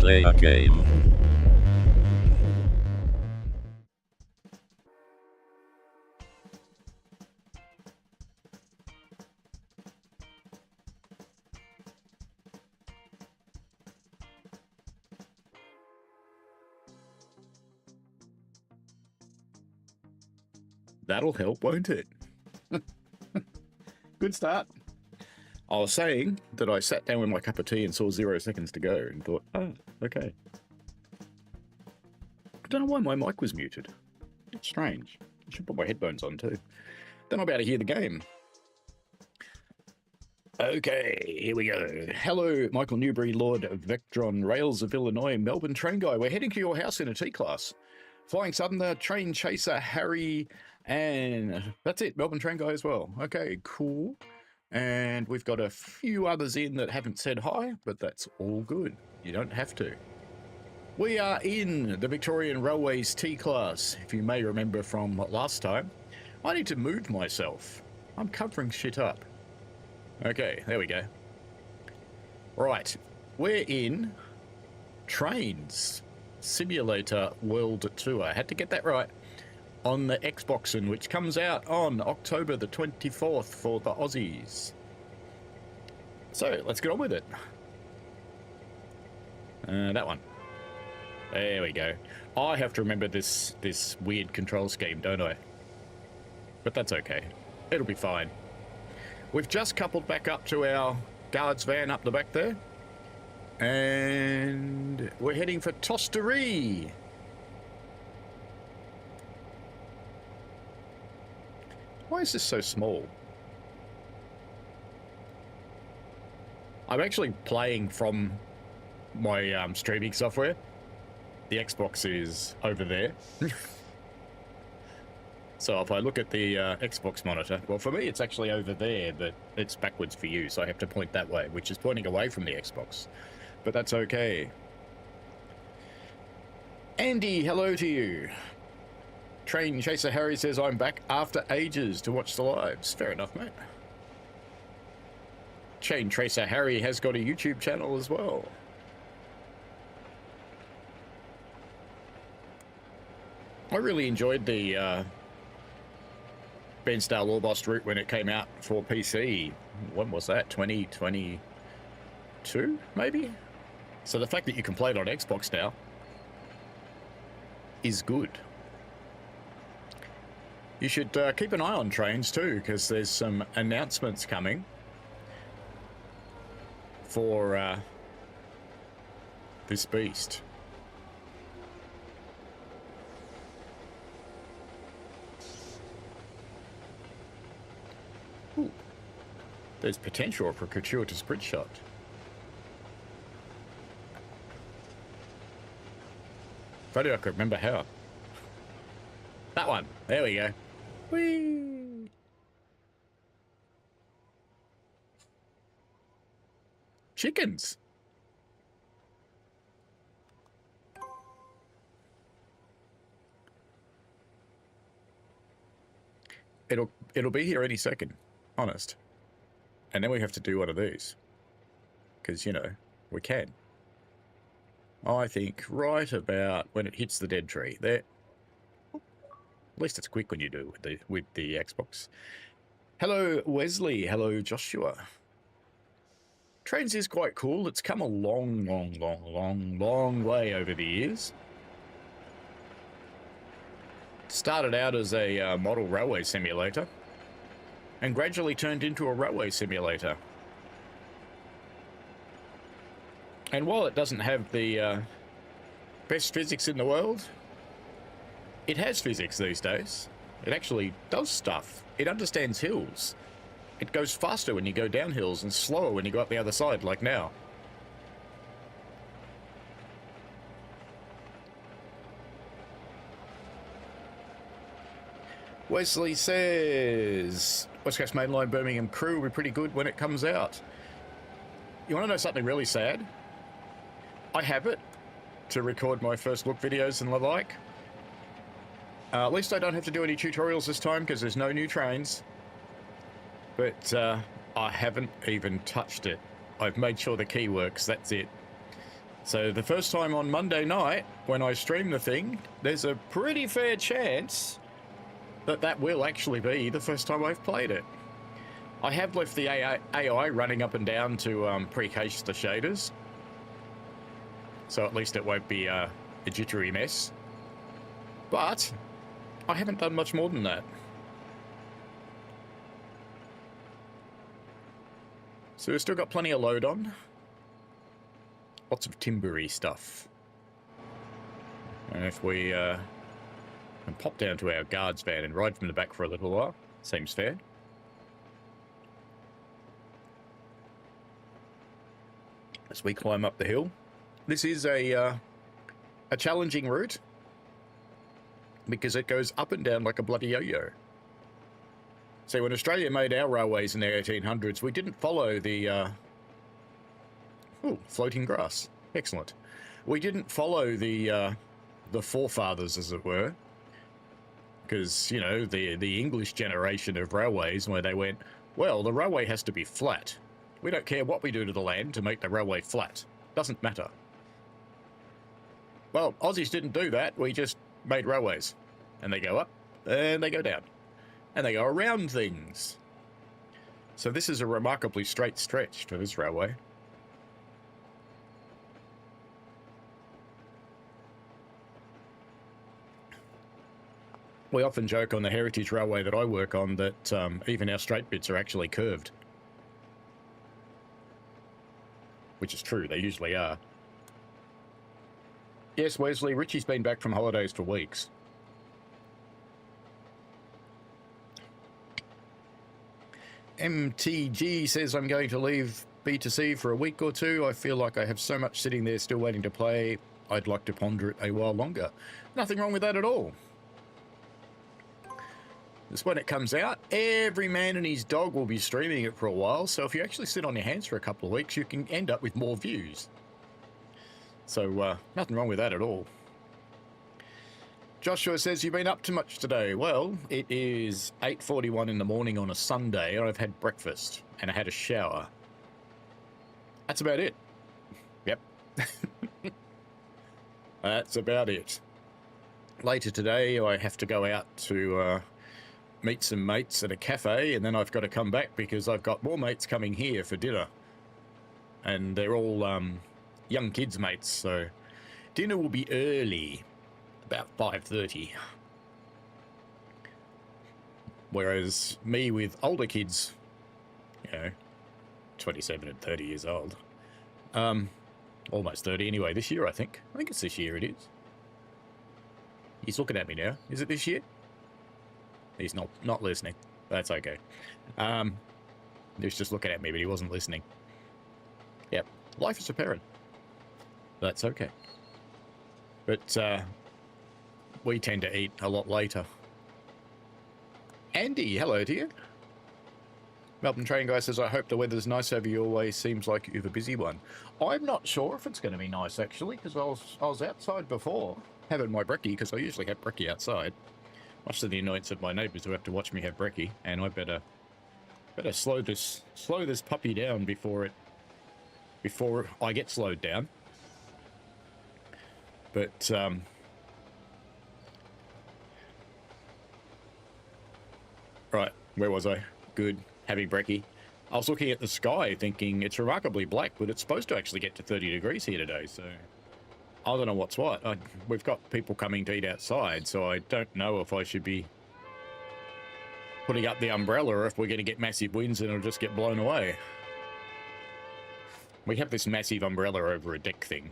play a game. That'll help, won't it? Good start. I was saying that I sat down with my cup of tea and saw 0 seconds to go and thought, oh, okay. I don't know why my mic was muted. It's strange. I should put my headphones on too. Then I'll be able to hear the game. Okay, here we go. Hello, Michael Newbury, Lord Vectron, Rails of Illinois, Melbourne Train Guy. We're heading to your house in a T-class. Flying Southerner, Train Chaser, Harry, and that's it, Melbourne Train Guy as well. Okay, cool. And we've got a few others in that haven't said hi, but that's all good. You don't have to. We are in the Victorian Railways T-class, if you may remember from last time. I need to move myself. I'm covering shit up. Okay, there we go. Right, we're in Trainz Simulator World Tour. I had to get that right. On the Xboxen, which comes out on October the 24th for the Aussies. So, let's get on with it. That one. There we go. I have to remember this weird control scheme, don't I? But that's okay. It'll be fine. We've just coupled back up to our guards van up the back there. And we're heading for Tostery. Why is this so small? I'm actually playing from my streaming software. The Xbox is over there. So if I look at the Xbox monitor, well, for me it's actually over there, but it's backwards for you, so I have to point that way, which is pointing away from the Xbox. But that's okay. Andy, hello to you. Train Chaser Harry says, I'm back after ages to watch the lives. Fair enough, mate. Chain Tracer Harry has got a YouTube channel as well. I really enjoyed the Bairnsdale Orbost route when it came out for PC. When was that? 2022, maybe? So the fact that you can play it on Xbox now is good. You should keep an eye on Trainz too, because there's some announcements coming for this beast. Ooh. There's potential for a gratuitous sprint shot. If only I could remember how. That one. There we go. Whee! Chickens. It'll be here any second, honest. And then we have to do one of these. Because, you know, we can. I think right about when it hits the dead tree. There. At least it's quick when you do it with the Xbox. Hello, Wesley. Hello, Joshua. Trainz is quite cool. It's come a long way over the years. Started out as a model railway simulator and gradually turned into a railway simulator. And while it doesn't have the best physics in the world, it has physics these days. It actually does stuff. It understands hills. It goes faster when you go down hills and slower when you go up the other side, like now. Wesley says, West Coast Mainline Birmingham Crew will be pretty good when it comes out. You want to know something really sad? I have it to record my first look videos and the like. At least I don't have to do any tutorials this time because there's no new trains. But I haven't even touched it. I've made sure the key works, that's it. So the first time on Monday night, when I stream the thing, there's a pretty fair chance that that will actually be the first time I've played it. I have left the AI running up and down to pre-cache the shaders, so at least it won't be a jittery mess. But I haven't done much more than that. So we've still got plenty of load on. Lots of timbery stuff. And if we can pop down to our guards van and ride from the back for a little while, seems fair. As we climb up the hill. This is a challenging route because it goes up and down like a bloody yo-yo. So when Australia made our railways in the 1800s, we didn't follow the... floating grass. Excellent. We didn't follow the forefathers, as it were, because, you know, the English generation of railways, where they went, well, the railway has to be flat. We don't care what we do to the land to make the railway flat. Doesn't matter. Well, Aussies didn't do that. We just made railways. And they go up, and they go down. And they go around things. So this is a remarkably straight stretch to this railway. We often joke on the Heritage Railway that I work on that even our straight bits are actually curved. Which is true, they usually are. Yes, Wesley, Richie's been back from holidays for weeks. MTG says I'm going to leave B2C for a week or two. I feel like I have so much sitting there still waiting to play. I'd like to ponder it a while longer. Nothing wrong with that at all. Just when it comes out, every man and his dog will be streaming it for a while, so if you actually sit on your hands for a couple of weeks, you can end up with more views. So, nothing wrong with that at all. Joshua says, you've been up to much today. Well, it is 8:41 in the morning on a Sunday, and I've had breakfast, and I had a shower. That's about it. Yep. That's about it. Later today, I have to go out to... meet some mates at a cafe, and then I've got to come back because I've got more mates coming here for dinner. And they're all young kids mates, so dinner will be early, about 5:30. Whereas me with older kids, you know, 27 and 30 years old, almost 30 anyway this year, I think it's this year it is. He's looking at me now. Is it this year? He's not listening. That's okay. He was just looking at me, but he wasn't listening. Yep. Life as a parent. That's okay. But we tend to eat a lot later. Andy, hello to you. Melbourne Train Guy says, I hope the weather's nice over your way. Seems like you have a busy one. I'm not sure if it's going to be nice, actually, because I was outside before having my brekkie, because I usually have brekkie outside. Much to the annoyance of my neighbours who have to watch me have brekkie, and I better slow this puppy down before I get slowed down. But right, where was I? Good, having brekkie. I was looking at the sky thinking it's remarkably black, but it's supposed to actually get to 30 degrees here today, so I don't know what's what. We've got people coming to eat outside, so I don't know if I should be putting up the umbrella or if we're going to get massive winds and it'll just get blown away. We have this massive umbrella over a deck thing.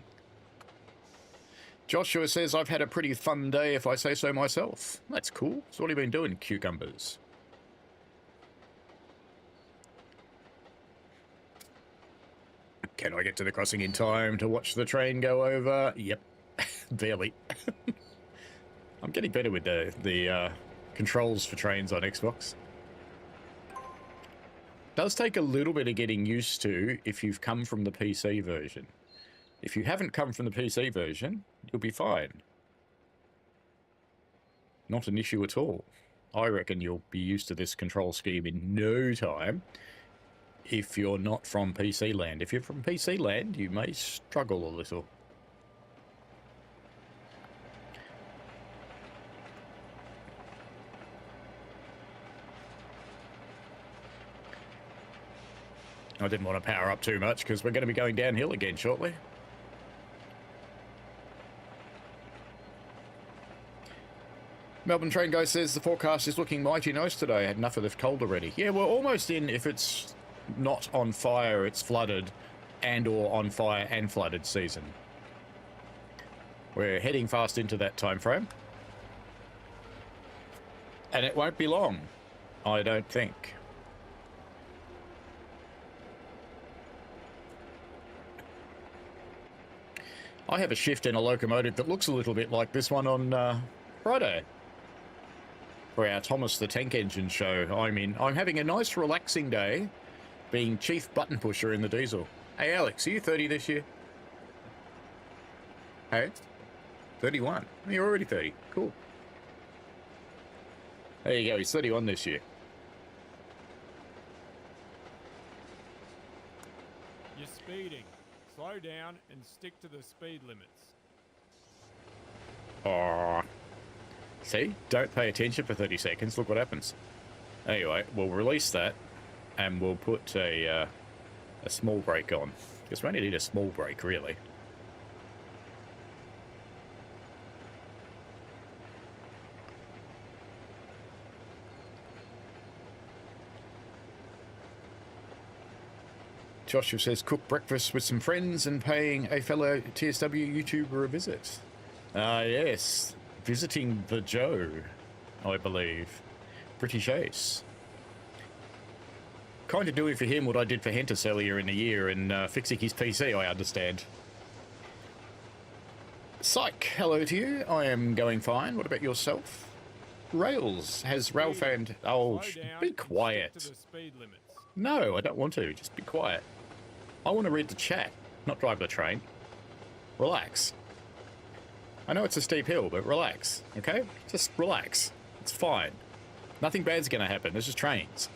Joshua says, I've had a pretty fun day if I say so myself. That's cool. So what have you been doing, cucumbers? Can I get to the crossing in time to watch the train go over? Yep, barely. I'm getting better with the controls for trains on Xbox. Does take a little bit of getting used to if you've come from the PC version. If you haven't come from the PC version, you'll be fine. Not an issue at all. I reckon you'll be used to this control scheme in no time. If you're not from PC land. If you're from PC land, you may struggle a little. I didn't want to power up too much because we're going to be going downhill again shortly. Melbourne Train Guy says the forecast is looking mighty nice today. I had enough of the cold already. Yeah, we're almost in. If it's not on fire, it's flooded, and or on fire and flooded season. We're heading fast into that time frame. And it won't be long, I don't think. I have a shift in a locomotive that looks a little bit like this one on Friday. For our Thomas the Tank Engine show. I'm having a nice relaxing day being chief button pusher in the diesel. Hey Alex, are you 30 this year? Hey? 31. You're already 30. Cool. There you go, he's 31 this year. You're speeding. Slow down and stick to the speed limits. Aww. See? Don't pay attention for 30 seconds. Look what happens. Anyway, we'll release that and we'll put a small brake on. Because we only need a small brake, really. Joshua says, cook breakfast with some friends and paying a fellow TSW YouTuber a visit. Yes. Visiting the Joe, I believe. British Ace. Kind of doing for him what I did for Hentus earlier in the year and fixing his PC, I understand. Psych, hello to you. I am going fine. What about yourself? Rails has Railfan. Oh, be quiet. No, I don't want to. Just be quiet. I want to read the chat, not drive the train. Relax. I know it's a steep hill, but relax, okay? Just relax. It's fine. Nothing bad's going to happen. This is trains.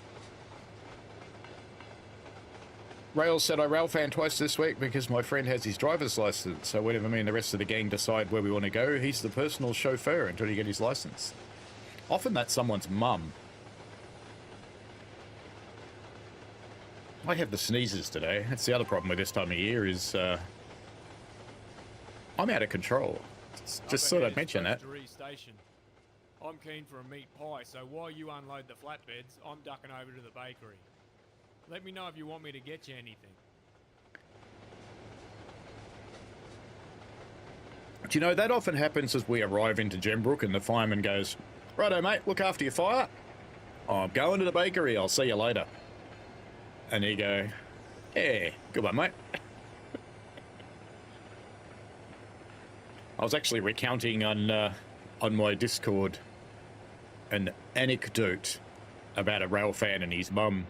Rails said I railfan twice this week because my friend has his driver's license. So whenever me and the rest of the gang decide where we want to go, he's the personal chauffeur until he gets his license. Often that's someone's mum. I have the sneezes today. That's the other problem with this time of year is I'm out of control. Just thought I'd mention that. I'm keen for a meat pie, so while you unload the flatbeds, I'm ducking over to the bakery. Let me know if you want me to get you anything. Do you know, that often happens as we arrive into Gembrook and the fireman goes, righto mate, look after your fire. I'm going to the bakery, I'll see you later. And you go, yeah, good one mate. I was actually recounting on my Discord an anecdote about a railfan and his mum.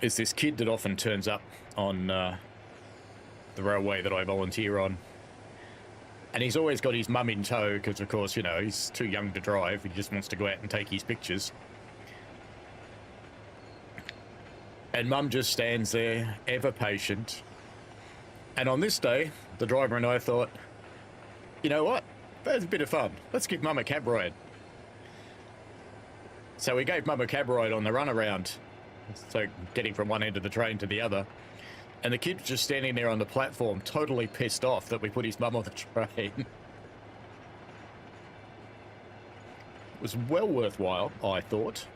Is this kid that often turns up on the railway that I volunteer on. And he's always got his mum in tow because, of course, you know, he's too young to drive. He just wants to go out and take his pictures. And mum just stands there, ever patient. And on this day, the driver and I thought, you know what? That's a bit of fun. Let's give mum a cab ride. So we gave mum a cab ride on the runaround. So getting from one end of the train to the other. And the kid was just standing there on the platform, totally pissed off that we put his mum on the train. It was well worthwhile, I thought.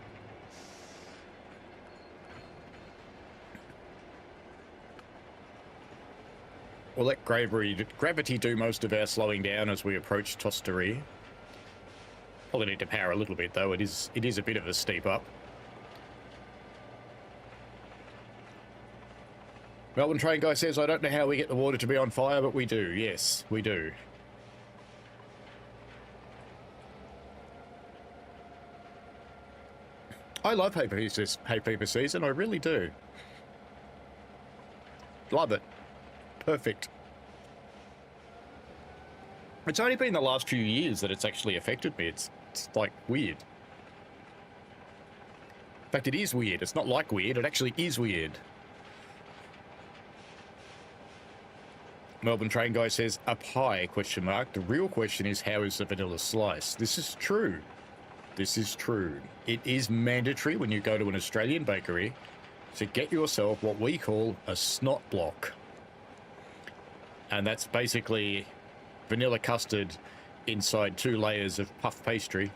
We'll let gravity do most of our slowing down as we approach Tosterie. Probably need to power a little bit though, it is a bit of a steep up. Melbourne Train Guy says, I don't know how we get the water to be on fire, but we do. Yes, we do. I love hay fever season, I really do. Love it. Perfect. It's only been the last few years that it's actually affected me. It's like weird. In fact, it is weird. It's not like weird, it actually is weird. Melbourne Train Guy says, up high, question mark. The real question is, how is the vanilla slice? This is true. This is true. It is mandatory when you go to an Australian bakery to get yourself what we call a snot block. And that's basically vanilla custard inside 2 layers of puff pastry.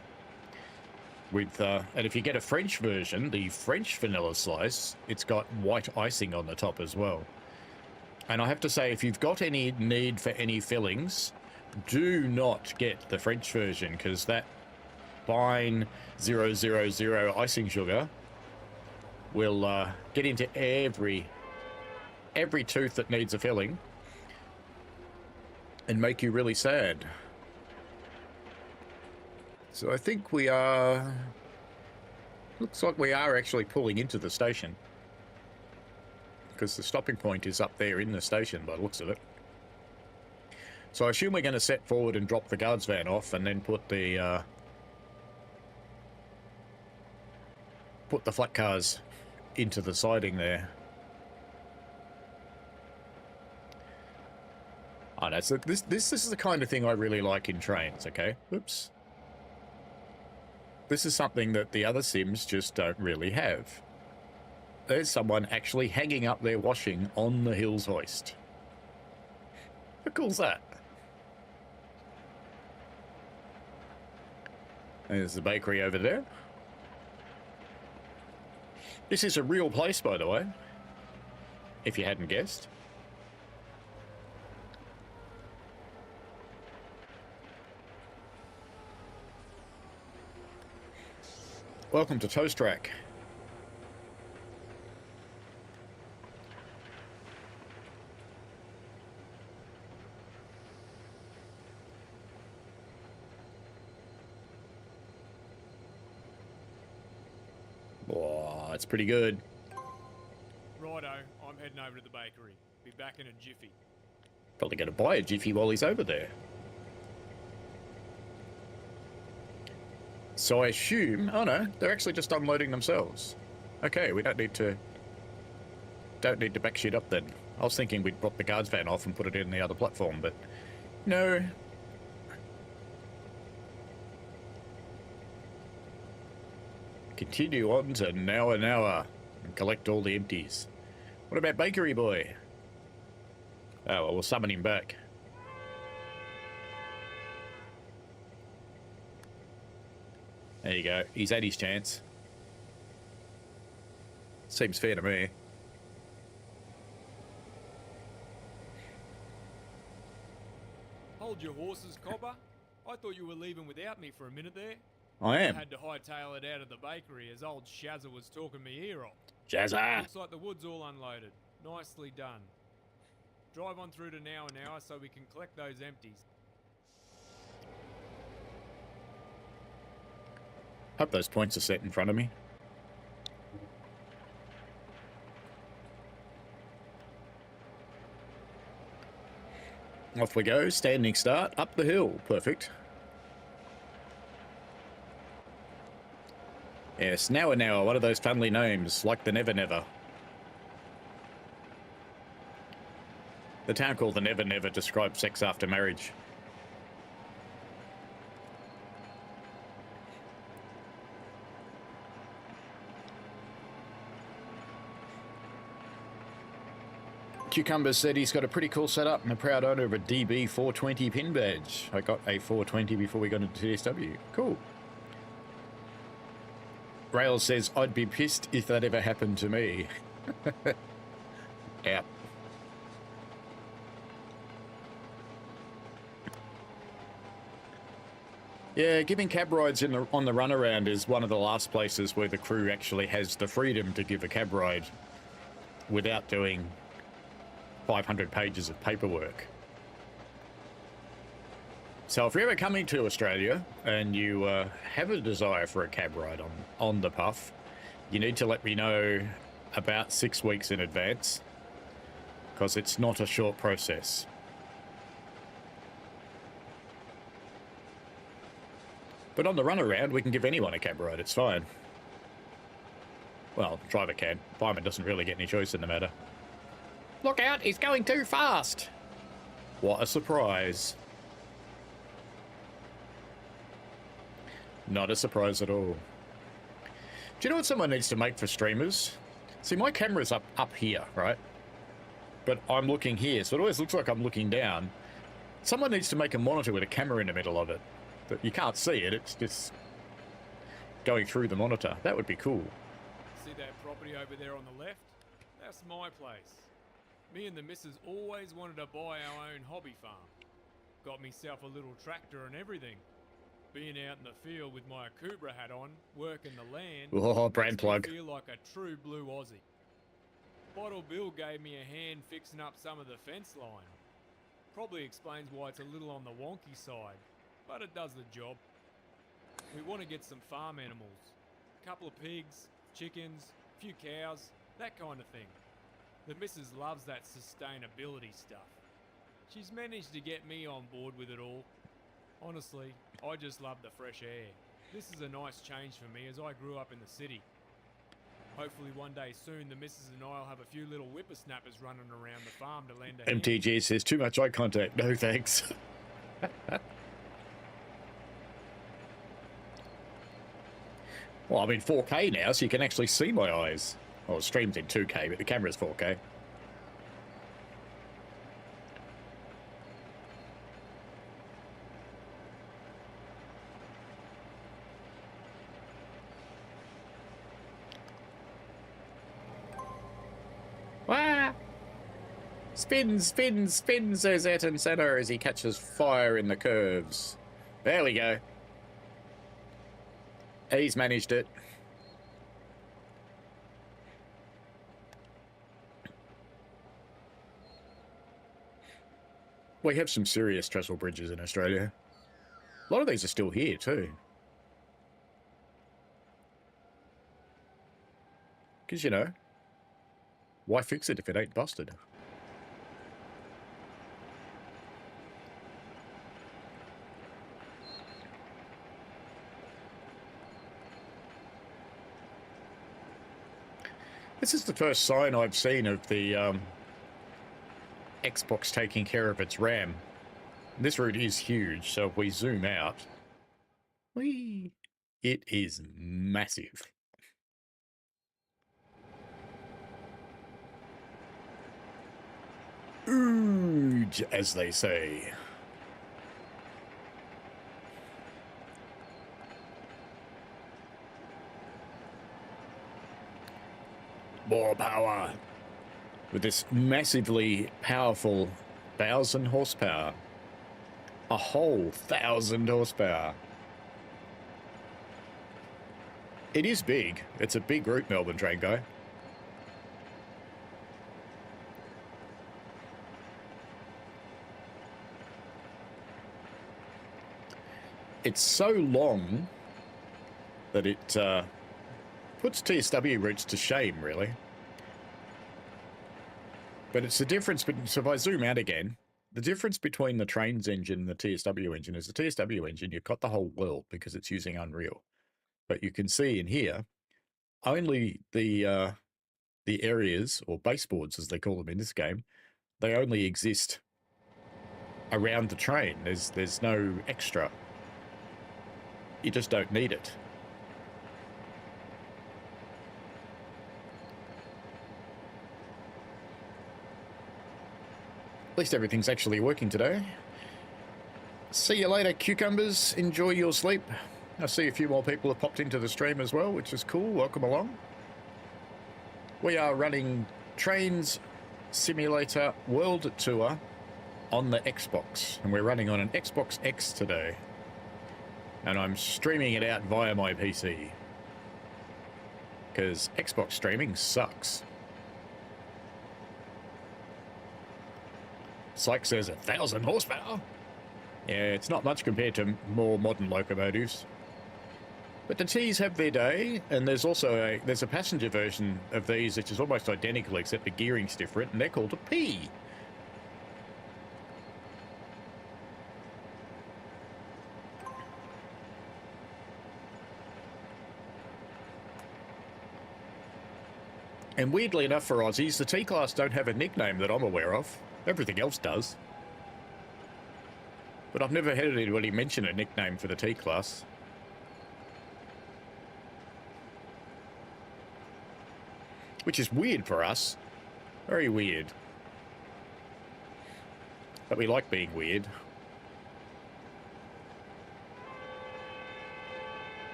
With and if you get a French version, the French vanilla slice, it's got white icing on the top as well. And I have to say, if you've got any need for any fillings, do not get the French version, because that fine 000 icing sugar will get into every tooth that needs a filling and make you really sad. So I think we are... Looks like we are actually pulling into the station, because the stopping point is up there in the station by the looks of it. So I assume we're going to set forward and drop the guards van off, and then put the flat cars into the siding there. Oh, no, so this is the kind of thing I really like in trains, okay? Oops. This is something that the other sims just don't really have. There's someone actually hanging up their washing on the Hills hoist. How cool's that? There's the bakery over there. This is a real place, by the way, if you hadn't guessed. Welcome to Toast Rack. Oh, it's pretty good. Righto, I'm heading over to the bakery. Be back in a jiffy. Probably going to buy a jiffy while he's over there. So I assume... Oh no, they're actually just unloading themselves. Okay, we don't need to back shit up then. I was thinking we'd drop the guards van off and put it in the other platform, but no. Continue on to Nowa Nowa and collect all the empties. What about Bakery Boy? Oh, well, we'll summon him back. There you go. He's had his chance. Seems fair to me. Hold your horses, Cobber. I thought you were leaving without me for a minute there. I am. I had to hightail it out of the bakery as old Shazza was talking me ear off. Shazza! Looks like the wood's all unloaded. Nicely done. Drive on through to Nowa Nowa so we can collect those empties. Hope those points are set in front of me. Off we go, standing start, up the hill. Perfect. Yes, Nowa Nowa, one of those family names, like the Never Never. The town called the Never Never describes sex after marriage. Cucumber said he's got a pretty cool setup and a proud owner of a DB 420 pin badge. I got a 420 before we got into TSW. Cool. Rails says, I'd be pissed if that ever happened to me. Yeah. Yeah, giving cab rides on the runaround is one of the last places where the crew actually has the freedom to give a cab ride without doing 500 pages of paperwork. So if you're ever coming to Australia and you have a desire for a cab ride on the puff, you need to let me know about 6 weeks in advance, because it's not a short process. But on the runaround, we can give anyone a cab ride, it's fine. Well, driver can. Fireman doesn't really get any choice in the matter. Look out, he's going too fast! What a surprise. Not a surprise at all. Do you know what someone needs to make for streamers? See, my camera's up here, right? But I'm looking here, so it always looks like I'm looking down. Someone needs to make a monitor with a camera in the middle of it. But you can't see it, it's just going through the monitor. That would be cool. See that property over there on the left? That's my place. Me and the missus always wanted to buy our own hobby farm. Got myself a little tractor and everything. Being out in the field with my Akubra hat on, working the land, Oh, brand makes me plug. feel like a true blue Aussie. Bottle Bill gave me a hand fixing up some of the fence line. Probably explains why it's a little on the wonky side, but it does the job. We want to get some farm animals. A couple of pigs, chickens, a few cows, that kind of thing. The missus loves that sustainability stuff. She's managed to get me on board with it all. Honestly, I just love the fresh air. This is a nice change for me as I grew up in the city. Hopefully one day soon the missus and I will have a few little whippersnappers running around the farm to lend a hand. MTG says too much eye contact. No thanks. Well, I'm in 4K now, so you can actually see my eyes. Well, it streams in 2K, but the camera's 4K. Wah! Spins, spins, spins, says Ayrton Senna as he catches fire in the curves. There we go. He's managed it. We have some serious trestle bridges in Australia. A lot of these are still here too. Because, you know, why fix it if it ain't busted? This is the first sign I've seen of the Xbox taking care of its RAM. This route is huge, so if we zoom out, whee, it is massive. Ooge, as they say. More power. With this massively powerful 1,000 horsepower. A whole 1,000 horsepower. It is big. It's a big route, Melbourne Train Guy. It's so long that it puts TSW routes to shame, really. But it's the difference, so if I zoom out again, the difference between the Trainz engine and the TSW engine is the TSW engine, you've got the whole world because it's using Unreal. But you can see in here, only the areas, or baseboards as they call them in this game, they only exist around the train. There's no extra. You just don't need it. At least everything's actually working today. See you later, cucumbers. Enjoy your sleep. I see a few more people have popped into the stream as well, which is cool. Welcome along. We are running Trainz Simulator World Tour on the Xbox, and we're running on an Xbox X today. And I'm streaming it out via my PC. Because Xbox streaming sucks. Syke says 1,000 horsepower. Yeah, it's not much compared to more modern locomotives. But the T's have their day, and there's also a passenger version of these which is almost identical except the gearing's different, and they're called a P. And weirdly enough for Aussies, the T-Class don't have a nickname that I'm aware of. Everything else does. But I've never had anybody mention a nickname for the T-Class. which is weird for us. Very weird. But we like being weird.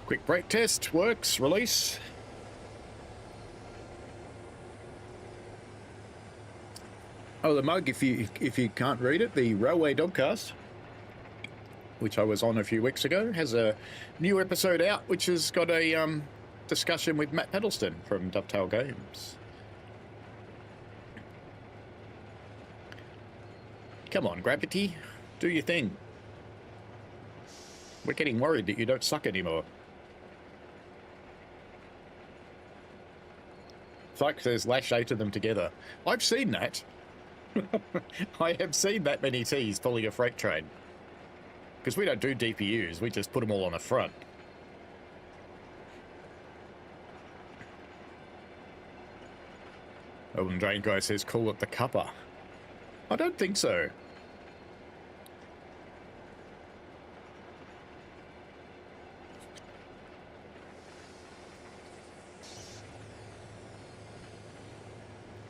Quick brake test, works, release. Oh, the mug, if you can't read it, the Railway Dogcast, which I was on a few weeks ago, has a new episode out, which has got a discussion with Matt Peddleston from Dovetail Games. Come on, Gravity, do your thing. We're getting worried that you don't suck anymore. Fuck says lash 8 of them together. I've seen that. I have seen that many T's pulling a freight train. Because we don't do DPUs, we just put them all on the front. Oh, and Drain Guy says call it the cuppa. I don't think so.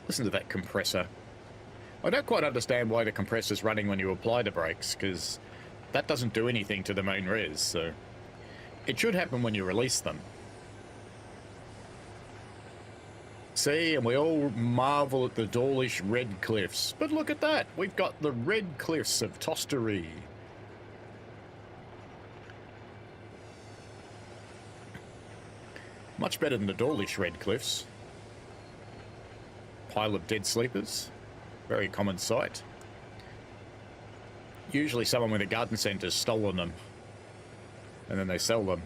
Listen to that compressor. I don't quite understand why the compressor's running when you apply the brakes, because that doesn't do anything to the main res, so it should happen when you release them. See, and we all marvel at the Dawlish red cliffs. But look at that, we've got the red cliffs of Tostery. Much better than the Dawlish red cliffs. Pile of dead sleepers. Very common sight. Usually someone with a garden centre's stolen them. And then they sell them.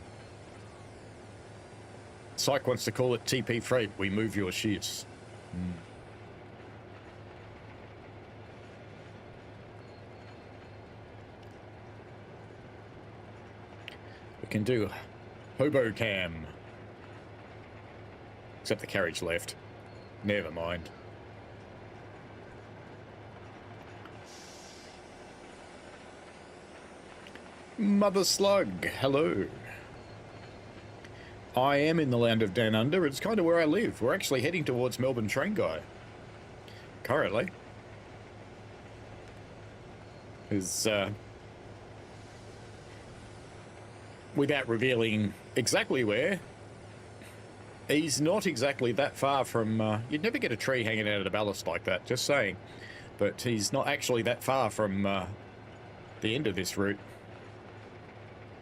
Psych wants to call it TP Freight. We move your shifts. We can do Hobo Cam. Except the carriage left. Never mind. Mother Slug, hello. I am in the land of Down Under. It's kind of where I live. We're actually heading towards Melbourne Train Guy. Currently. Is, without revealing exactly where, he's not exactly that far from, you'd never get a tree hanging out of the ballast like that, just saying. But he's not actually that far from the end of this route,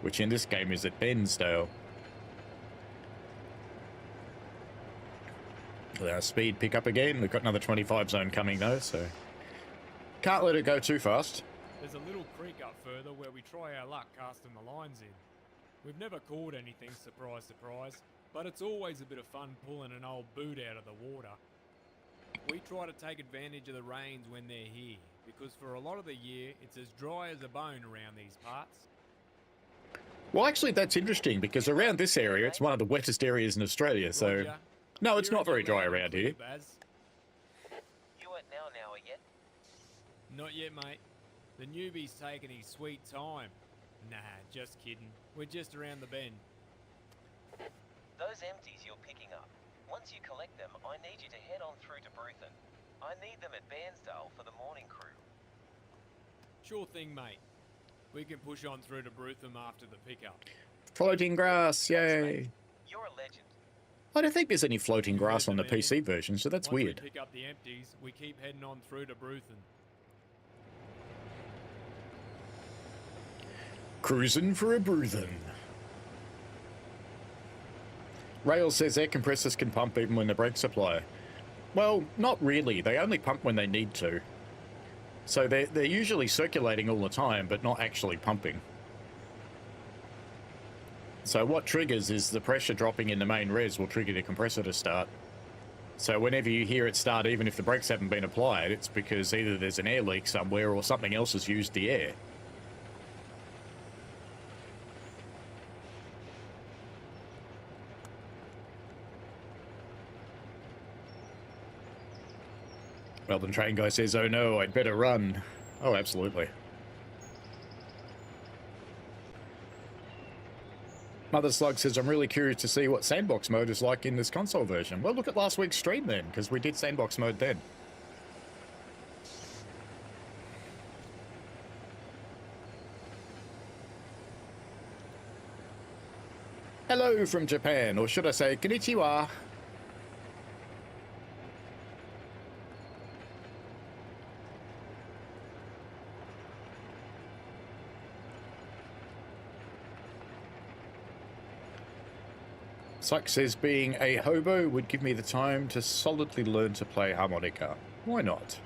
which in this game is at Bairnsdale. Our speed pick up again. We've got another 25 zone coming though, so can't let it go too fast. There's a little creek up further where we try our luck casting the lines in. We've never caught anything, surprise, surprise, but it's always a bit of fun pulling an old boot out of the water. We try to take advantage of the rains when they're here, because for a lot of the year, it's as dry as a bone around these parts. Well, actually, that's interesting, because around this area, it's one of the wettest areas in Australia, so... Roger. No, it's not very dry around here. Baz. You at now yet? Not yet, mate. The newbie's taking his sweet time. Nah, just kidding. We're just around the bend. Those empties you're picking up, once you collect them, I need you to head on through to Bruthen. I need them at Bairnsdale for the morning crew. Sure thing, mate. We can push on through to Bruthen after the pickup. Floating grass, yay. You're a legend. I don't think there's any floating grass on the PC version, so that's Once weird. we pick up the empties, we keep heading on through to Bruthen. Cruising for a Bruthen. Rail says air compressors can pump even when the brakes apply. Well, not really. They only pump when they need to. So they're usually circulating all the time, but not actually pumping. So what triggers is the pressure dropping in the main res will trigger the compressor to start. So whenever you hear it start, even if the brakes haven't been applied, it's because either there's an air leak somewhere or something else has used the air. Melbourne Train Guy says, oh no, I'd better run. Oh, absolutely. Mother Slug says, I'm really curious to see what sandbox mode is like in this console version. Well, look at last week's stream then, because we did sandbox mode then. Hello from Japan, or should I say, konnichiwa. Syke says, being a hobo would give me the time to solidly learn to play harmonica. Why not?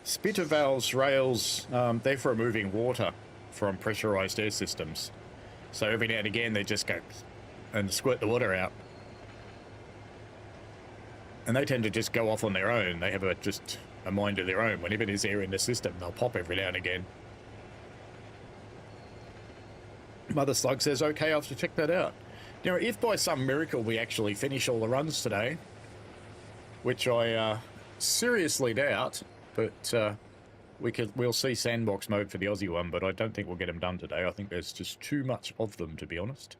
Spitter valves, rails, they're for removing water from pressurized air systems. So every now and again they just go and squirt the water out. And they tend to just go off on their own. They have just a mind of their own. Whenever there's air in the system, they'll pop every now and again. Mother Slug says, okay, I'll have to check that out. Now, if by some miracle we actually finish all the runs today, which I seriously doubt, but we'll see sandbox mode for the Aussie one, but I don't think we'll get them done today. I think there's just too much of them, to be honest.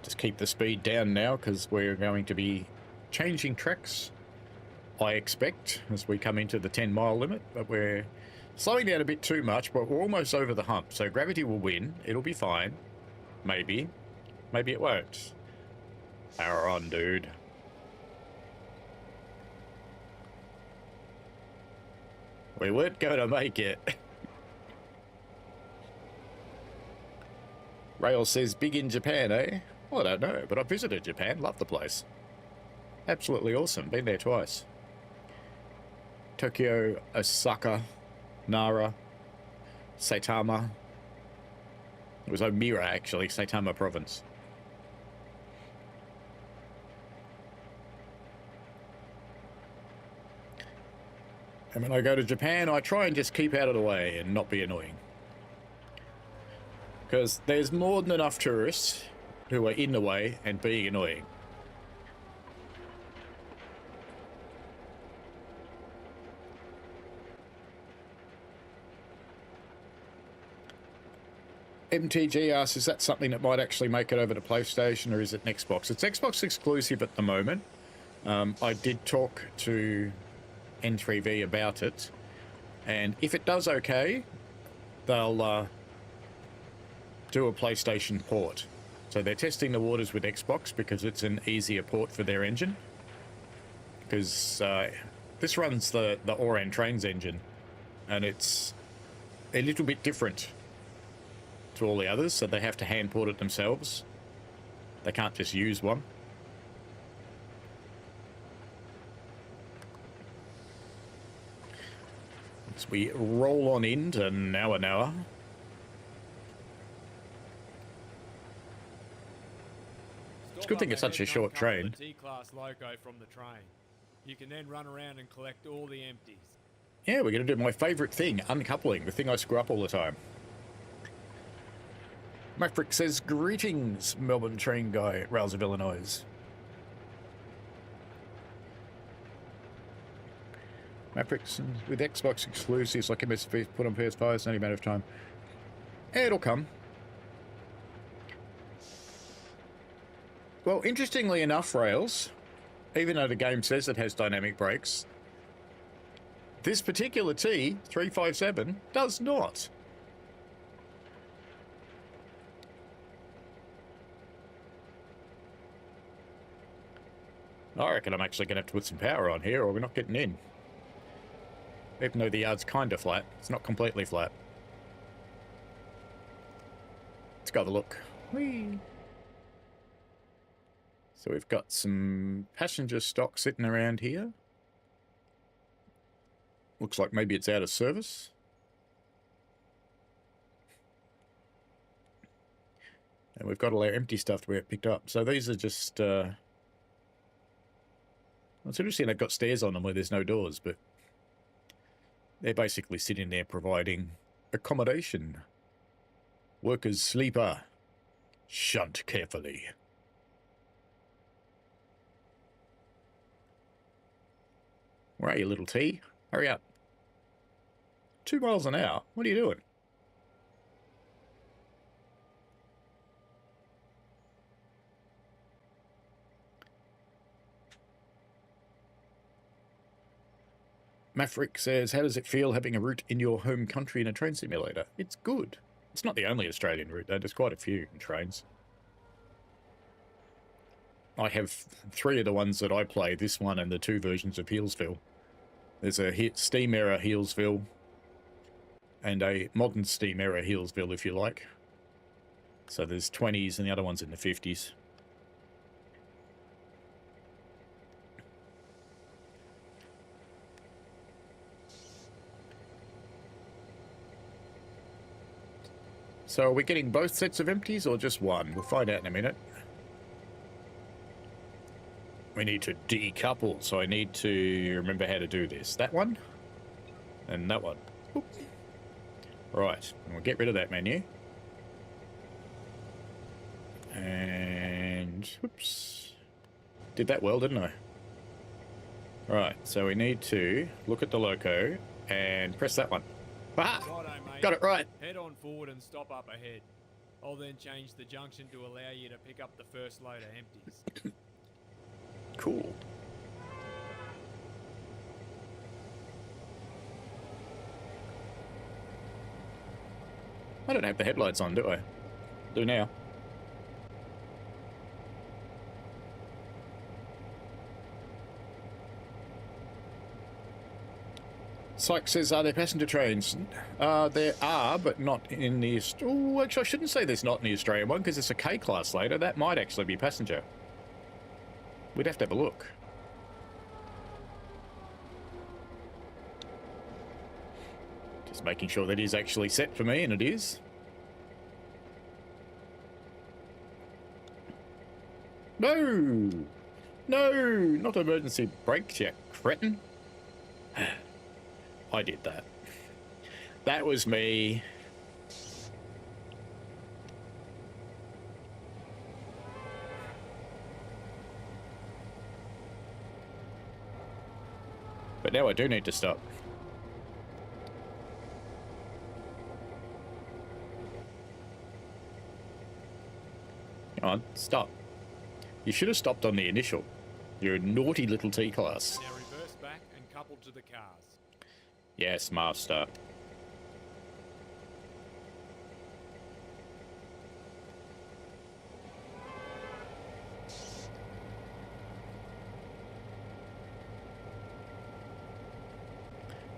Just keep the speed down now because we're going to be changing tracks, I expect, as we come into the 10-mile limit, but we're slowing down a bit too much, but we're almost over the hump, so gravity will win. It'll be fine. Maybe. Maybe it won't. Power on, dude. We weren't going to make it. Rail says, big in Japan, eh? Well, I don't know, but I visited Japan. Love the place. Absolutely awesome. Been there twice. Tokyo, Osaka, Nara, Saitama. It was Omira, actually, Saitama province. And when I go to Japan, I try and just keep out of the way and not be annoying. Because there's more than enough tourists who are in the way and being annoying. MTG asks, is that something that might actually make it over to PlayStation, or is it Xbox? It's Xbox exclusive at the moment. I did talk to N3V about it, and if it does okay, they'll do a PlayStation port. So they're testing the waters with Xbox because it's an easier port for their engine. Because this runs the Oran Trainz engine, and it's a little bit different to all the others, so they have to hand port it themselves. They can't just use one. As we roll on into Noa. It's a good thing it's such a short train. T-class loco from the train. You can then run around and collect all the empties. Yeah, we're going to do my favourite thing, uncoupling, the thing I screw up all the time. Maverick says, greetings, Melbourne Train Guy, Rails of Illinois. Maverick, with Xbox exclusives like MSV put on PS5, it's only a matter of time. Yeah, it'll come. Well, interestingly enough, Rails, even though the game says it has dynamic brakes, this particular T357 does not. I reckon I'm actually going to have to put some power on here or we're not getting in. Even though the yard's kind of flat, it's not completely flat. Let's go have a look. Whee! So we've got some passenger stock sitting around here. Looks like maybe it's out of service. And we've got all our empty stuff we picked up. So these are just... it's interesting they've got stairs on them where there's no doors, but they're basically sitting there providing accommodation. Workers' sleeper. Shunt carefully. Where are you, little T? Hurry up. 2 miles an hour? What are you doing? Maverick says, how does it feel having a route in your home country in a train simulator? It's good. It's not the only Australian route, though. There's quite a few in trains. I have 3 of the ones that I play, this one and the 2 versions of Healesville. There's a steam era Healesville and a modern steam era Healesville, if you like. So there's 20s and the other one's in the 50s. So are we getting both sets of empties or just one? We'll find out in a minute. We need to decouple, so I need to remember how to do this. That one and that one. Oop. Right, and we'll get rid of that menu. And whoops. Did that well, didn't I? Right, so we need to look at the loco and press that one. Aha! Righto, mate. Got it right. Head on forward and stop up ahead. I'll then change the junction to allow you to pick up the first load of empties. Cool. I don't have the headlights on, do I? Do now. Sykes says, are there passenger trains? There are, but not in the... Oh, actually, I shouldn't say there's not in the Australian one, because it's a K-class later. That might actually be passenger. We'd have to have a look. Just making sure that is actually set for me, and it is. No! No! Not emergency brakes, you cretin. I did that. That was me. But now I do need to stop. Come on, stop. You should have stopped on the initial. You're a naughty little T-class. Now reverse back and couple to the cars. Yes, master.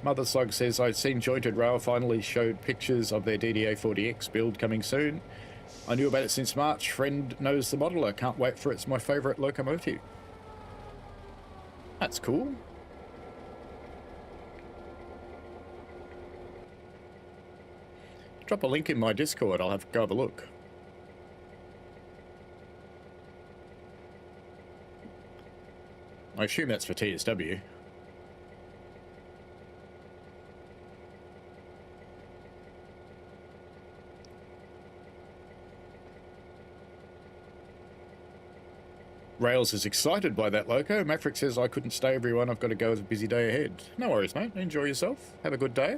Mother Slug says, I've seen Jointed Rail finally showed pictures of their DDA40X build coming soon. I knew about it since March. Friend knows the model. I can't wait for it. It's my favourite locomotive. That's cool. Drop a link in my Discord. I'll have to go have a look. I assume that's for TSW. Rails is excited by that loco. Maverick says, I couldn't stay, everyone. I've got to go. It's a busy day ahead. No worries, mate. Enjoy yourself. Have a good day.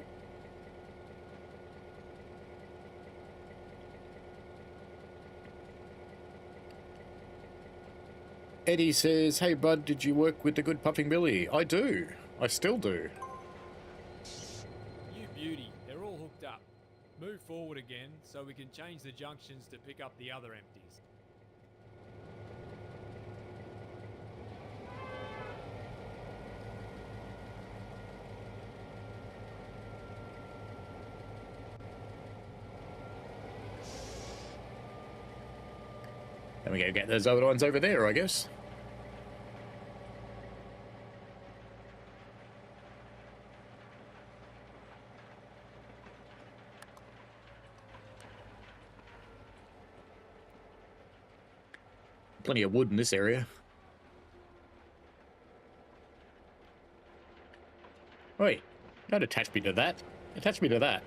Eddie says, hey, bud, did you work with the good Puffing Billy? I do. I still do. You beauty. They're all hooked up. Move forward again so we can change the junctions to pick up the other empties. we go get those other ones over there, I guess. Plenty of wood in this area. Wait, don't attach me to that. Attach me to that.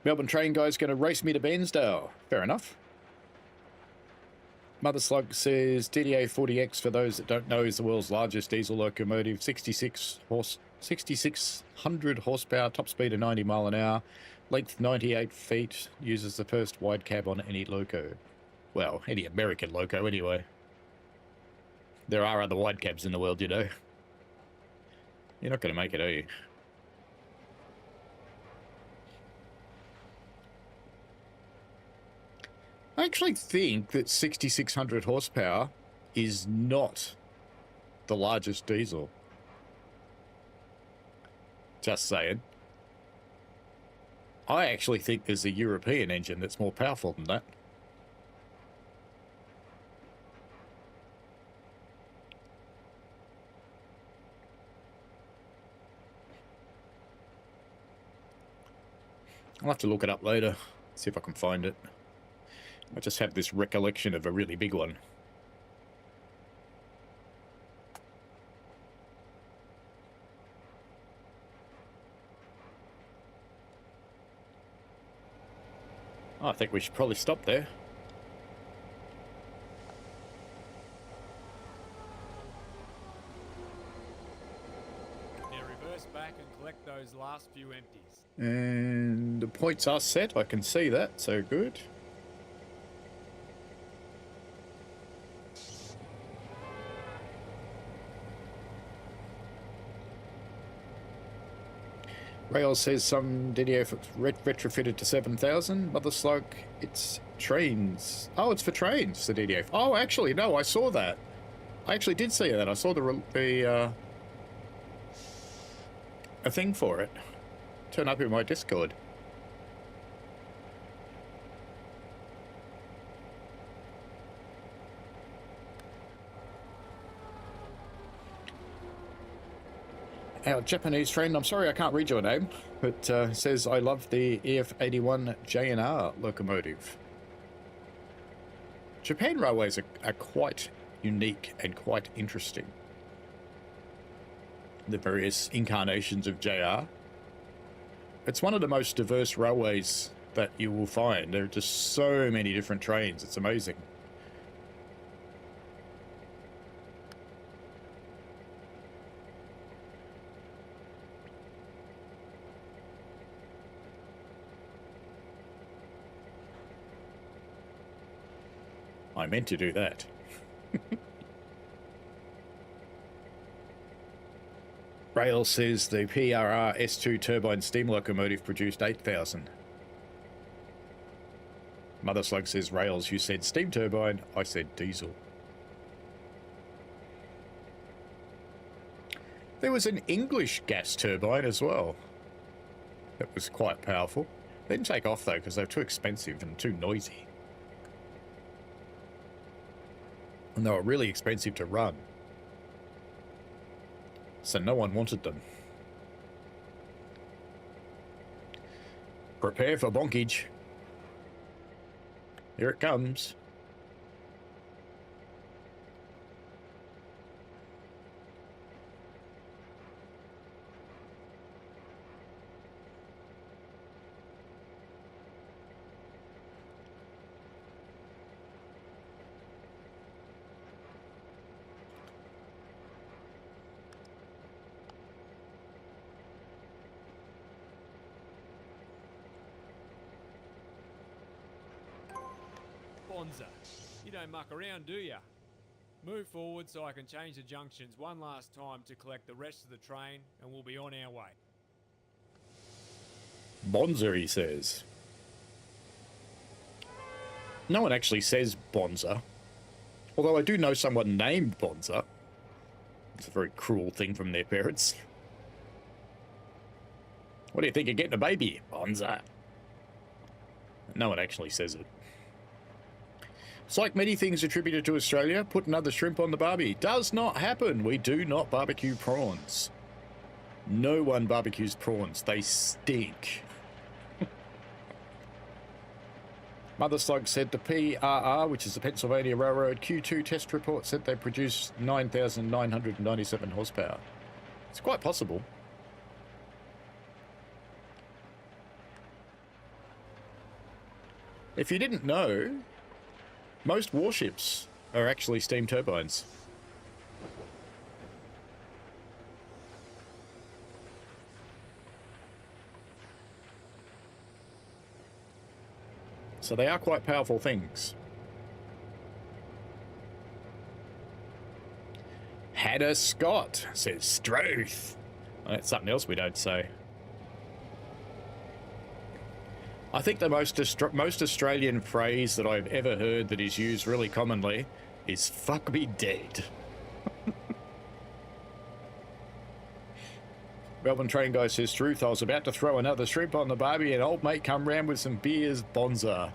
Melbourne train guy's going to race me to Bairnsdale. Fair enough. Mother Slug says DDA 40X, for those that don't know, is the world's largest diesel locomotive. 6,600 horsepower, top speed of 90 mile an hour, length 98 feet, uses the first wide cab on any loco. Well, any American loco anyway. There are other wide cabs in the world, you know. You're not going to make it, are you? I actually think that 6,600 horsepower is not the largest diesel. Just saying. I actually think there's a European engine that's more powerful than that. I'll have to look it up later, see if I can find it. I just have this recollection of a really big one. I think we should probably stop there. Now reverse back and collect those last few empties. And the points are set, I can see that, so good. Rail says some DDO retrofitted to 7,000. Mother Slug, it's Trainz. Oh, it's for Trainz, the DDO. Oh, actually, no, I saw that. I actually did see that. I saw a thing for it turn up in my Discord. Our Japanese friend, I'm sorry I can't read your name, but says, I love the EF81 J&R locomotive. Japan railways are quite unique and quite interesting. The various incarnations of JR. It's one of the most diverse railways that you will find. There are just so many different trains, it's amazing. I meant to do that. Rail says the PRR S2 turbine steam locomotive produced 8,000. Mother Slug says, Rails, you said steam turbine, I said diesel. There was an English gas turbine as well. That was quite powerful. They didn't take off though because they were too expensive and too noisy. And they were really expensive to run. So no one wanted them. Prepare for bonkage. Here it comes. Bonza, you don't muck around, do ya? Move forward so I can change the junctions one last time to collect the rest of the train, and we'll be on our way. Bonza, he says. No one actually says Bonza. Although I do know someone named Bonza. It's a very cruel thing from their parents. What do you think of getting a baby? Bonza. No one actually says it. It's like many things attributed to Australia. Put another shrimp on the barbie. Does not happen. We do not barbecue prawns. No one barbecues prawns. They stink. Mother Slug said the PRR, which is the Pennsylvania Railroad Q2 test report, said they produced 9,997 horsepower. It's quite possible. If you didn't know, most warships are actually steam turbines. So they are quite powerful things. Hannah Scott says Stroth. Well, that's something else we don't say. I think the most Australian phrase that I've ever heard that is used really commonly is "fuck me dead." Melbourne Train Guy says, Truth, I was about to throw another shrimp on the barbie and old mate come round with some beers, bonza.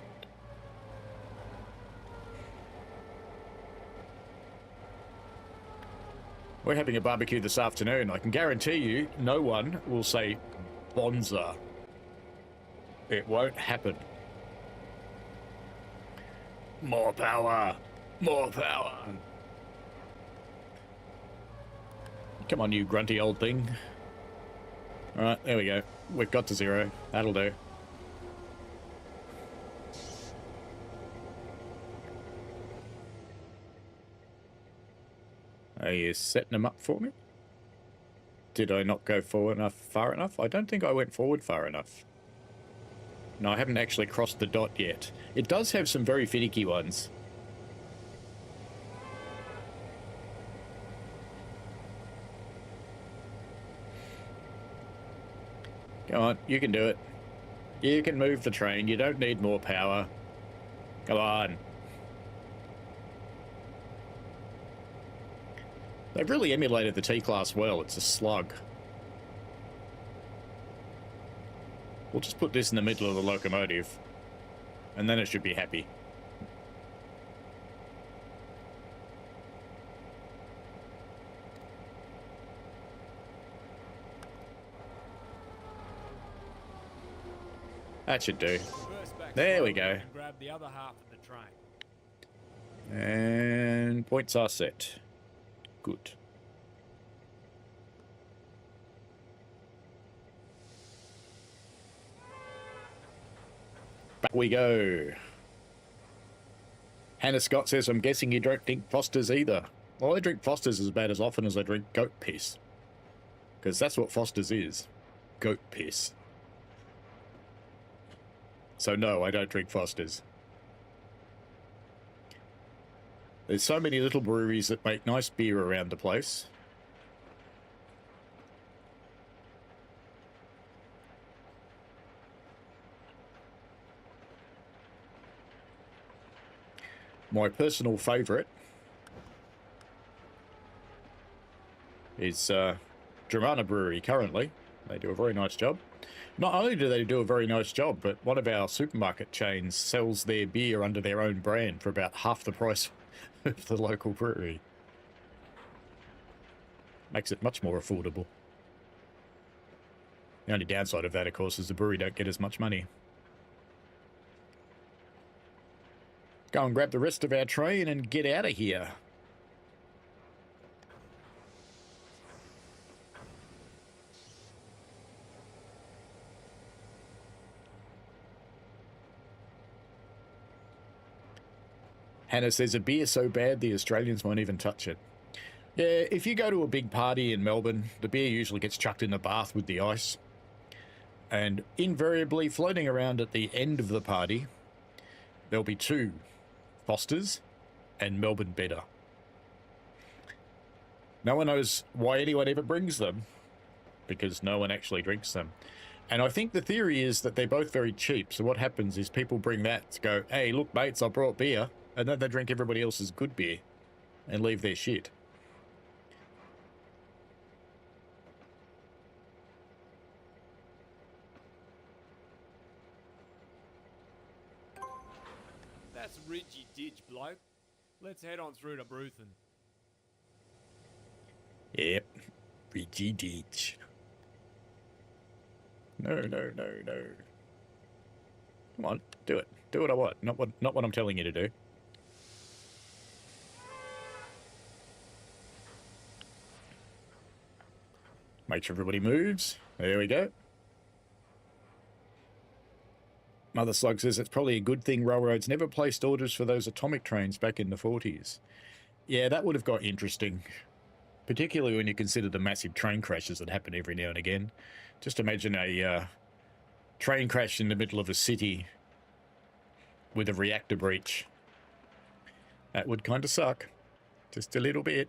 We're having a barbecue this afternoon. I can guarantee you no one will say bonza. It won't happen. More power. More power. Come on, you grunty old thing. Alright, there we go. We've got to 0. That'll do. Are you setting them up for me? Did I not go far enough? I don't think I went forward far enough. No, I haven't actually crossed the dot yet. It does have some very finicky ones. Come on, you can do it. You can move the train. You don't need more power. Come on. They've really emulated the T-Class well. It's a slug. We'll just put this in the middle of the locomotive, and then it should be happy. That should do. There we go. Grab the other half of the train. And points are set. Good. Back we go. Hannah Scott says, I'm guessing you don't drink Foster's either. Well, I drink Foster's about as often as I drink goat piss. Because that's what Foster's is. Goat piss. So no, I don't drink Foster's. There's so many little breweries that make nice beer around the place. My personal favourite is Dramana Brewery currently. They do a very nice job. Not only do they do a very nice job, but one of our supermarket chains sells their beer under their own brand for about half the price of the local brewery. Makes it much more affordable. The only downside of that, of course, is the brewery don't get as much money. Go and grab the rest of our train and get out of here. Hannah says, a beer so bad the Australians won't even touch it. Yeah, if you go to a big party in Melbourne, the beer usually gets chucked in the bath with the ice. And invariably floating around at the end of the party, there'll be 2 Fosters and Melbourne Better. No one knows why anyone ever brings them, because no one actually drinks them. And I think the theory is that they're both very cheap. So what happens is people bring that to go, hey, look, mates, I brought beer. And then they drink everybody else's good beer and leave their shit. ridgy ditch, bloke. Let's head on through to Bruthen. Yep. Ridgy ditch. No. Come on, do it. Do what I want, not what I'm telling you to do. Make sure everybody moves. There we go. Mother Slug says it's probably a good thing railroads never placed orders for those atomic trains back in the 40s. Yeah, that would have got interesting. Particularly when you consider the massive train crashes that happen every now and again. Just imagine a train crash in the middle of a city with a reactor breach. That would kind of suck. Just a little bit.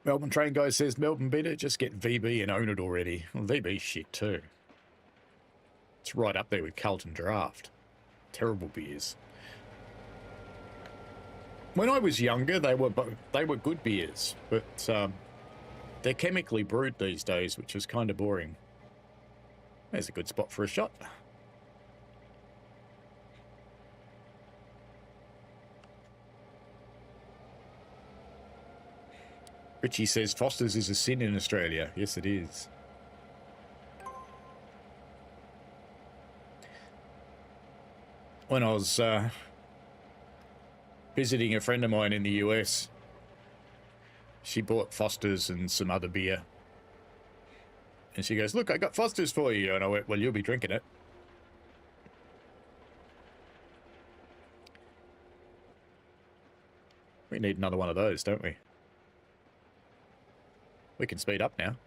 Melbourne Train Guy says, Melbourne better just get VB and own it already. Well, VB's shit too. It's right up there with Carlton Draft. Terrible beers. When I was younger, they were good beers, but they're chemically brewed these days, which is kind of boring. There's a good spot for a shot. Richie says Foster's is a sin in Australia. Yes, it is. When I was visiting a friend of mine in the US, she bought Foster's and some other beer. And she goes, look, I got Foster's for you. And I went, well, you'll be drinking it. We need another one of those, don't we? We can speed up now.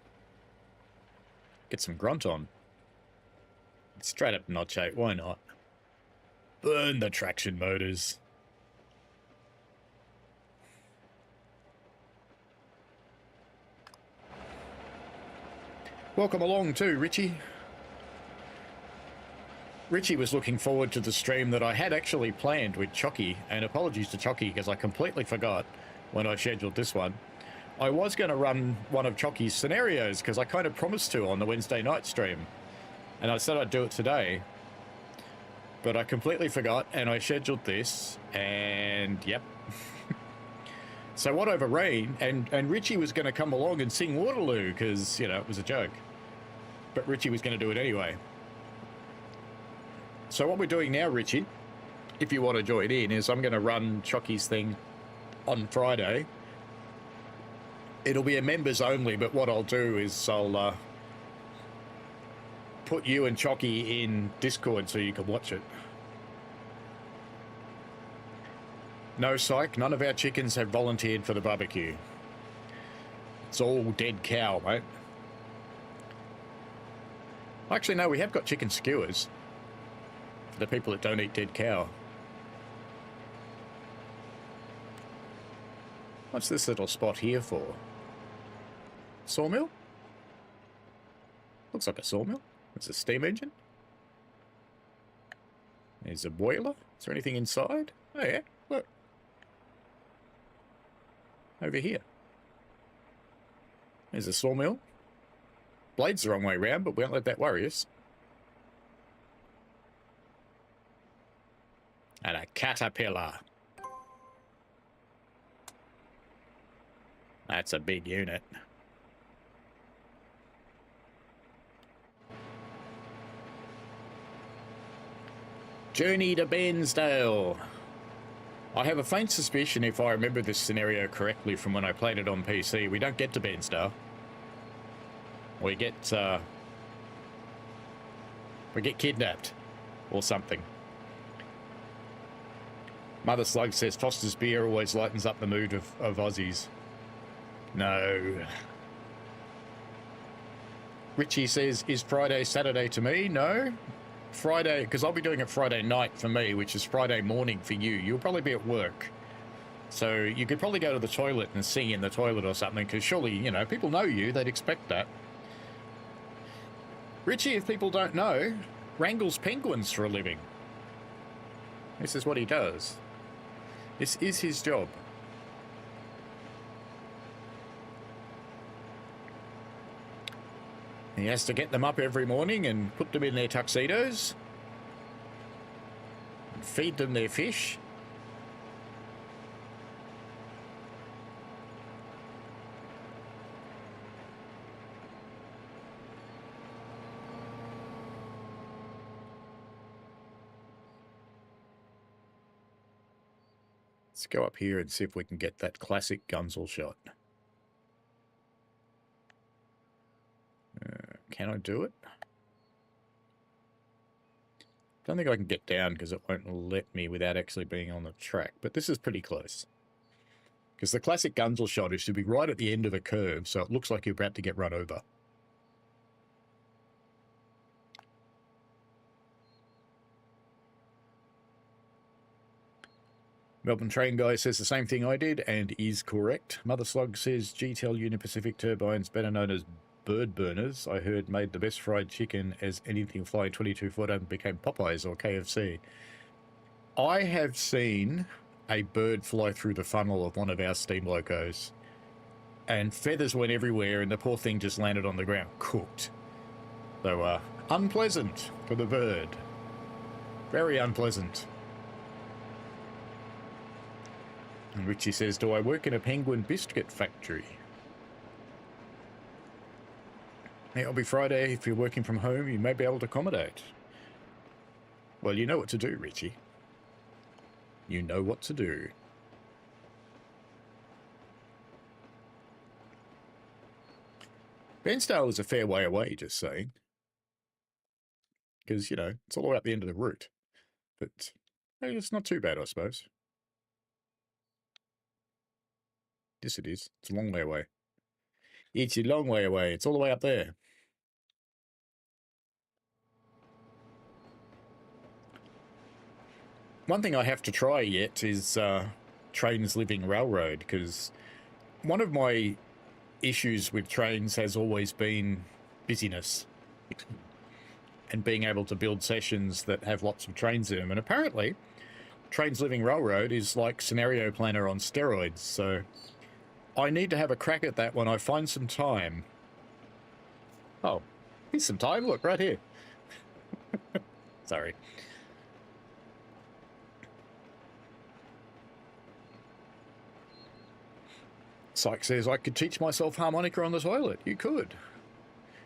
Get some grunt on. Straight up notch 8, why not? Burn the traction motors. Welcome along too, Richie. Richie was looking forward to the stream that I had actually planned with Chocky, and apologies to Chocky because I completely forgot when I scheduled this one. I was going to run one of Chocky's scenarios because I kind of promised to on the Wednesday night stream. And I said I'd do it today. But I completely forgot and I scheduled this and yep. So what overrained, and Richie was going to come along and sing Waterloo because, you know, it was a joke. But Richie was going to do it anyway. So what we're doing now, Richie, if you want to join in, is I'm going to run Chocky's thing on Friday. It'll be a members only, but what I'll do is I'll put you and Chocky in Discord so you can watch it. No psych, none of our chickens have volunteered for the barbecue. It's all dead cow, mate. Actually, no, we have got chicken skewers for the people that don't eat dead cow. What's this little spot here for? Sawmill? Looks like a sawmill. There's a steam engine. There's a boiler. Is there anything inside? Oh yeah, look. Over here. There's a sawmill. Blade's the wrong way round, but we won't let that worry us. And a caterpillar. That's a big unit. Journey to Bairnsdale. I have a faint suspicion, if I remember this scenario correctly from when I played it on PC, we don't get to Bairnsdale. We get kidnapped or something. Mother Slug says Foster's beer always lightens up the mood of Aussies. No. Richie says, is Friday Saturday to me? No. Friday, because I'll be doing it Friday night for me, which is Friday morning for you. You'll probably be at work. So you could probably go to the toilet and sing in the toilet or something, because surely, you know, people know you. They'd expect that. Richie, if people don't know, wrangles penguins for a living. This is what he does. This is his job. He has to get them up every morning and put them in their tuxedos. And feed them their fish. Let's go up here and see if we can get that classic Gunzel shot. Can I do it? Don't think I can get down because it won't let me without actually being on the track, but this is pretty close. Because the classic Gunzel shot is to be right at the end of a curve, so it looks like you're about to get run over. Melbourne Train Guy says the same thing I did and is correct. Mother Slug says GTL Union Pacific turbines, better known as bird burners, I heard made the best fried chicken as anything flying 22 foot and became Popeyes or KFC. I have seen a bird fly through the funnel of one of our steam locos and feathers went everywhere and the poor thing just landed on the ground, cooked. So, unpleasant for the bird. Very unpleasant. And Richie says, do I work in a penguin biscuit factory? It'll be Friday. If you're working from home, you may be able to accommodate. Well, you know what to do, Richie. You know what to do. Bairnsdale is a fair way away, just saying. Because, you know, it's all about the end of the route. But hey, it's not too bad, I suppose. Yes, it is. It's a long way away. It's a long way away. It's all the way up there. One thing I have to try yet is Trainz Living Railroad, because one of my issues with trains has always been busyness and being able to build sessions that have lots of trains in them. And apparently, Trainz Living Railroad is like Scenario Planner on steroids, so I need to have a crack at that when I find some time. Oh, here's some time. Look, right here. Sorry. Syke says, I could teach myself harmonica on the toilet. You could.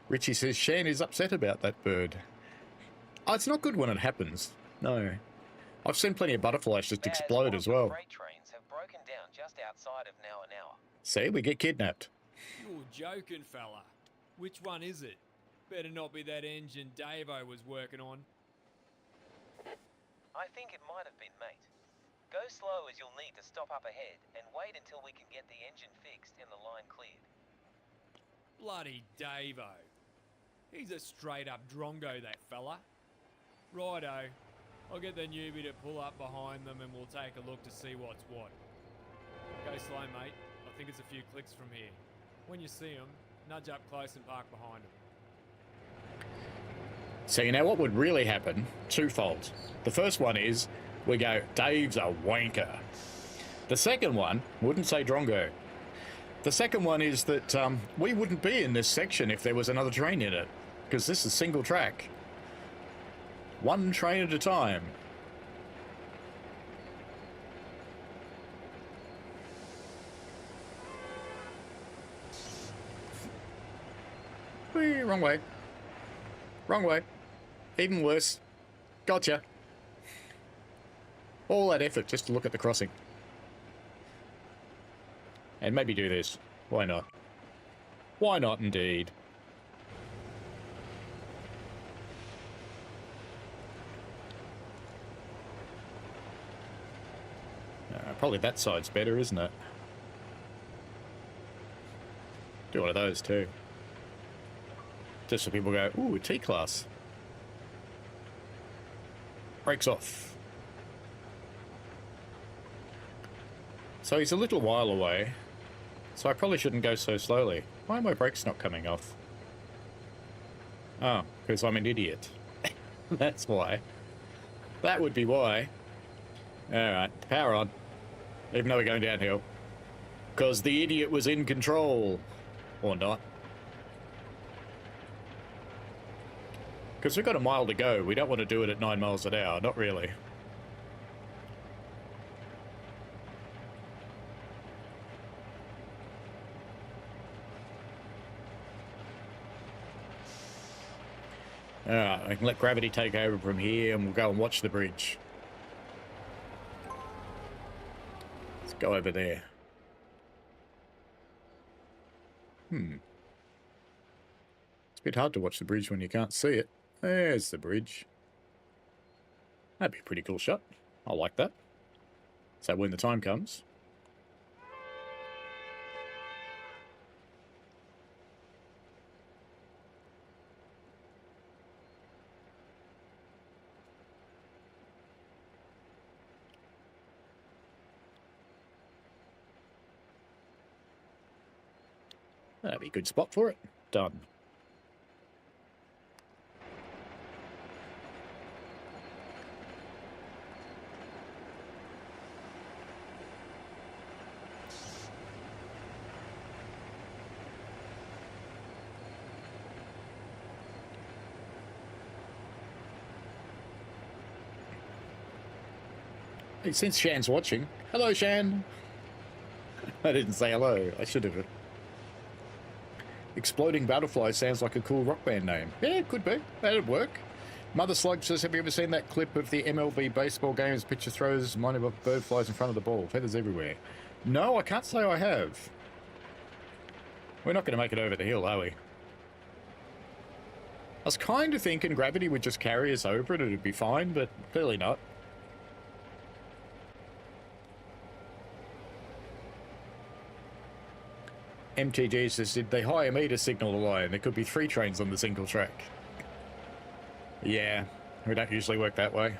Richie says, Shan is upset about that bird. Oh, it's not good when it happens. No. I've seen plenty of butterflies just explode as well. Freight trains have broken down just outside of Now. See, we get kidnapped. You're joking, fella. Which one is it? Better not be that engine Davo was working on. I think it might have been, mate. Go slow as you'll need to stop up ahead and wait until we can get the engine fixed and the line cleared. Bloody Davo. He's a straight-up drongo, that fella. Righto. I'll get the newbie to pull up behind them and we'll take a look to see what's what. Go slow, mate. I think it's a few clicks from here. When you see them, nudge up close and park behind them. So, you know what would really happen? Twofold. The first one is, we go, Dave's a wanker. The second one, wouldn't say drongo. The second one is that we wouldn't be in this section if there was another train in it, because this is single track. One train at a time. Whee, wrong way. Wrong way. Even worse. Gotcha. All that effort just to look at the crossing. And maybe do this. Why not? Why not, indeed? Probably that side's better, isn't it? Do one of those, too. Just so people go, ooh, T-class. Brakes off. So he's a little while away, so I probably shouldn't go so slowly. Why are my brakes not coming off? Oh, because I'm an idiot. That's why. That would be why. Alright, power on. Even though we're going downhill. Because the idiot was in control. Or not. Because we've got a mile to go. We don't want to do it at 9 miles an hour. Not really. Alright, I can let gravity take over from here and we'll go and watch the bridge. Let's go over there. It's a bit hard to watch the bridge when you can't see it. There's the bridge. That'd be a pretty cool shot. I like that. So when the time comes... That'd be a good spot for it. Done. Hey, since Shan's watching. Hello, Shan. I didn't say hello. I should have. Exploding Butterfly sounds like a cool rock band name. Yeah, it could be. That'd work. Mother Slug says, have you ever seen that clip of the MLB baseball game as pitcher throws minor bird flies in front of the ball? Feathers everywhere. No, I can't say I have. We're not going to make it over the hill, are we? I was kind of thinking gravity would just carry us over and it'd be fine, but clearly not. MTG says, did they hire me to signal the line? There could be 3 trains on the single track. Yeah, we don't usually work that way.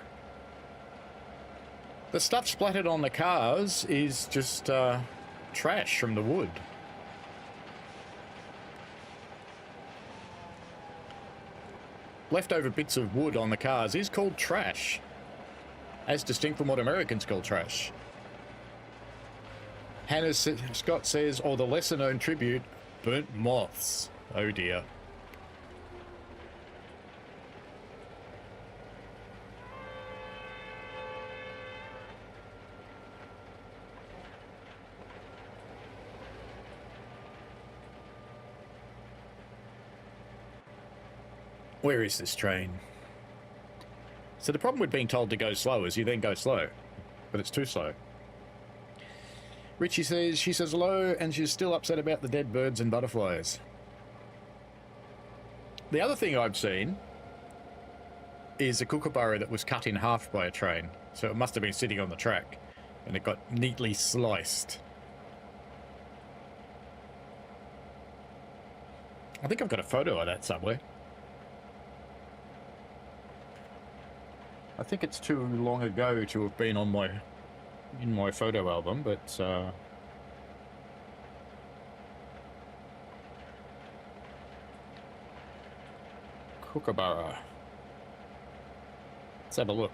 The stuff splattered on the cars is just trash from the wood. Leftover bits of wood on the cars is called trash, as distinct from what Americans call trash. Hannah Scott says, or the lesser-known tribute, burnt moths. Oh dear. Where is this train? So the problem with being told to go slow is you then go slow, but it's too slow. Richie says, she says hello, and she's still upset about the dead birds and butterflies. The other thing I've seen is a kookaburra that was cut in half by a train. So it must have been sitting on the track, and it got neatly sliced. I think I've got a photo of that somewhere. I think it's too long ago to have been on in my photo album, but kookaburra. Let's have a look.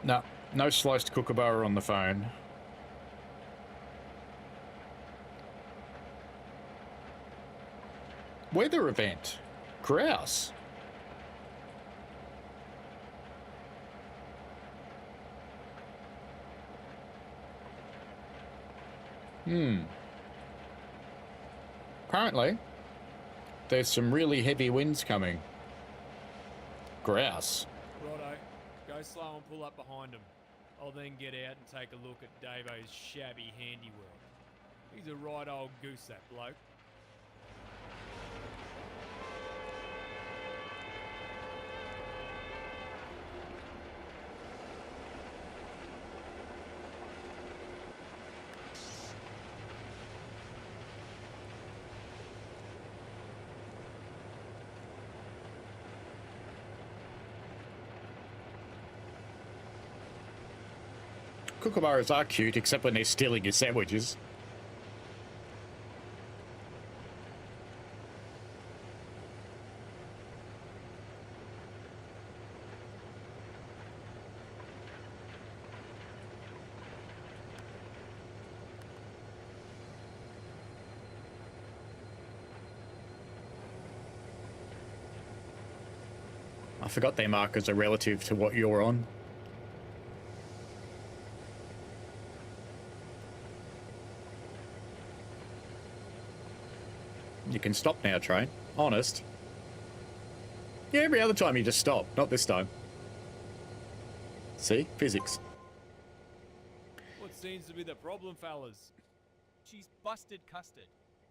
No sliced kookaburra on the phone. Weather event. Grouse. Apparently, there's some really heavy winds coming. Grouse. Righto, go slow and pull up behind him. I'll then get out and take a look at Davo's shabby handiwork. He's a right old goose, that bloke. Kookaburras are cute, except when they're stealing your sandwiches. I forgot their markers are relative to what you're on. You can stop now, train. Honest. Yeah, every other time you just stop. Not this time. See? Physics. What seems to be the problem, fellas? She's busted custard.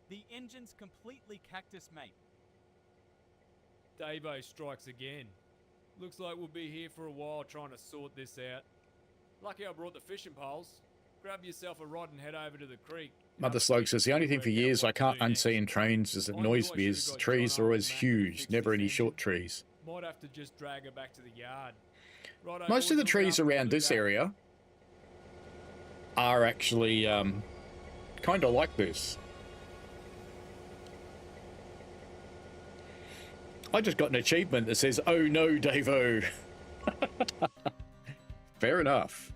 The engine's completely cactus, mate. Davo strikes again. Looks like we'll be here for a while trying to sort this out. Lucky I brought the fishing poles. Grab yourself a rod and head over to the creek. Mother Sloke says, the only thing for years I can't unsee in trains is it annoys me is the trees are always huge, never any short trees. Might have to just drag her back to the yard. Righto, Most of the boys, trees look around after this that. area are actually kind of like this. I just got an achievement that says, oh no, Davo. Fair enough.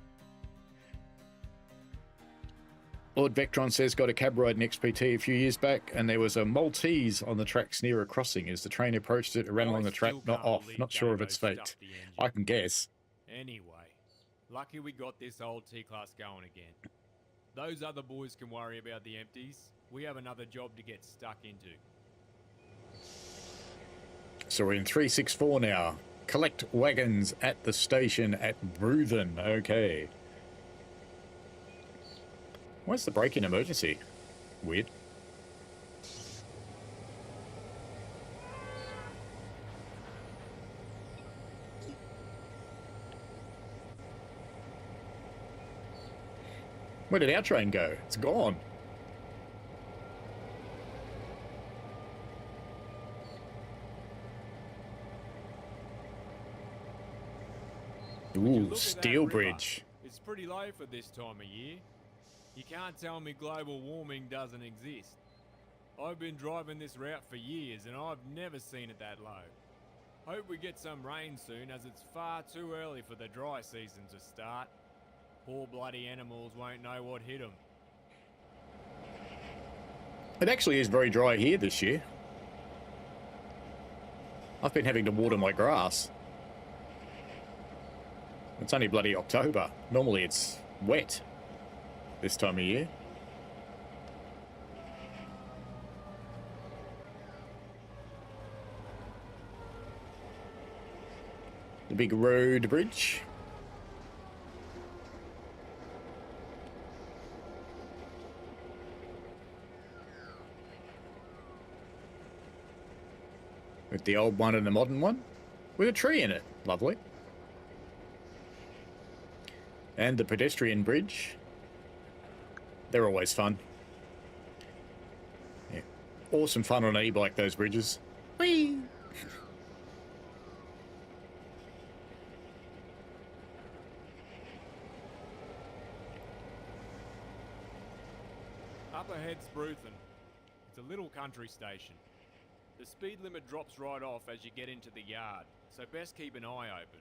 Lord Vectron says, got a cab ride in XPT a few years back, and there was a Maltese on the tracks near a crossing. As the train approached it, it ran along the track, not off. Not sure of its fate. I can guess. Anyway, lucky we got this old T-Class going again. Those other boys can worry about the empties. We have another job to get stuck into. So we're in 364 now. Collect wagons at the station at Bruthen. Okay. Where's the break-in emergency? Weird. Where did our train go? It's gone. Would you Ooh, look at that steel river? bridge. It's pretty low for this time of year. You can't tell me global warming doesn't exist. I've been driving this route for years and I've never seen it that low. Hope we get some rain soon as it's far too early for the dry season to start. Poor bloody animals won't know what hit them. It actually is very dry here this year. I've been having to water my grass. It's only bloody October. Normally it's wet this time of year. The big road bridge. With the old one and the modern one. With a tree in it. Lovely. And the pedestrian bridge. They're always fun. Yeah. Awesome fun on an e-bike, those bridges. Whee! Up ahead's Bruthen. It's a little country station. The speed limit drops right off as you get into the yard, so best keep an eye open.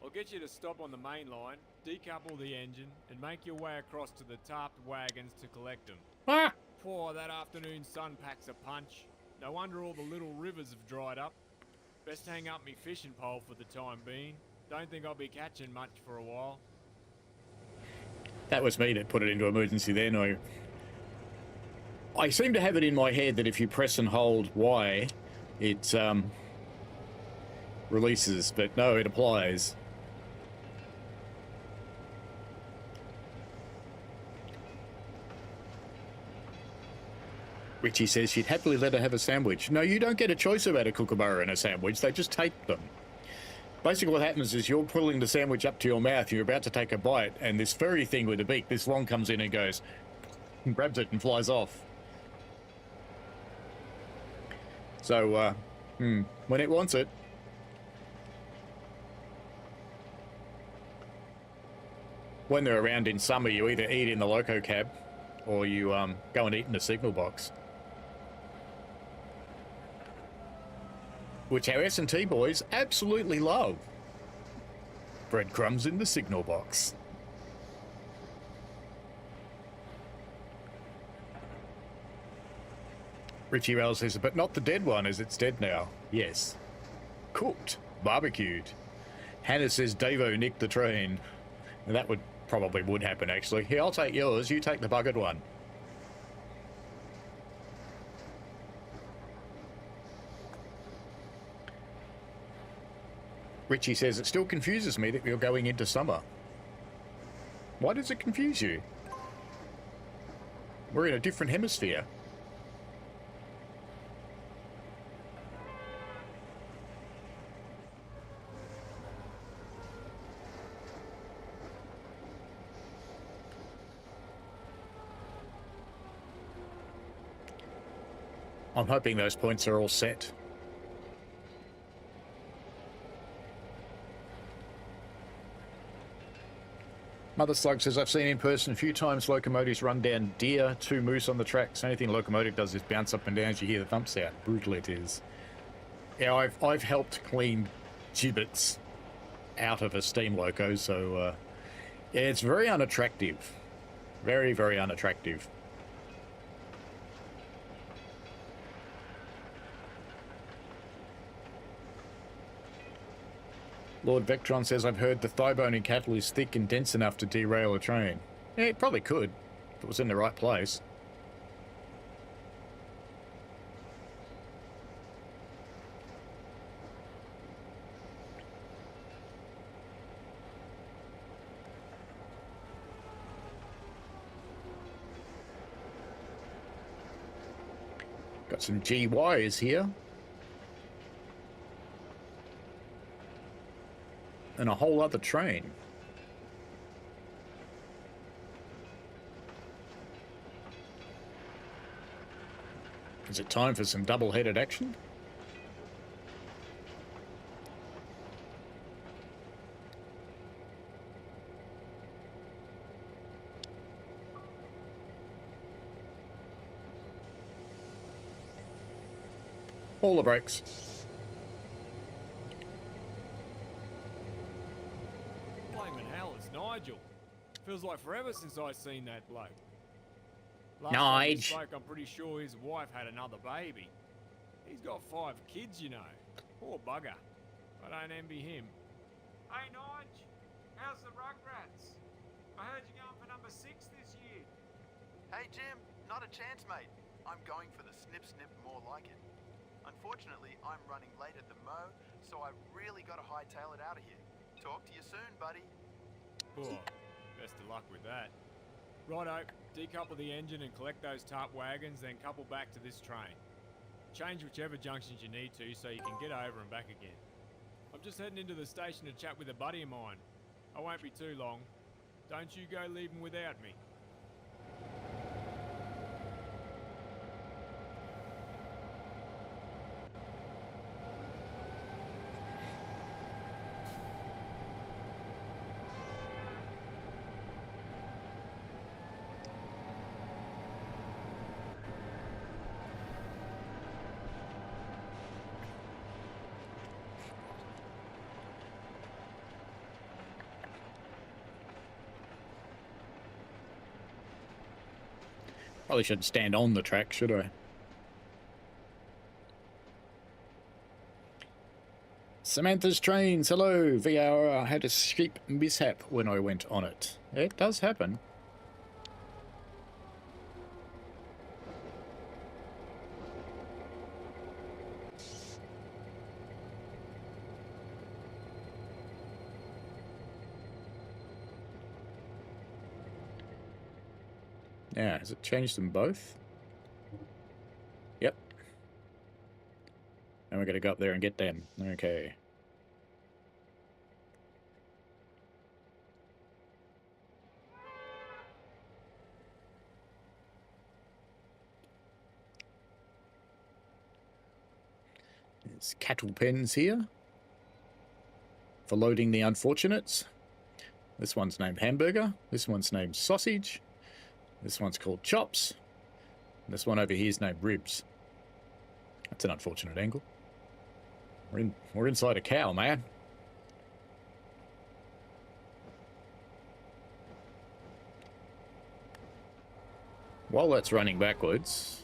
I'll get you to stop on the main line, decouple the engine, and make your way across to the tarped wagons to collect them. Ah! Poor, that afternoon sun packs a punch. No wonder all the little rivers have dried up. Best hang up me fishing pole for the time being. Don't think I'll be catching much for a while. That was me that put it into emergency then. I seem to have it in my head that if you press and hold Y, it releases, but no, it applies. Richie says she'd happily let her have a sandwich. No, you don't get a choice about a kookaburra and a sandwich. They just tape them. Basically what happens is you're pulling the sandwich up to your mouth, you're about to take a bite, and this furry thing with a beak, this long, comes in and goes, and grabs it and flies off. So, when it wants it. When they're around in summer, you either eat in the loco cab, or you go and eat in the signal box. Which our S&T boys absolutely love. Breadcrumbs in the signal box. Richie Rail says, but not the dead one, as it's dead now. Yes. Cooked. barbecued. Hannah says Davo nicked the train. That would probably would happen, actually. Here, I'll take yours. You take the bucket one. Richie says, it still confuses me that you're going into summer. Why does it confuse you? We're in a different hemisphere. I'm hoping those points are all set. Mother Slug says, I've seen in person a few times locomotives run down deer, 2 moose on the tracks. The only thing locomotive does is bounce up and down as you hear the thumps out. Brutal it is. Yeah, I've helped clean gibbets out of a steam loco, so yeah, it's very unattractive. Very, very unattractive. Lord Vectron says, I've heard the thigh bone in cattle is thick and dense enough to derail a train. Yeah, it probably could, if it was in the right place. Got some GYs here. And a whole other train. Is it time for some double-headed action? All the brakes. Nigel. Feels like forever since I seen that bloke. Last time we spoke, I'm pretty sure his wife had another baby. He's got 5 kids, you know. Poor bugger. I don't envy him. Hey, Nige. How's the Rugrats? I heard you're going for number 6 this year. Hey, Jim. Not a chance, mate. I'm going for the snip, more like it. Unfortunately, I'm running late at the mow, so I've really got to hightail it out of here. Talk to you soon, buddy. Oh, best of luck with that. Righto, decouple the engine and collect those tarp wagons, then couple back to this train. Change whichever junctions you need to so you can get over and back again. I'm just heading into the station to chat with a buddy of mine. I won't be too long. Don't you go leaving without me. Probably shouldn't stand on the track, should I? Samantha's Trains. Hello, VR. I had a sheep mishap when I went on it. It does happen. Yeah, has it changed them both? Yep. And we're going to go up there and get them. Okay. There's cattle pens here for loading the unfortunates. This one's named Hamburger. This one's named Sausage. This one's called Chops. This one over here is named Ribs. That's an unfortunate angle. We're inside a cow, man. While that's running backwards,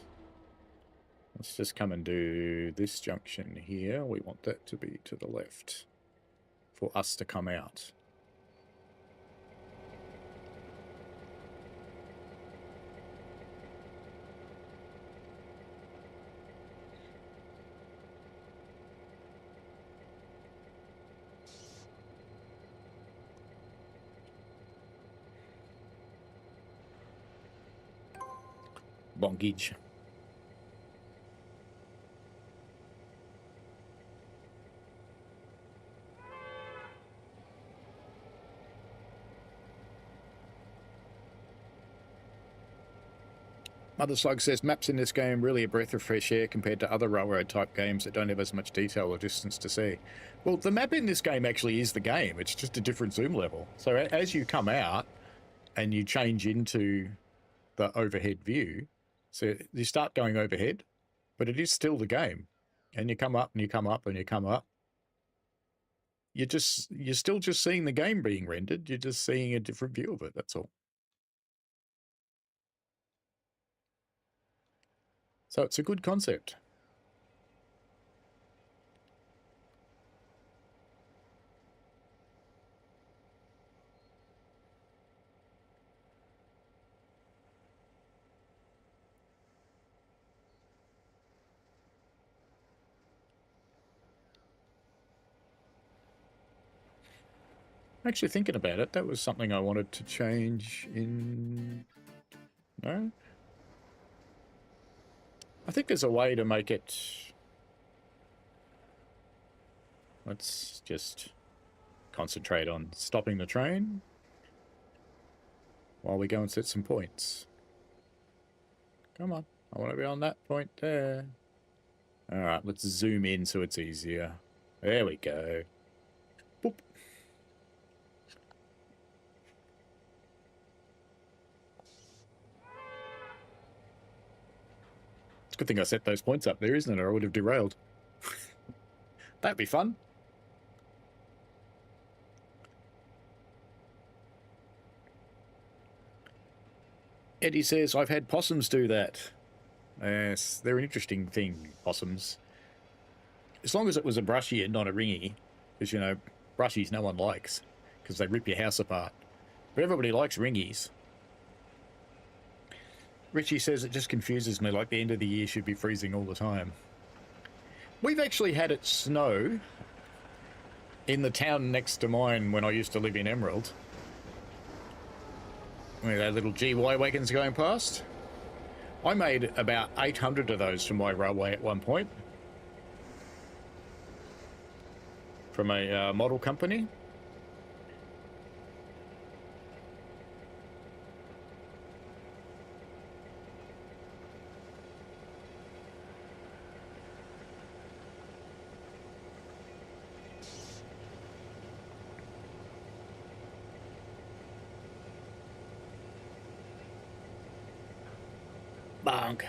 Let's just come and do this junction here. We want that to be to the left for us to come out. Bongage. Mother Slug says, maps in this game really a breath of fresh air compared to other railroad type games that don't have as much detail or distance to see. Well, the map in this game actually is the game. It's just a different zoom level. So as you come out and you change into the overhead view, so you start going overhead, but it is still the game. And you come up and you come up and you come up. You're still just seeing the game being rendered. You're just seeing a different view of it. That's all. So it's a good concept. Actually thinking about it, that was something I wanted to change in... No? I think there's a way to make it... Let's just concentrate on stopping the train while we go and set some points. Come on, I want to be on that point there. Alright, let's zoom in so it's easier. There we go. Boop. It's a good thing I set those points up there, isn't it? Or I would have derailed. That'd be fun. Eddie says, I've had possums do that. Yes, they're an interesting thing, possums. As long as it was a brushy and not a ringy. Because, you know, brushies no one likes. Because they rip your house apart. But everybody likes ringies. Richie says it just confuses me, like the end of the year should be freezing all the time. We've actually had it snow in the town next to mine when I used to live in Emerald. Where that little GY wagons going past. I made about 800 of those from my railway at one point. From a model company. Bonk.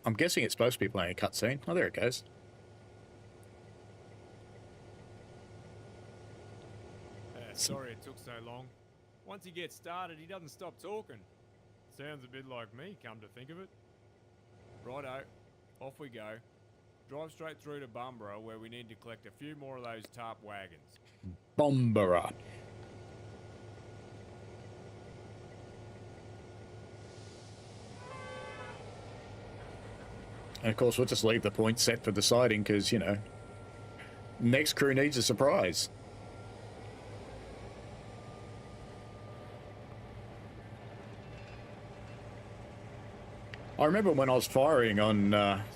I'm guessing it's supposed to be playing a cutscene. Oh, there it goes. Sorry it took so long. Once he gets started, he doesn't stop talking. Sounds a bit like me, come to think of it. Righto, off we go. Drive straight through to Bumborough, where we need to collect a few more of those tarp wagons. Bumborough. And of course, we'll just leave the point set for deciding because, you know, next crew needs a surprise. I remember when I was firing on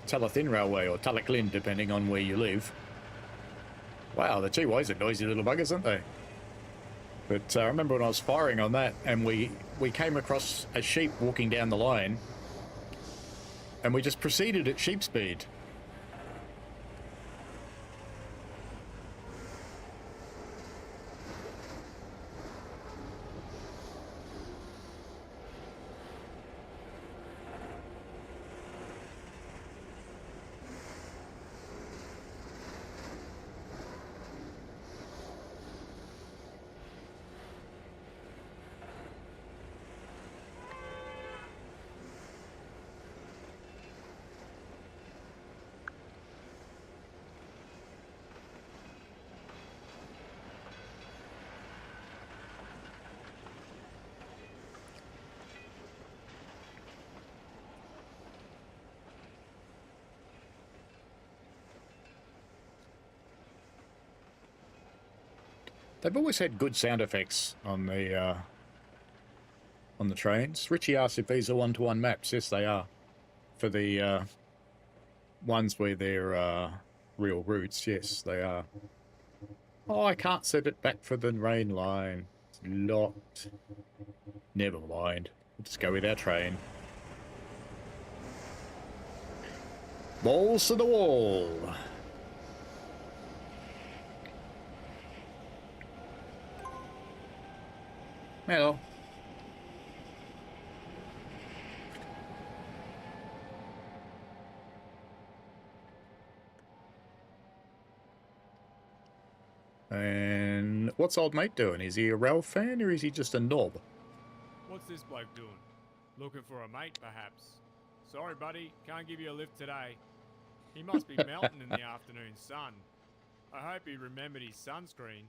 Talathin Railway, or Talaclin, depending on where you live. Wow, the GYs are noisy little buggers, aren't they? But I remember when I was firing on that, and we came across a sheep walking down the line, and we just proceeded at sheep speed. They've always had good sound effects on the trains. Richie asked if these are one-to-one maps. Yes, they are. For the ones where they're real routes, yes, they are. Oh, I can't set it back for the rain line. It's locked. Never mind. We'll just go with our train. Balls to the wall. Hello. And what's old mate doing? Is he a Ralph fan or is he just a knob? What's this bloke doing? Looking for a mate, perhaps? Sorry, buddy, can't give you a lift today. He must be melting in the afternoon sun. I hope he remembered his sunscreen.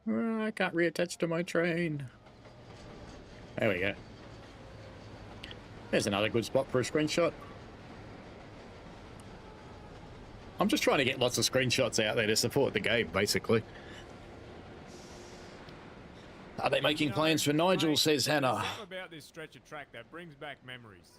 I can't reattach to my train. There we go. There's another good spot for a screenshot. I'm just trying to get lots of screenshots out there to support the game, basically. Are they making plans for Nigel, mate, says Hannah. there's something about this stretch of track that brings back memories.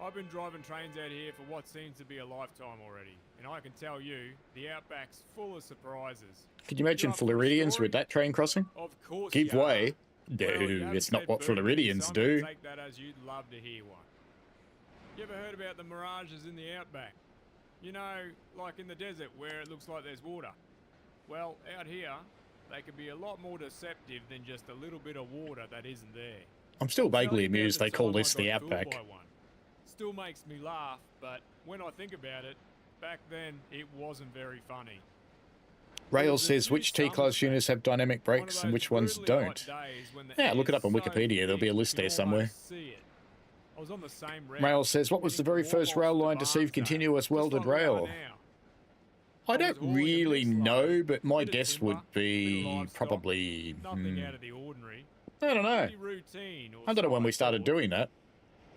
I've been driving trains out here for what seems to be a lifetime already, and I can tell you, the Outback's full of surprises. Could you imagine up for a Floridians story? with that train crossing? Of course Give you are. way. No, Well, you haven't it's not said what boo, Floridians so I'm gonna do. take that as you'd love to hear one. You ever heard about the mirages in the Outback? You know, like in the desert where it looks like there's water. Well, out here, they can be a lot more deceptive than just a little bit of water that isn't there. I'm still Tell vaguely you about amused the they call time I this the got fooled Outback. by one. Still makes me laugh, but when I think about it, back then it wasn't very funny. Rails There was a says few which T-class summers units have dynamic One of brakes and those which ones brutally hot don't. days when the Yeah, look it air's up on so Wikipedia. There'll be a thick list you there can somewhere. almost see it. I was on the same route, Rails says, what was the heading very from first rail Orbost to line to see Bairnsdale, continuous just welded like we are rail? now. I I was don't hauling a really mixed know, load, but my bit of guess timber, would bit of be livestock, probably... Nothing out of the ordinary. I don't know. Pretty routine, or I don't know so when I we started thought. doing that.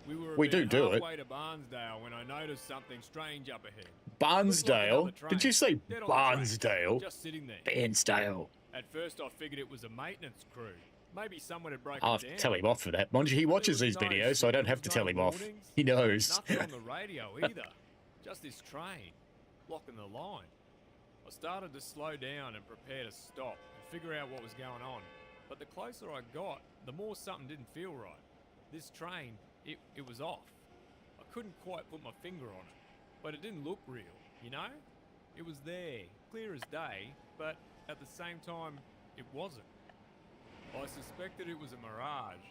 We do about it. halfway to Bairnsdale when I noticed something strange up ahead. Bairnsdale? Looked like another Did you say train, dead on the tracks, Bairnsdale? Just sitting there. Bairnsdale. At first I figured it was a maintenance crew. Maybe someone had broken I'll down. tell him off for that. Mind you, he watches There was these no videos, so I don't have to signals, tell no him off. warnings, He knows. Nothing on the radio either. Just this train, blocking the line. I started to slow down and prepare to stop and figure out what was going on. But the closer I got, the more something didn't feel right. This train, it was off. I couldn't quite put my finger on it, but it didn't look real, you know? It was there, clear as day, but at the same time, it wasn't. I suspected it was a mirage.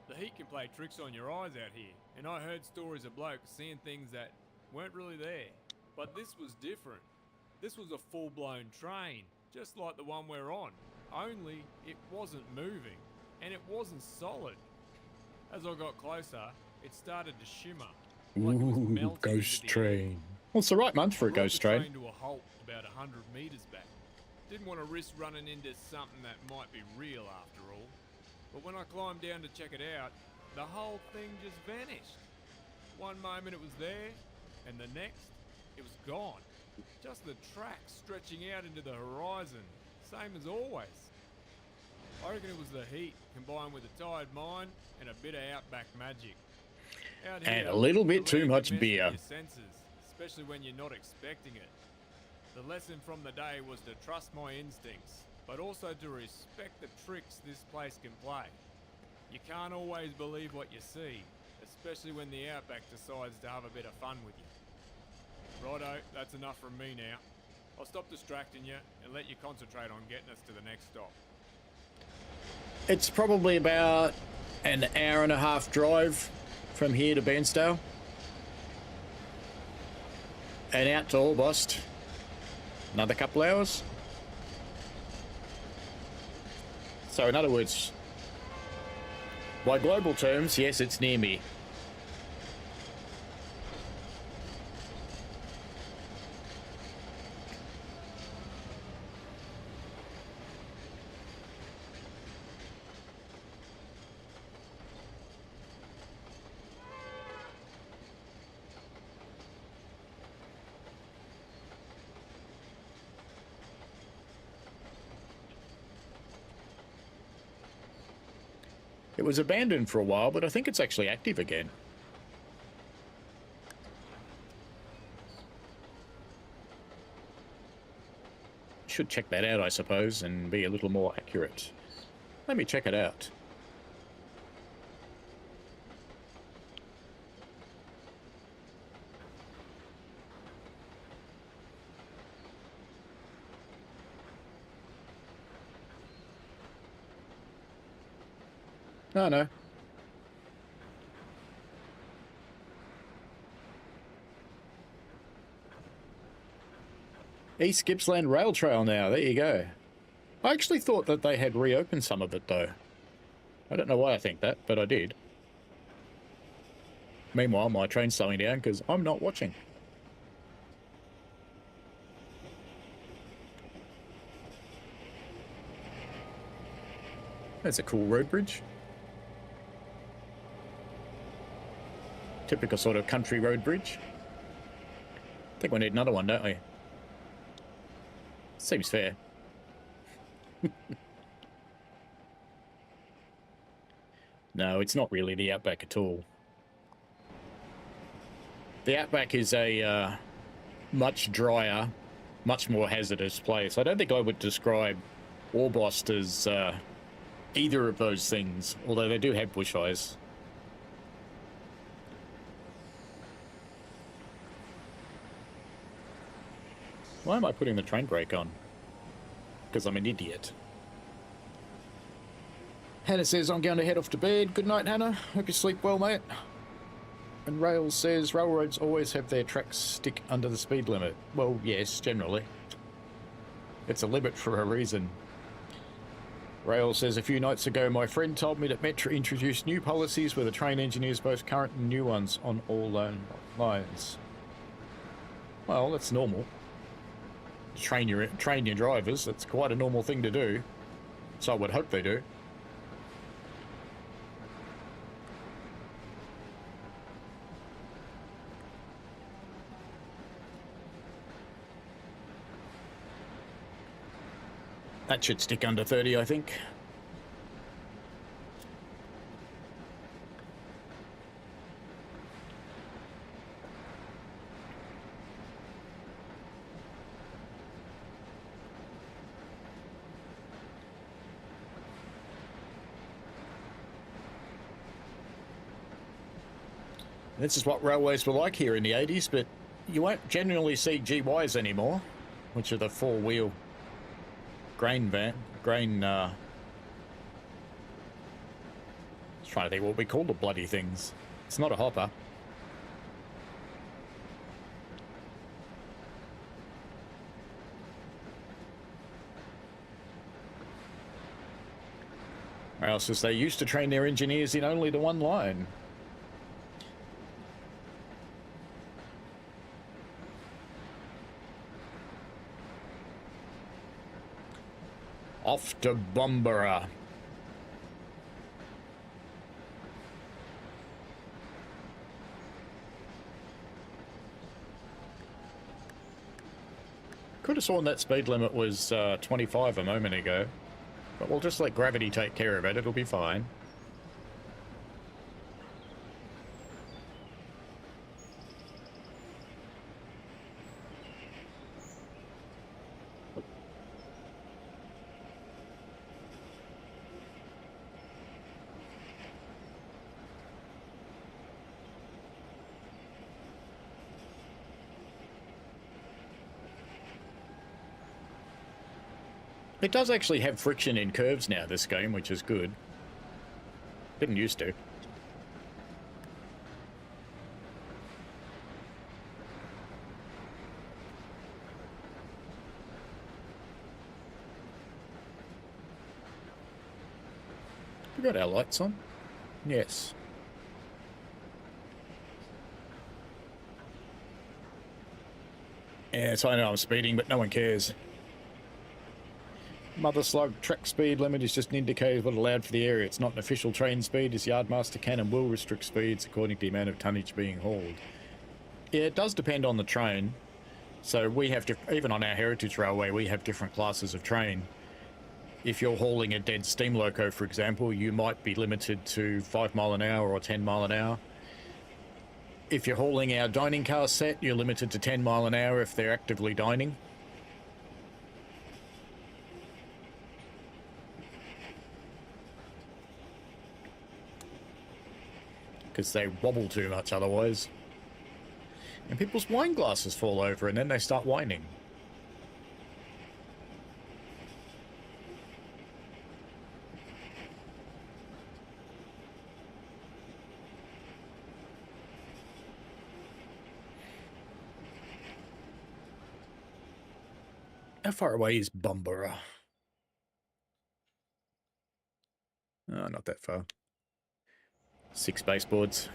The heat can play tricks on your eyes out here, and I heard stories of blokes seeing things that weren't really there. But this was different. This was a full-blown train, just like the one we're on, only it wasn't moving, and it wasn't solid. As I got closer, it started to shimmer. Like it was Ooh, melting ghost into the train. Well, it's the right month for a I brought ghost the train. to a halt about 100 meters back. Didn't want to risk running into something that might be real after all. But when I climbed down to check it out, the whole thing just vanished. One moment it was there, and the next, it was gone. Just the tracks stretching out into the horizon, same as always. I reckon it was the heat combined with a tired mind and a bit of outback magic. Out And here, a little bit the too land much can mess with beer. your senses, especially when you're not expecting it. The lesson from the day was to trust my instincts, but also to respect the tricks this place can play. You can't always believe what you see, especially when the Outback decides to have a bit of fun with you. Righto, that's enough from me now. I'll stop distracting you and let you concentrate on getting us to the next stop. It's probably about an hour and a half drive from here to Bairnsdale. And out to Orbost. Another couple hours. So in other words, by global terms, yes, it's near me. It was abandoned for a while, but I think it's actually active again. Should check that out, I suppose, and be a little more accurate. Let me check it out. Oh, no. East Gippsland Rail Trail now. There you go. I actually thought that they had reopened some of it, though. I don't know why I think that, but I did. Meanwhile, my train's slowing down because I'm not watching. That's a cool road bridge. Typical sort of country road bridge. I think we need another one, don't we? Seems fair. No, it's not really the Outback at all. The Outback is a much drier, much more hazardous place. I don't think I would describe Orbost as either of those things, although they do have bushfires. Why am I putting the train brake on? Because I'm an idiot. Hannah says, I'm going to head off to bed. Good night, Hannah. Hope you sleep well, mate. And Rails says, railroads always have their tracks stick under the speed limit. Well, yes, generally. It's a limit for a reason. Rails says, a few nights ago, my friend told me that Metro introduced new policies where the train engineers both current and new ones on all lines. Well, that's normal. Train your drivers. That's quite a normal thing to do. So I would hope they do. That should stick under 30, I think. This is what railways were like here in the 80s, but you won't generally see GYs anymore, which are the four-wheel grain van. I was trying to think what we call the bloody things. It's not a hopper. Or else as they used to train their engineers in only the one line. Off to Bumborough. Could have sworn that speed limit was 25 a moment ago, but we'll just let gravity take care of it. It'll be fine. It does actually have friction in curves now, this game, which is good. Didn't used to. We got our lights on? Yes. Yes, I know I'm speeding, but no one cares. Mother Slug track speed limit is just an indicator of what allowed for the area. It's not an official train speed, as Yardmaster can and will restrict speeds according to the amount of tonnage being hauled. Yeah, it does depend on the train. So we have to, even on our Heritage Railway, we have different classes of train. if you're hauling a dead steam loco, for example, you might be limited to 5 mile an hour or 10 mile an hour. If you're hauling our dining car set, you're limited to 10 mile an hour if they're actively dining. Because they wobble too much otherwise. And people's wine glasses fall over and then they start whining. How far away is Bumborough? Oh, not that far. 6 baseboards.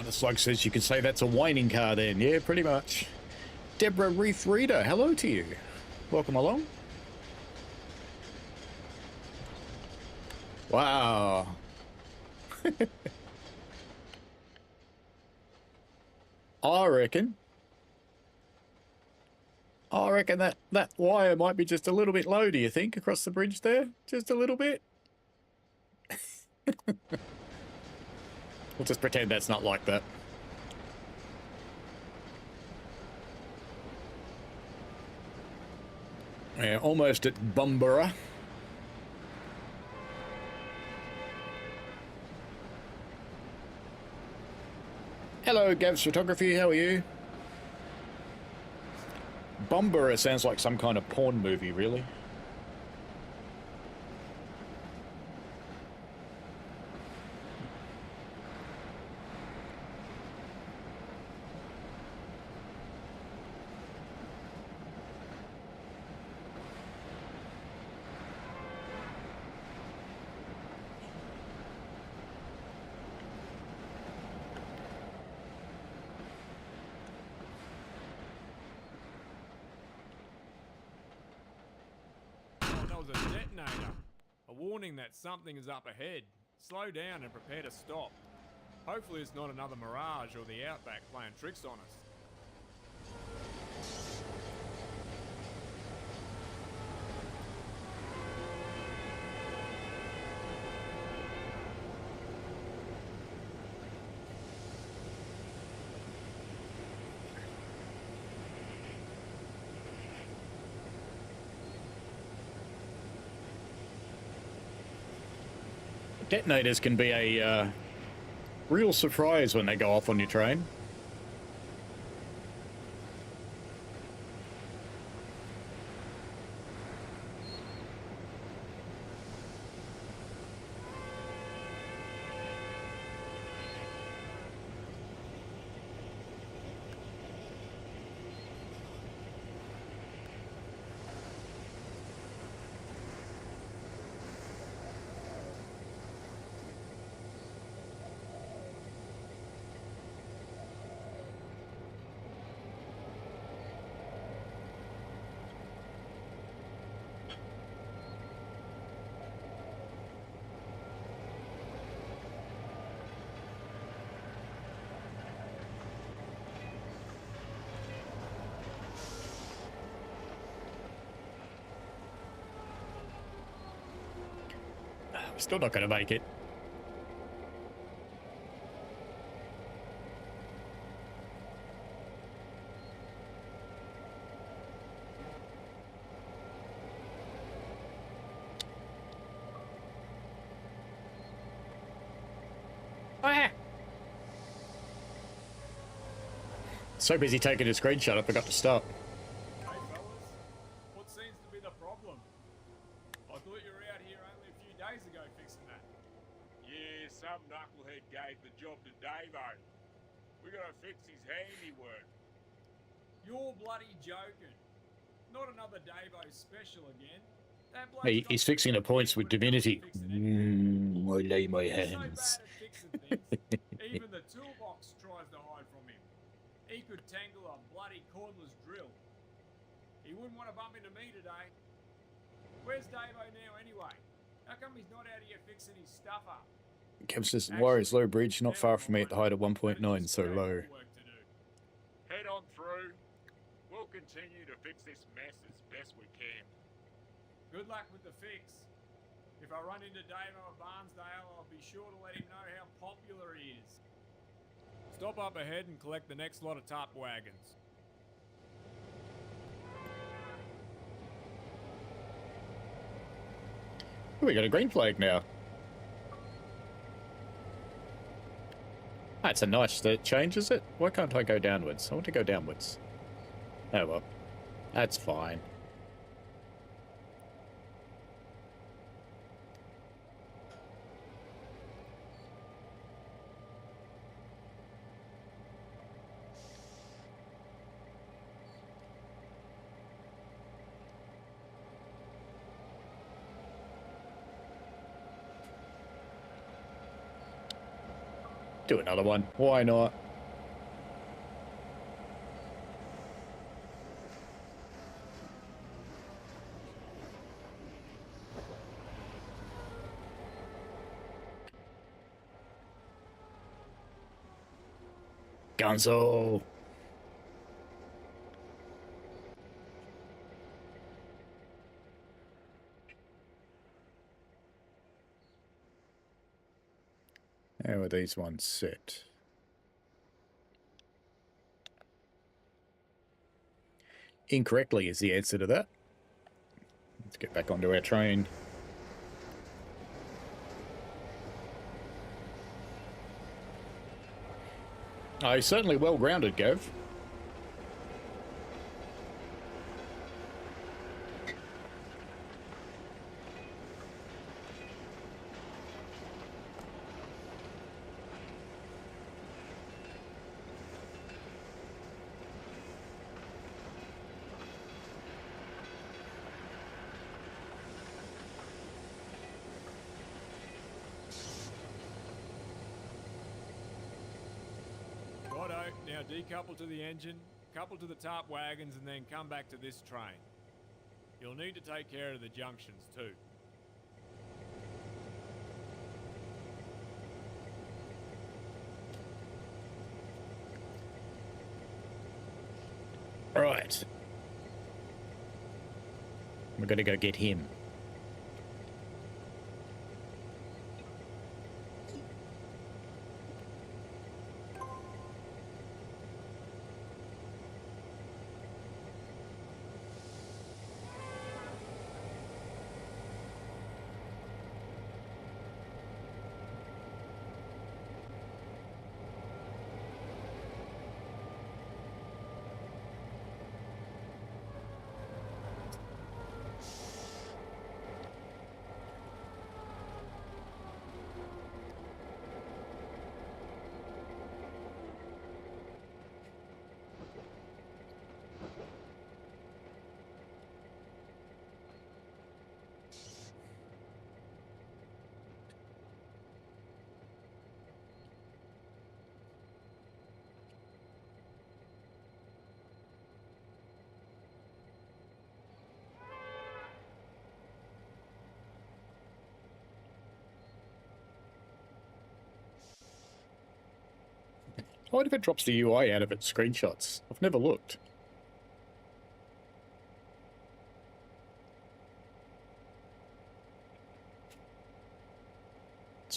The slug says you could say that's a whining car then. Yeah, pretty much. Deborah Reef Reader, hello to you. Welcome along. Wow. I reckon that wire might be just a little bit low, do you think, across the bridge there? Just a little bit? We'll just pretend that's not like that. Yeah, almost at Bumborough. Hello, Gav's Photography, how are you? Bumborough sounds like some kind of porn movie, really. That something is up ahead. Slow down and prepare to stop. Hopefully it's not another mirage or the Outback playing tricks on us. Detonators can be a real surprise when they go off on your train. Still not going to make it. Ah! So busy taking a screenshot, I forgot to stop. Hey fellas, what seems to be the problem? I thought you were out here only a few days ago fixing that. Yeah, some knucklehead gave the job to Davo. We gotta fix his handiwork. You're bloody joking. Not another Davo special again. That Hey, bloke's he's got fixing the points with divinity. I lay my He's so hands. bad at fixing things, even the toolbox tries to hide from him. He could tangle a bloody cordless drill. He wouldn't want to bump into me today. Where's Davo now anyway? How come he's not out here fixing his stuff up? Campsite Warriors Low Bridge, not far from me at the height of 1.9, so low. Head on through. We'll continue to fix this mess as best we can. Good luck with the fix. If I run into Davo at Bairnsdale, I'll be sure to let him know how popular he is. Stop up ahead and collect the next lot of top wagons. We got a green flag now. That's a nice change, is it? Why can't I go downwards? I want to go downwards. Oh well. That's fine. Do another one. Why not? Gonzo. How are these ones set? Incorrectly is the answer to that. Let's get back onto our train. Oh, he's certainly well grounded, Gav. Righto, now decouple to the engine, couple to the top wagons, and then come back to this train. You'll need to take care of the junctions too. Right. We're gonna go get him. What if it drops the UI out of its screenshots? I've never looked.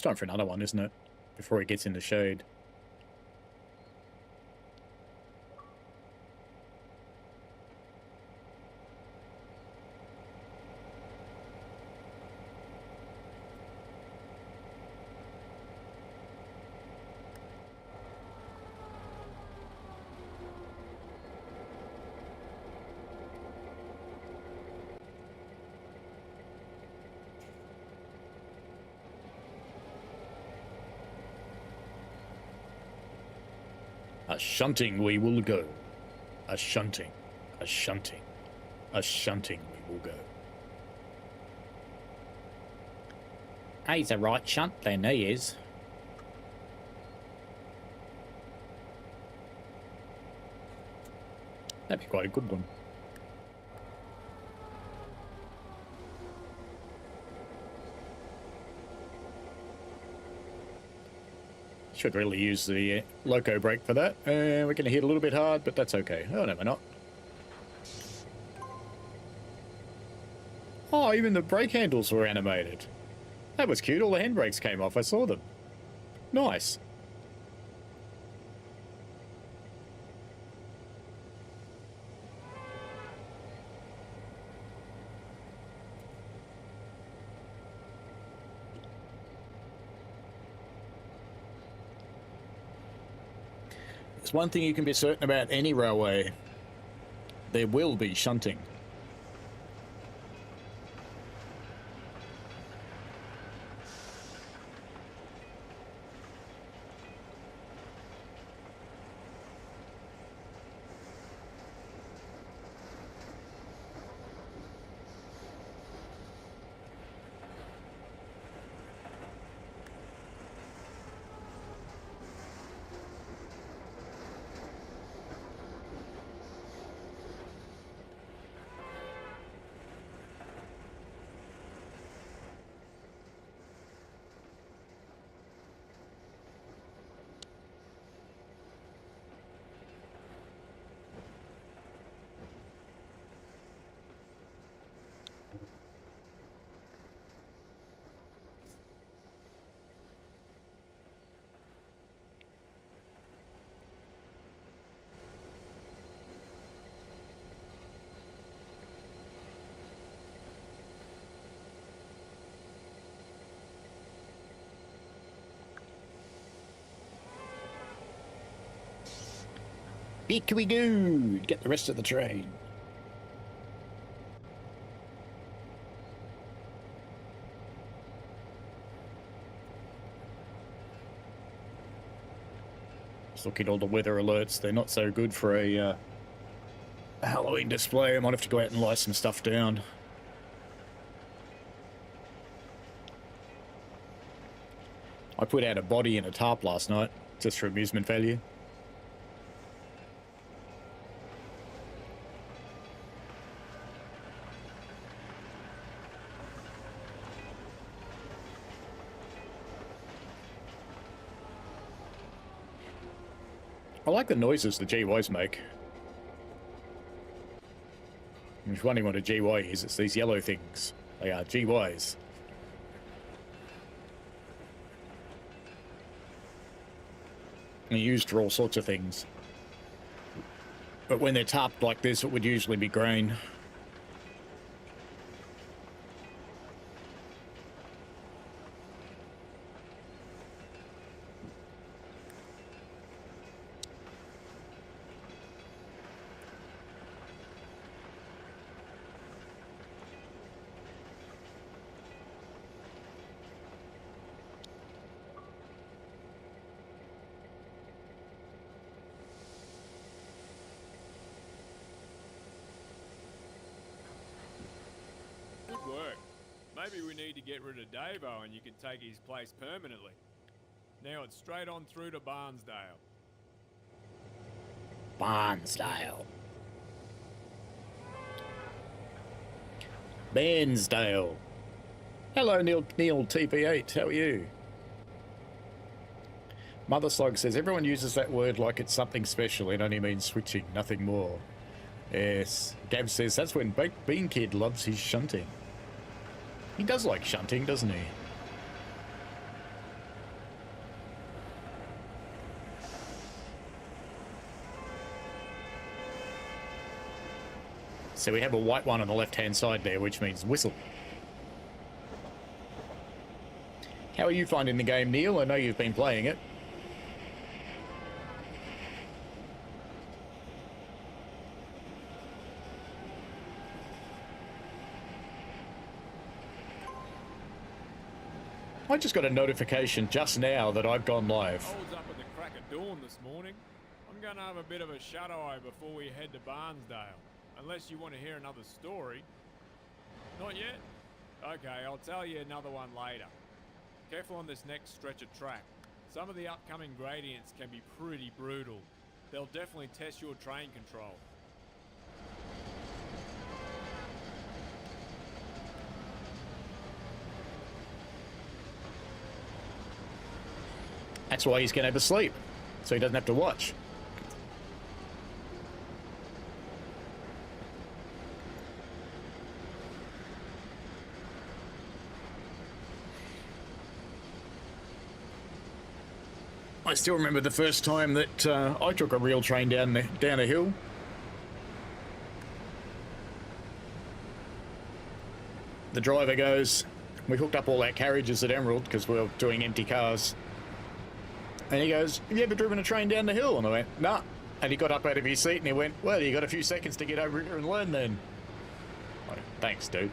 time for another one, isn't it? Before it gets in the shade. A shunting we will go. A shunting. A shunting. A shunting we will go. He's a right shunt then, he is. That'd be quite a good one. Should really use the loco brake for that. We're going to hit a little bit hard, but that's okay. Oh, no, we're not. Oh, even the brake handles were animated. That was cute. All the handbrakes came off. I saw them. Nice. There's one thing you can be certain about any railway. There will be shunting. Back we go! Get the rest of the train. Just look at all the weather alerts. They're not so good for a Halloween display. I might have to go out and lie some stuff down. I put out a body and a tarp last night, just for amusement value. I like the noises the GYs make. If you're wondering what a GY is, it's these yellow things. They are GYs. And they're used for all sorts of things. But when they're tarped like this, it would usually be grain. Good work. Maybe we need to get rid of Davo and you can take his place permanently. Now it's straight on through to Bairnsdale. Bairnsdale. Bairnsdale. Hello, Neil TP8. How are you? Mother Slug says everyone uses that word like it's something special. It only means switching, nothing more. Yes. Gab says that's when Baked Bean Kid loves his shunting. He does like shunting, doesn't he? So we have a white one on the left-hand side there, which means whistle. How are you finding the game, Neil? I know you've been playing it. I just got a notification just now that I've gone live. I was up at the crack of dawn this morning. I'm going to have a bit of a shut-eye before we head to Bairnsdale. Unless you want to hear another story. Not yet? Okay, I'll tell you another one later. Careful on this next stretch of track. Some of the upcoming gradients can be pretty brutal. They'll definitely test your train control. That's why he's going to have a sleep, so he doesn't have to watch. I still remember the first time that I took a real train down a hill. The driver goes, we hooked up all our carriages at Emerald because we were doing empty cars. And he goes, have you ever driven a train down the hill? And I went, nah. And he got up out of his seat and he went, well, you got a few seconds to get over here and learn then. I went, thanks, dude.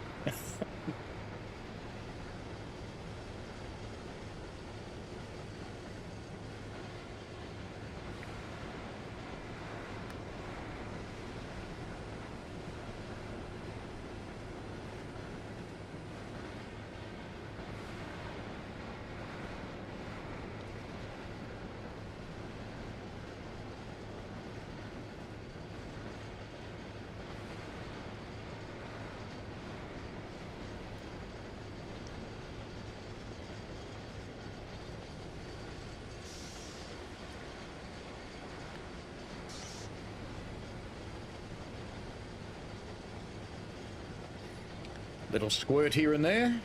Little squirt here and there.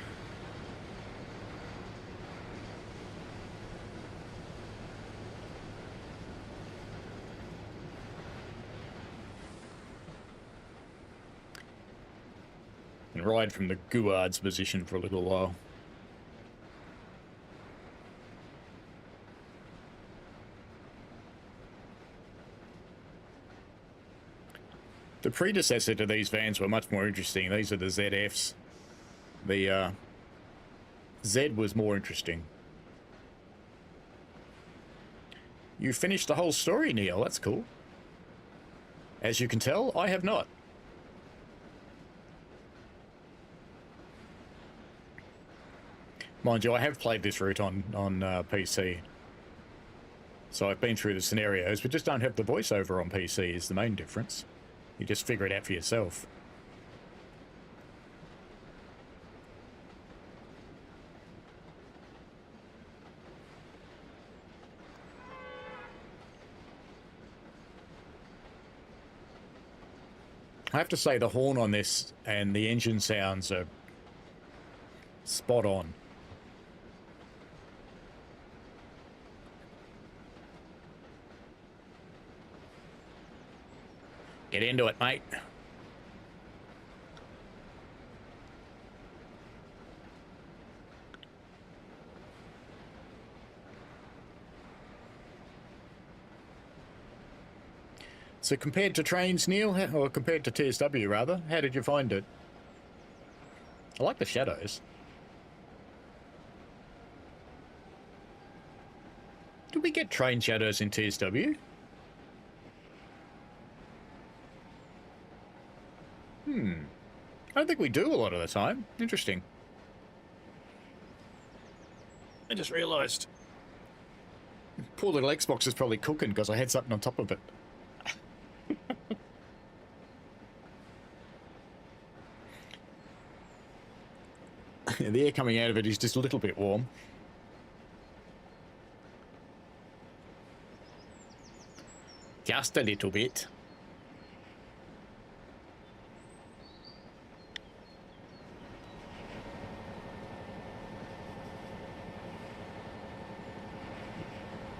And ride from the Guard's position for a little while. The predecessor to these vans were much more interesting. These are the ZFs. The Z was more interesting. You finished the whole story, Neil. That's cool. As you can tell, I have not. Mind you, I have played this route on PC. So I've been through the scenarios, but just don't have the voiceover on PC is the main difference. You just figure it out for yourself. I have to say the horn on this and the engine sounds are spot on. Get into it, mate. So compared to Trainz, Neil, or compared to TSW rather, how did you find it? I like the shadows. Did we get train shadows in TSW? I don't think we do a lot of the time. Interesting. I just realised. Poor little Xbox is probably cooking because I had something on top of it. The air coming out of it is just a little bit warm. Just a little bit.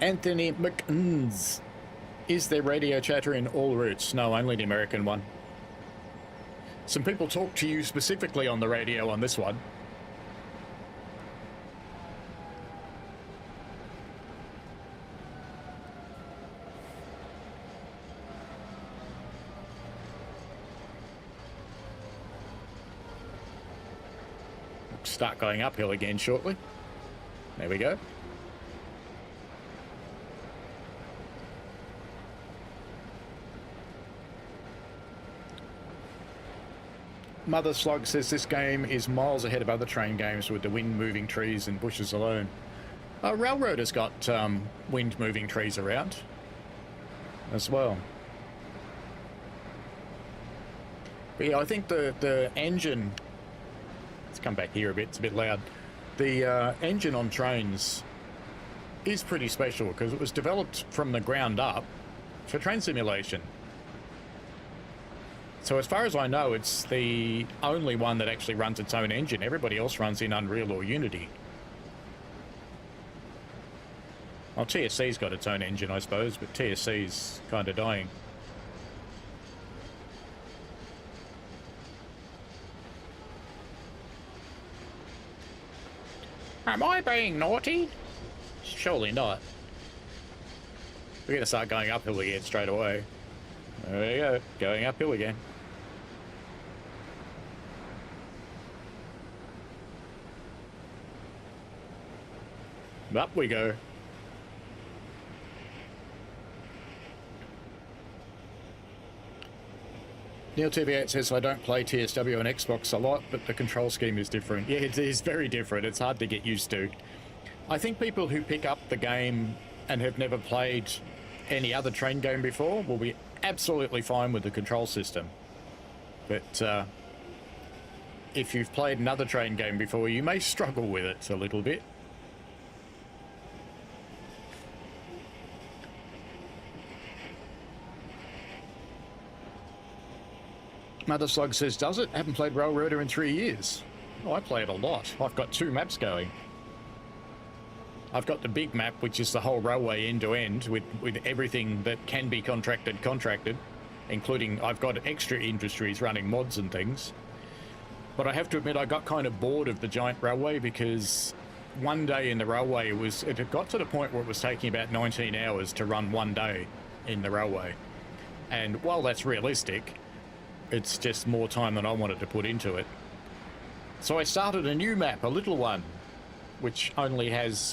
Anthony McInnes. Is there radio chatter in all routes? No, only the American one. some people talk to you specifically on the radio on this one. Start going uphill again shortly. There we go. Mother Slug says this game is miles ahead of other train games with the wind-moving trees and bushes alone. Railroad has got wind-moving trees around as well. But yeah, I think the engine... Let's come back here a bit, it's a bit loud. The engine on Trainz is pretty special because it was developed from the ground up for train simulation. So as far as I know, it's the only one that actually runs its own engine. Everybody else runs in Unreal or Unity. Well, TSC's got its own engine, I suppose, but TSC's kind of dying. Am I being naughty? Surely not. We're going to start going uphill again straight away. There we go, going uphill again. Up we go. Neil TV8 says, I don't play TSW on Xbox a lot, but the control scheme is different. Yeah, it is very different. It's hard to get used to. I think people who pick up the game and have never played any other train game before will be absolutely fine with the control system. But if you've played another train game before, you may struggle with it a little bit. Mother Slug says, does it? Haven't played Railroader in 3 years. Oh, I play it a lot. I've got 2 maps going. I've got the big map, which is the whole railway end to end with everything that can be contracted, including I've got extra industries running mods and things. But I have to admit, I got kind of bored of the giant railway because one day in the railway, it had got to the point where it was taking about 19 hours to run one day in the railway. And while that's realistic, it's just more time than I wanted to put into it. So I started a new map, a little one, which only has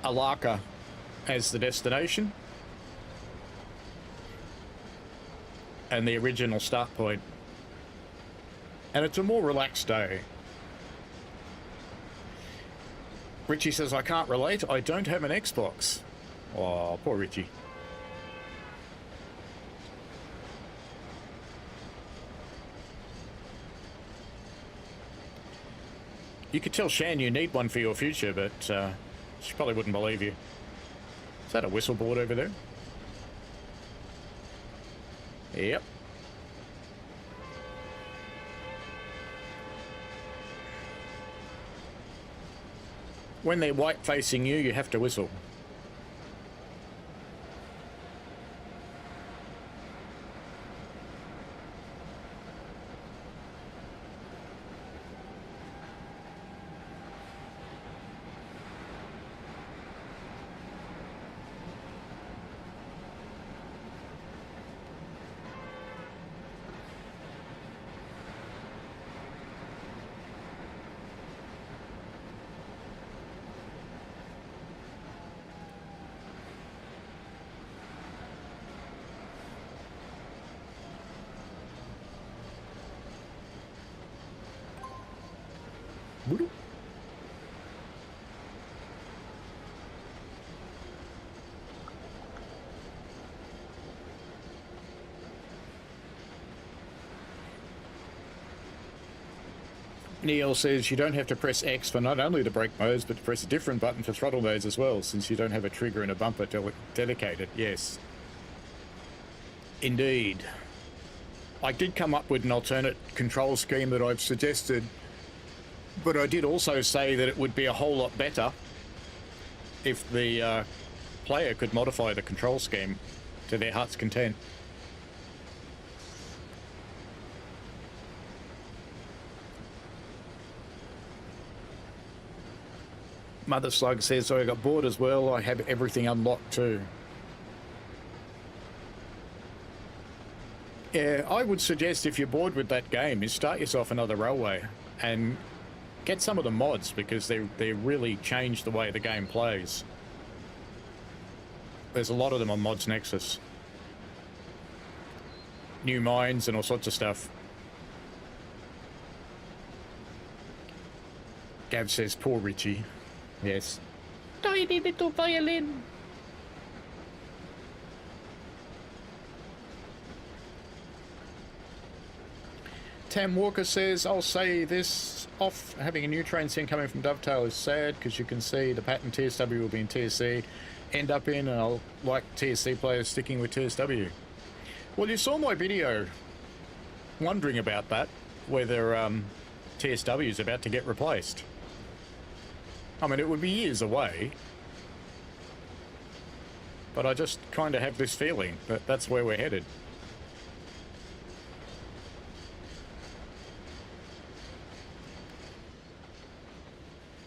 Alaka as the destination and the original start point. And it's a more relaxed day. Richie says, I can't relate. I don't have an Xbox. Oh, poor Richie. You could tell Shan you need one for your future, but she probably wouldn't believe you. Is that a whistle board over there? Yep. When they're white facing you, you have to whistle. Neil says you don't have to press X for not only the brake modes, but to press a different button for throttle modes as well, since you don't have a trigger and a bumper dedicated. Yes. Indeed. I did come up with an alternate control scheme that I've suggested, but I did also say that it would be a whole lot better if the player could modify the control scheme to their heart's content. Mother Slug says, so I got bored as well. I have everything unlocked too. Yeah, I would suggest if you're bored with that game is start yourself another railway and get some of the mods because they really changed the way the game plays. There's a lot of them on Mods Nexus. New mines and all sorts of stuff. Gav says, poor Richie. Yes. Tiny little violin. Tam Walker says, I'll say this off, having a new train sim coming from Dovetail is sad because you can see the pattern TSW will be in TSC, end up in, and I'll like TSC players sticking with TSW. Well, you saw my video wondering about that, whether TSW is about to get replaced. I mean, it would be years away, but I just kind of have this feeling that that's where we're headed.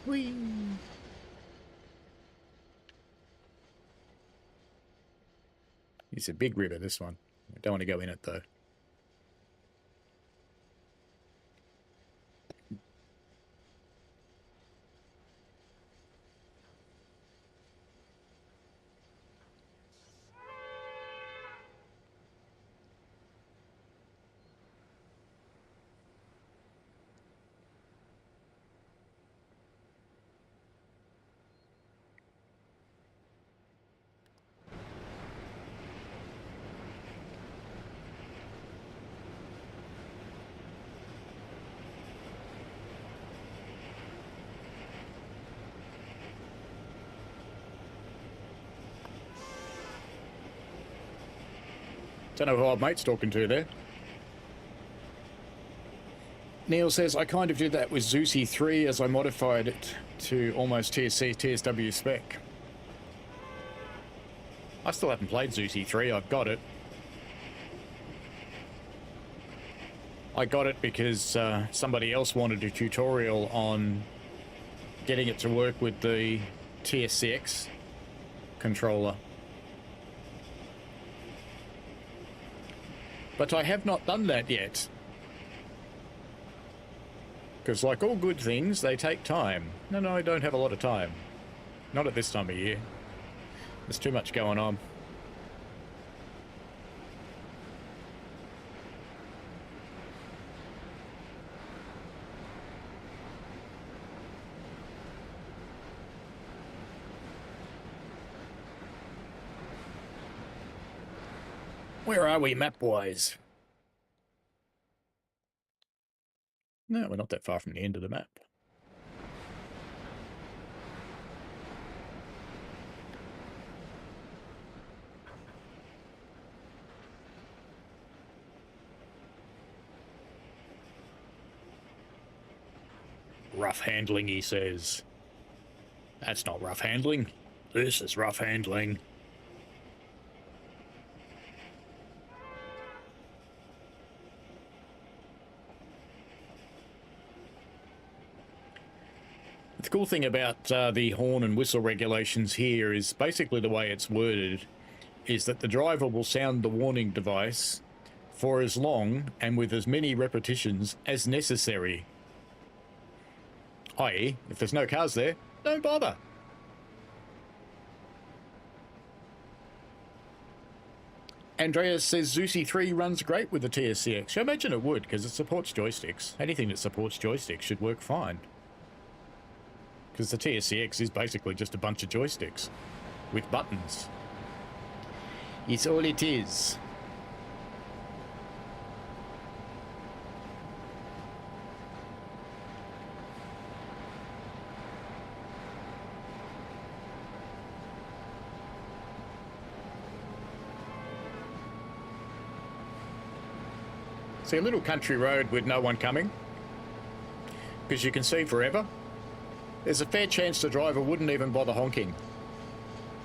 Whee! It's a big river, this one. I don't want to go in it, though. Don't know who old mate's talking to there. Neil says, I kind of did that with Zeusy 3 as I modified it to almost TSC, TSW spec. I still haven't played Zeusy 3, I've got it. I got it because somebody else wanted a tutorial on getting it to work with the TSCX controller. But I have not done that yet. Because like all good things, they take time. No, I don't have a lot of time. Not at this time of year. There's too much going on. Where are we map-wise? No, we're not that far from the end of the map. Rough handling, he says. That's not rough handling. This is rough handling. The cool thing about the horn and whistle regulations here is basically the way it's worded is that the driver will sound the warning device for as long and with as many repetitions as necessary. I.e., if there's no cars there, don't bother. Andreas says Zeusy 3 runs great with the TSCX. I imagine it would, because it supports joysticks. Anything that supports joysticks should work fine. Because the TSCX is basically just a bunch of joysticks with buttons. It's all it is. See, a little country road with no one coming, because you can see forever. There's a fair chance the driver wouldn't even bother honking.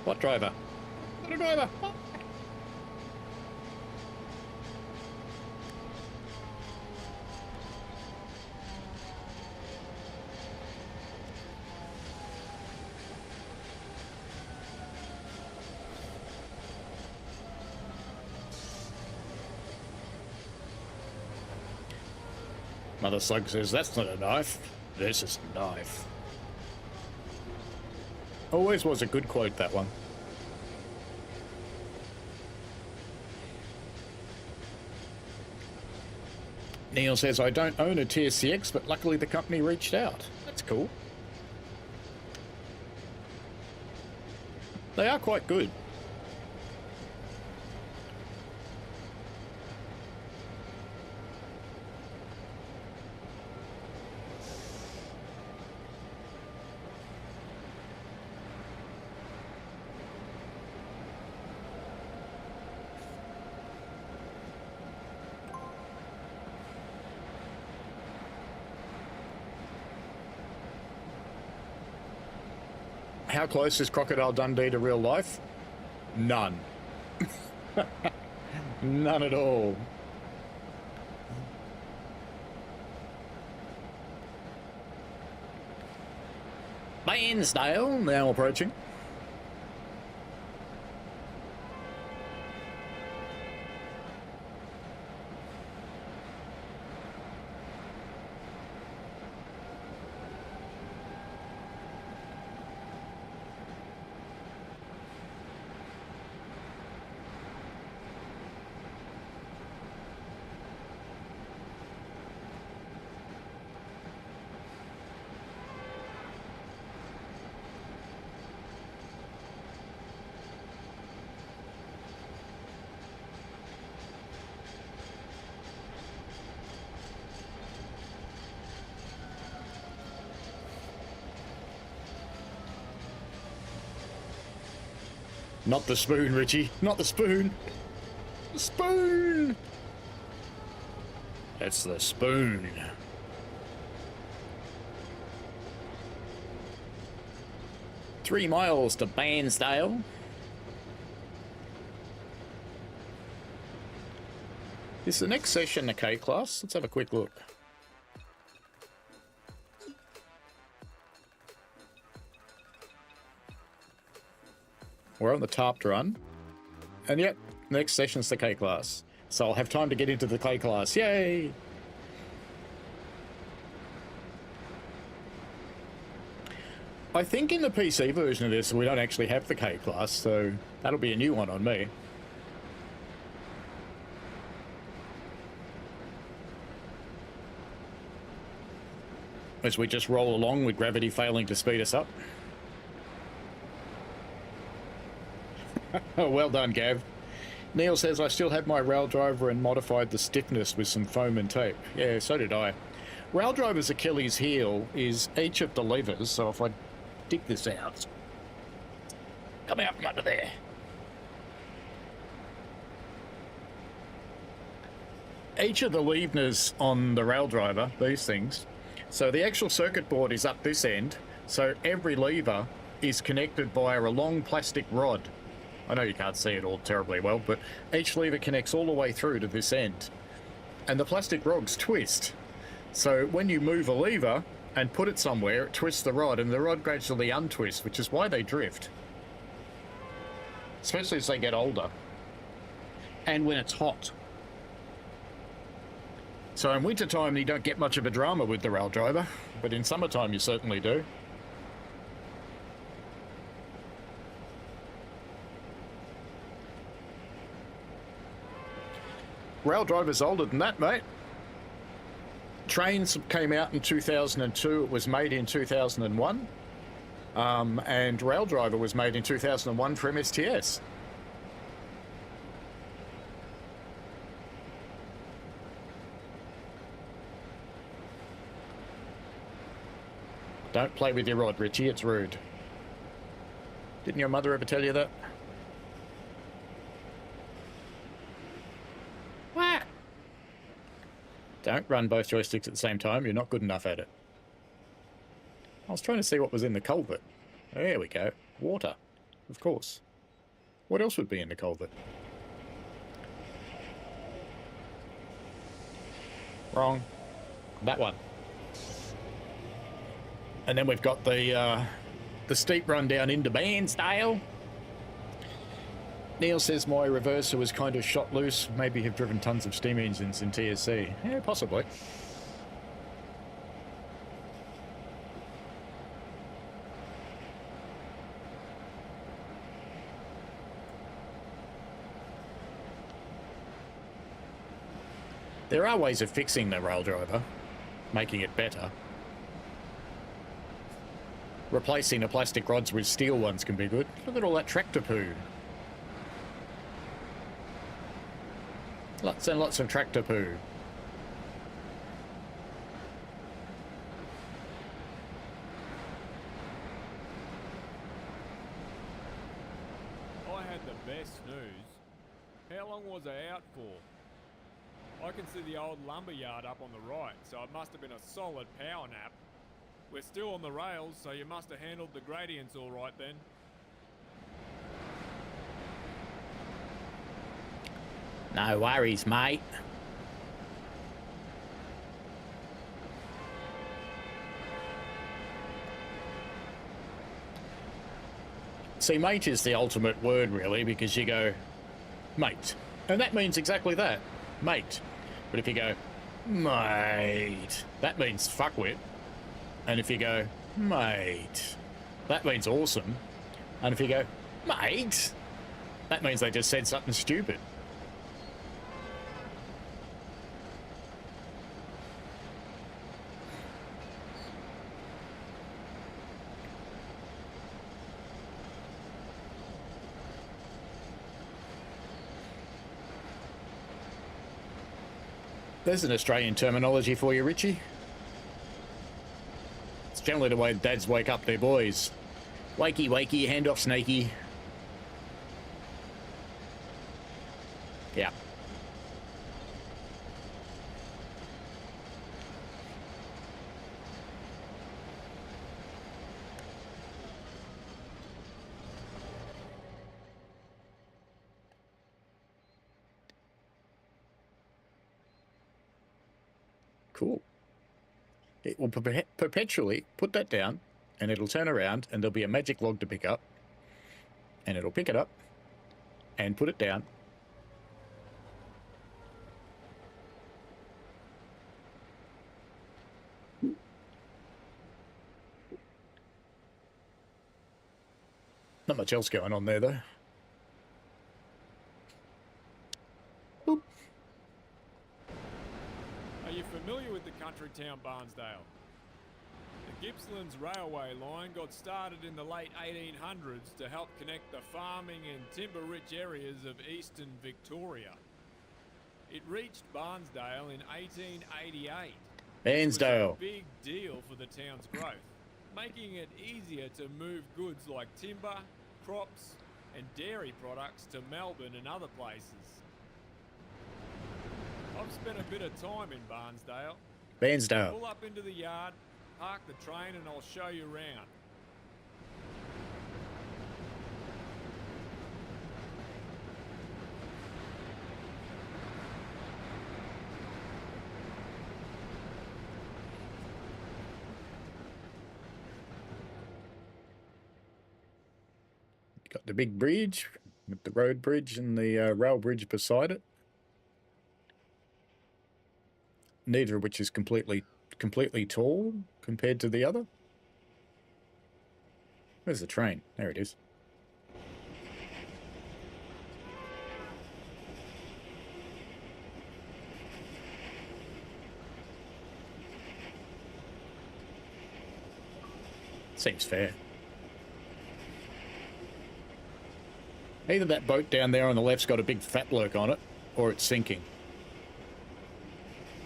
What driver? Not a driver. Oh. Mother Slug says, that's not a knife. This is a knife. Always was a good quote, that one. Neil says, I don't own a TSCX, but luckily the company reached out. That's cool. They are quite good. How close is Crocodile Dundee to real life? None. None at all. Bairnsdale now approaching. Not the spoon, Richie. Not the spoon. The spoon! It's the spoon. Three miles to Bairnsdale. Is the next session the K class? Let's have a quick look. We're on the tarped run. And yep, next session's the K class. So I'll have time to get into the K class. Yay! I think in the PC version of this, we don't actually have the K class, so that'll be a new one on me. As we just roll along with gravity failing to speed us up. Oh, well done, Gav. Neil says, I still have my rail driver and modified the stiffness with some foam and tape. Yeah, so did I. Rail driver's Achilles heel is each of the levers, so if I dig this out. Come out from under there. Each of the levers on the rail driver, these things, so the actual circuit board is up this end, so every lever is connected via a long plastic rod. I know you can't see it all terribly well, but each lever connects all the way through to this end. And the plastic rods twist. So when you move a lever and put it somewhere, it twists the rod, and the rod gradually untwists, which is why they drift. Especially as they get older. And when it's hot. So in wintertime, you don't get much of a drama with the rail driver, but in summertime, you certainly do. Rail driver's older than that, mate. Trainz came out in 2002. It was made in 2001. And Rail Driver was made in 2001 for MSTS. Don't play with your rod, Richie. It's rude. Didn't your mother ever tell you that? What? Don't run both joysticks at the same time. You're not good enough at it. I was trying to see what was in the culvert. There we go. Water. Of course. What else would be in the culvert? Wrong. That one. And then we've got the steep run down into Bairnsdale. Neil says my reverser was kind of shot loose. Maybe have driven tons of steam engines in TSC. Yeah, possibly. There are ways of fixing the rail driver, making it better. Replacing the plastic rods with steel ones can be good. Look at all that tractor poo. Lots and lots of tractor poo. I had the best snooze. How long was I out for? I can see the old lumber yard up on the right, so it must have been a solid power nap. We're still on the rails, so you must have handled the gradients all right then. No worries, mate. See, mate is the ultimate word, really, because you go, mate. And that means exactly that, mate. But if you go, mate, that means fuckwit. And if you go, mate, that means awesome. And if you go, mate, that means they just said something stupid. There's an Australian terminology for you, Richie. It's generally the way dads wake up their boys. Wakey, wakey, hand off snaky. Yeah. Cool. It will perpetually put that down, and it'll turn around, and there'll be a magic log to pick up, and it'll pick it up and put it down. Not much else going on there, though. Boop. Are you familiar with the country town Bairnsdale? The Gippsland's railway line got started in the late 1800s to help connect the farming and timber-rich areas of eastern Victoria. It reached Bairnsdale in 1888. Bairnsdale. It was a big deal for the town's growth, making it easier to move goods like timber, crops, and dairy products to Melbourne and other places. I've spent a bit of time in Bairnsdale. Bairnsdale. Pull up into the yard, park the train, and I'll show you around. Got the big bridge with the road bridge and the rail bridge beside it. Neither of which is completely tall compared to the other. Where's the train? There it is. Seems fair. Either that boat down there on the left's got a big fat lurk on it, or it's sinking.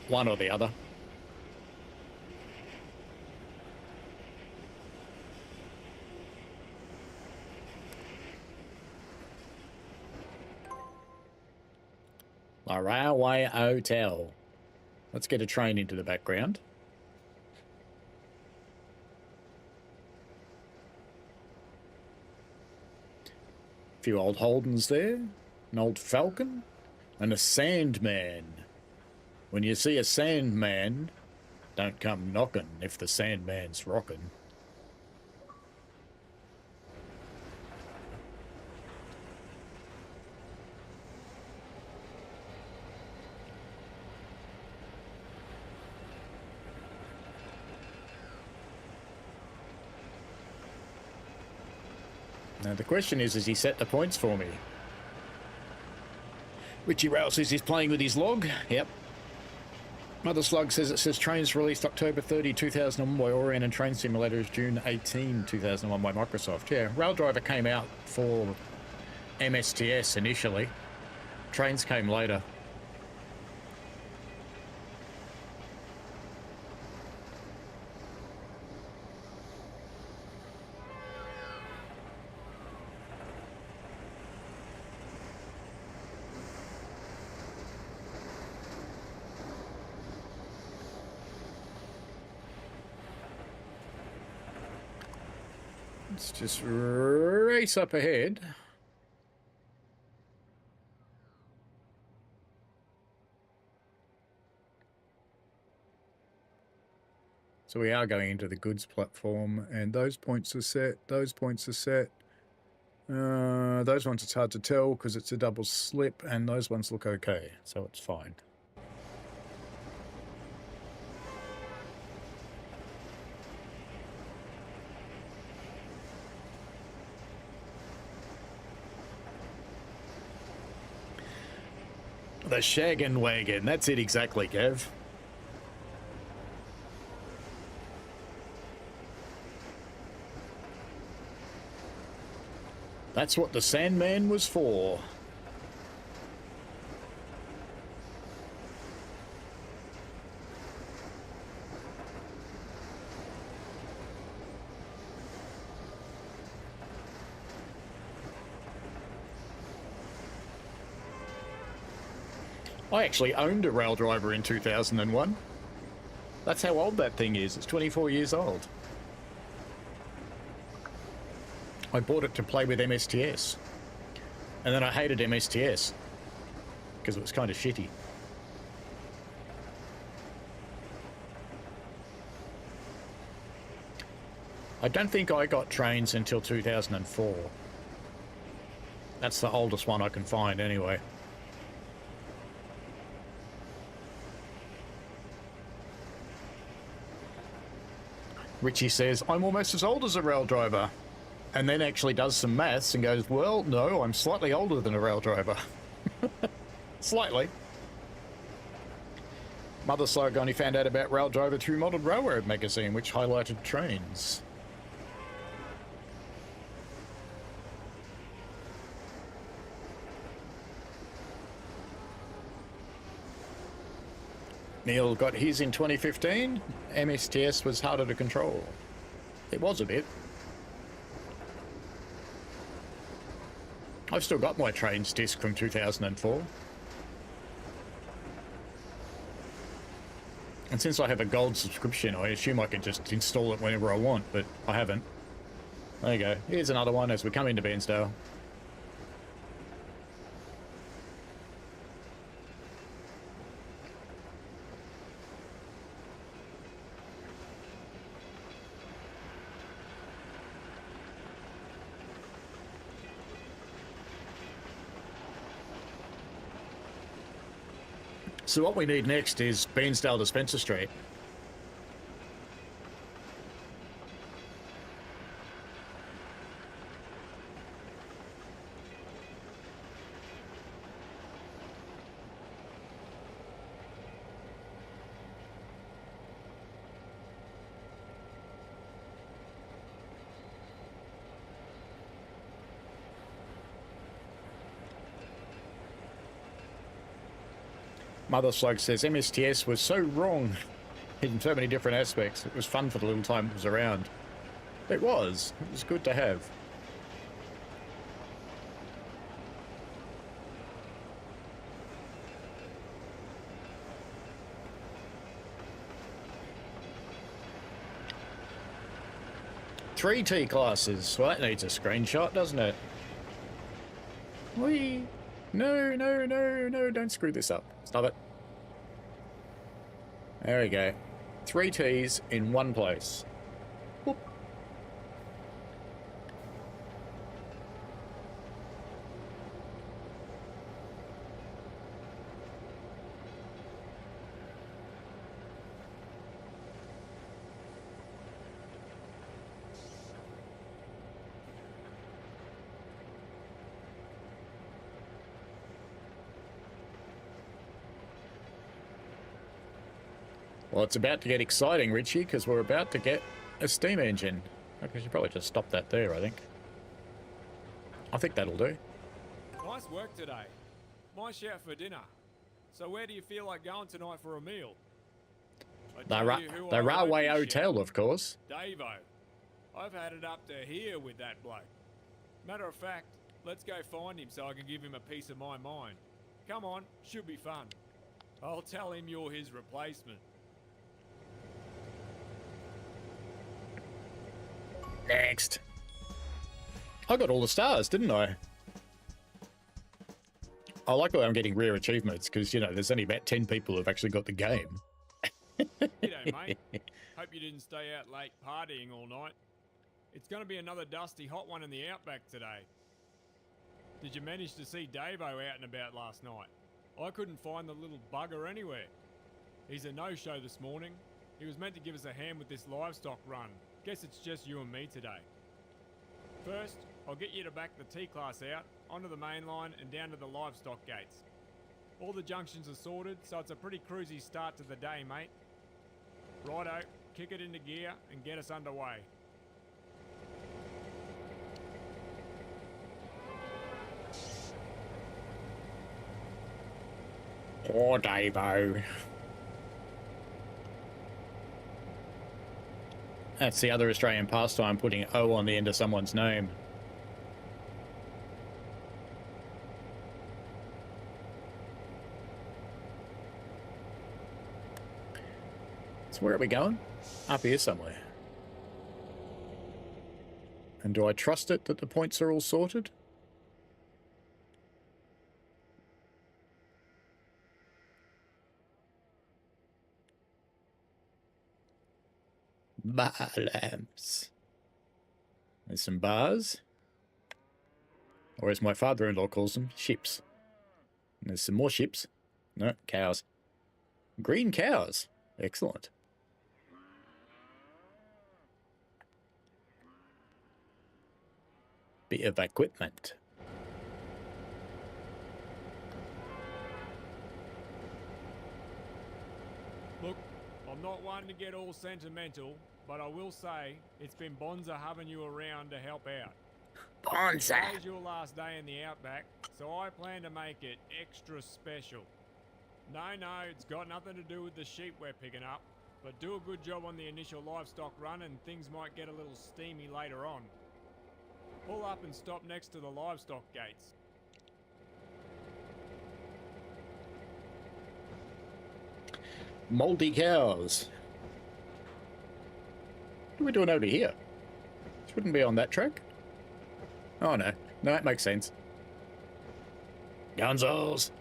One or the other. A railway hotel. Let's get a train into the background. A few old Holdens there, an old Falcon, and a Sandman. When you see a Sandman, don't come knocking if the Sandman's rocking. Now the question is, has he set the points for me? Richie Rail says he's playing with his log. Yep. Mother Slug says it says Trainz released October 30, 2001 by Orion and Trainz Simulator is June 18, 2001 by Microsoft. Yeah, Rail Driver came out for MSTS initially. Trainz came later. Let's just race up ahead. So we are going into the goods platform, and those points are set, those points are set. Those ones it's hard to tell because it's a double slip, and those ones look okay, so it's fine. The shaggin' wagon, that's it exactly, Kev. That's what the Sandman was for. I actually owned a Rail Driver in 2001. That's how old that thing is. It's 24 years old. I bought it to play with MSTS. And then I hated MSTS because it was kind of shitty. I don't think I got Trainz until 2004. That's the oldest one I can find anyway. Richie says, I'm almost as old as a Rail Driver. And then actually does some maths and goes, well, no, I'm slightly older than a Rail Driver. Slightly. Mother Slug only found out about Rail Driver through Modern Railroad magazine, which highlighted Trainz. Neil got his in 2015. MSTS was harder to control. It was a bit. I've still got my Trainz disc from 2004. And since I have a gold subscription, I assume I can just install it whenever I want, but I haven't. There you go. Here's another one as we come into Bairnsdale. So what we need next is Bairnsdale to Spencer Street. Mother Slug says MSTS was so wrong in so many different aspects. It was fun for the little time it was around. It was. It was good to have. Three T classes. Well, that needs a screenshot, doesn't it? Whee! No, no, no, no, don't screw this up. Stop it. There we go. 3 T's in one place. Whoop. Well, it's about to get exciting, Richie, because we're about to get a steam engine. I should probably just stop that there, I think. I think that'll do. Nice work today. My shout for dinner. So where do you feel like going tonight for a meal? I tell you who I The Railway won't be Hotel, shouting. of course. Davo. I've had it up to here with that bloke. Matter of fact, let's go find him so I can give him a piece of my mind. Come on, should be fun. I'll tell him you're his replacement. Next. I got all the stars, didn't I? I like that I'm getting rare achievements because, you know, there's only about 10 people who've actually got the game. G'day, mate. Hope you didn't stay out late partying all night. It's going to be another dusty hot one in the Outback today. Did you manage to see Davo out and about last night? I couldn't find the little bugger anywhere. He's a no-show this morning. He was meant to give us a hand with this livestock run. Guess it's just you and me today. First, I'll get you to back the T-Class out, onto the main line and down to the livestock gates. All the junctions are sorted, so it's a pretty cruisy start to the day, mate. Righto, kick it into gear and get us underway. Poor Davo. That's the other Australian pastime, putting O on the end of someone's name. So where are we going? Up here somewhere. And do I trust it that the points are all sorted? Bar lamps. There's some bars. Or as my father-in-law calls them, ships. And there's some more ships. No, cows. Green cows. Excellent. Bit of equipment. Look, I'm not one to get all sentimental, but I will say it's been bonza having you around to help out. Bonza! Today's your last day in the Outback, so I plan to make it extra special. No, it's got nothing to do with the sheep we're picking up, but do a good job on the initial livestock run and things might get a little steamy later on. Pull up and stop next to the livestock gates. Mouldy cows. What are we doing over here? This wouldn't be on that track. Oh no. No, that makes sense. Gonzals.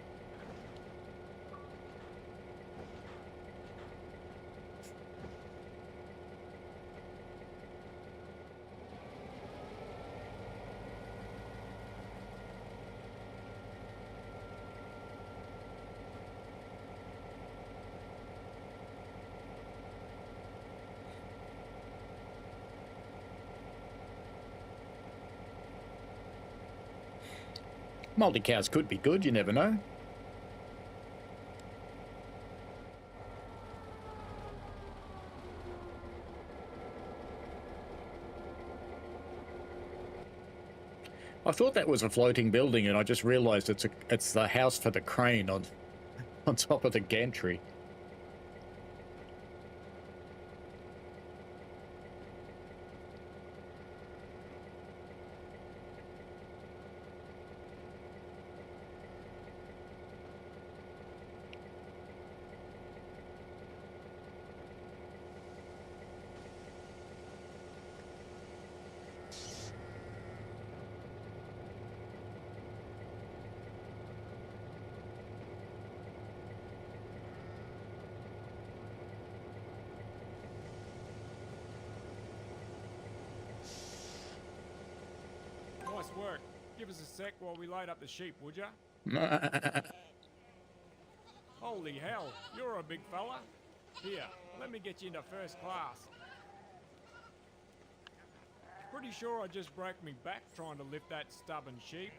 Mouldy cows could be good, you never know. I thought that was a floating building and I just realised it's the house for the crane on top of the gantry. Nice work. Give us a sec while we load up the sheep, would ya? Holy hell, you're a big fella. Here, let me get you into first class. Pretty sure I just broke me back trying to lift that stubborn sheep.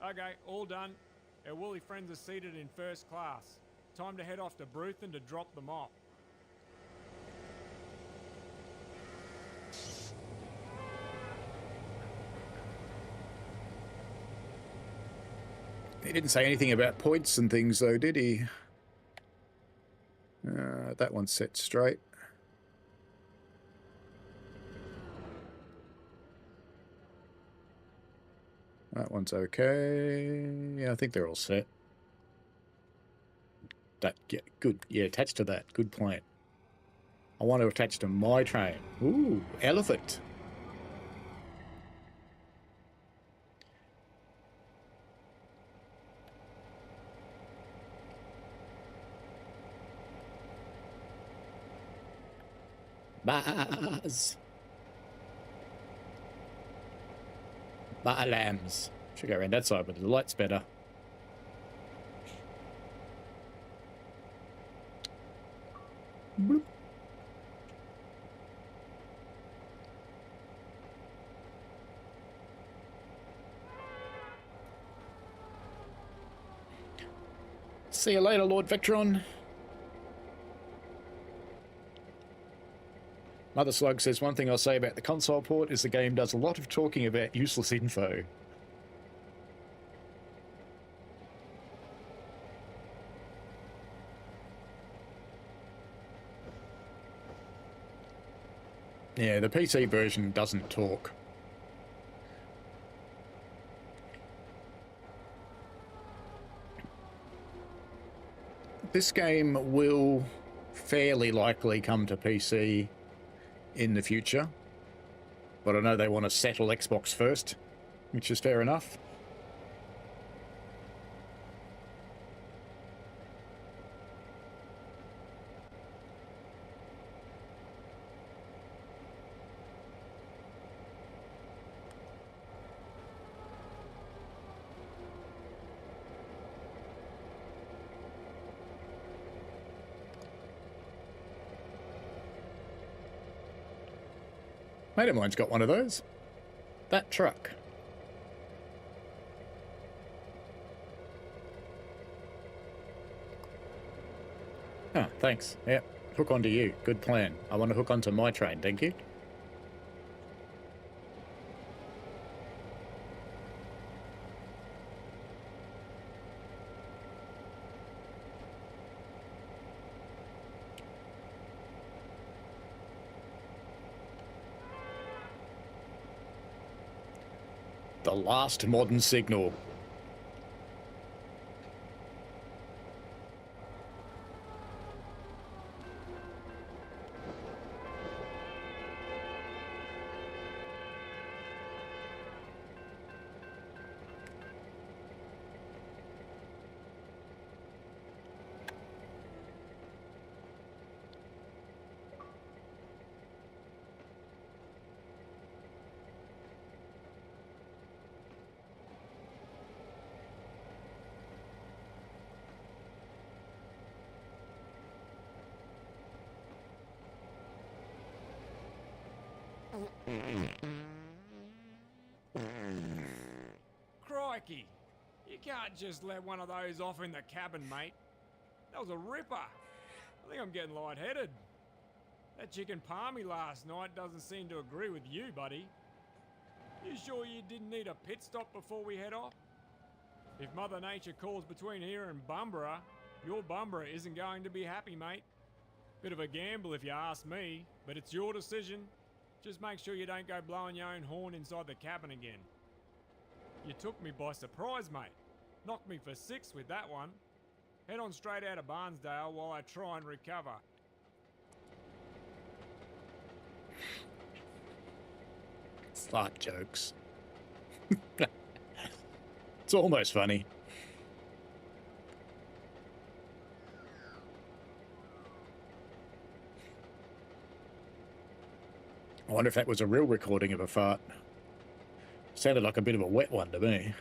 Okay, all done. Our woolly friends are seated in first class. Time to head off to Bruthen to drop them off. He didn't say anything about points and things, though, did he? That one's set straight. That one's okay. Yeah, I think they're all set. That, yeah, good. Yeah, attach to that. Good point. I want to attach to my train. Ooh, elephant. Bars. Bar lambs. Should go around that side, but the light's better. Bloop. See you later, Lord Vectron. Mother Slug says, one thing I'll say about the console port is the game does a lot of talking about useless info. Yeah, the PC version doesn't talk. This game will fairly likely come to PC in the future, but I know they want to settle Xbox first, which is fair enough. Mate of mine's got one of those. That truck. Oh, thanks. Yep. Hook onto you. Good plan. I want to hook onto my train, thank you. The last modern signal. Crikey! You can't just let one of those off in the cabin, mate. That was a ripper. I think I'm getting lightheaded. That chicken palmy last night doesn't seem to agree with you, buddy. You sure you didn't need a pit stop before we head off? If Mother Nature calls between here and Bumborough, your Bumborough isn't going to be happy, mate. Bit of a gamble if you ask me, but it's your decision. Just make sure you don't go blowing your own horn inside the cabin again. You took me by surprise, mate. Knocked me for 6 with that one. Head on straight out of Bairnsdale while I try and recover. Fart jokes. It's almost funny. I wonder if that was a real recording of a fart. Sounded like a bit of a wet one to me.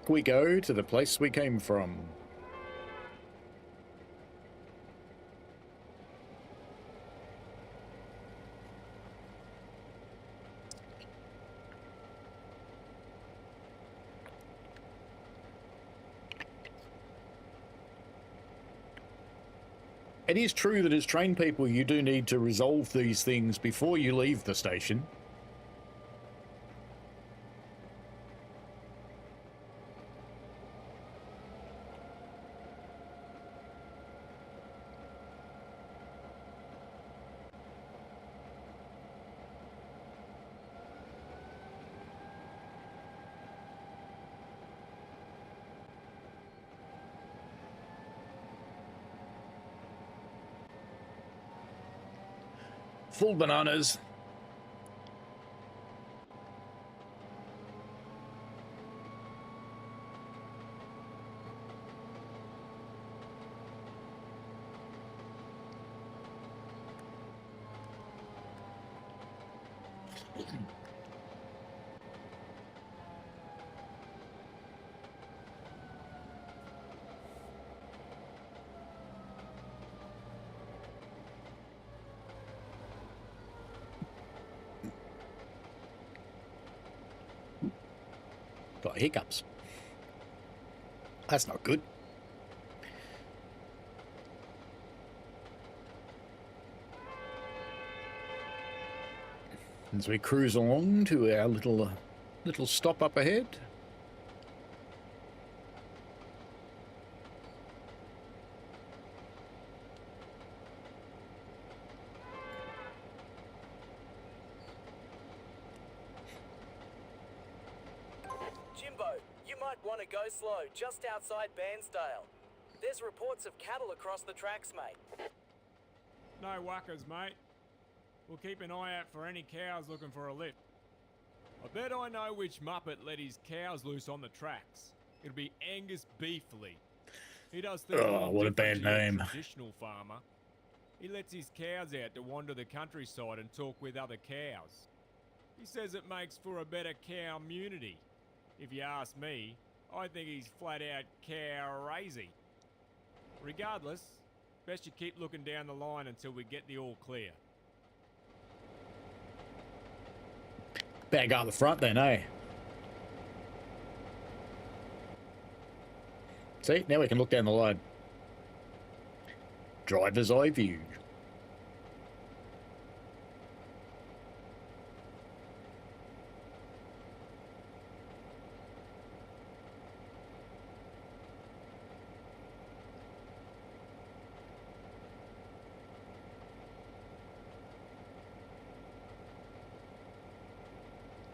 back we go to the place we came from. It is true that as train people, you do need to resolve these things before you leave the station. Full bananas. Got hiccups. That's not good. As we cruise along to our little stop up ahead. Jimbo, you might want to go slow just outside Bairnsdale. There's reports of cattle across the tracks, mate. No wuckers, mate. We'll keep an eye out for any cows looking for a lift. I bet I know which muppet let his cows loose on the tracks. It'll be Angus Beefley. He does things a little what a different bad to your name. traditional farmer. He lets his cows out to wander the countryside and talk with other cows. He says it makes for a better cow community. If you ask me, I think he's flat out cow-razy. Regardless, best you keep looking down the line until we get the all clear. Better go up the front then, eh? See, now we can look down the line. Driver's eye view.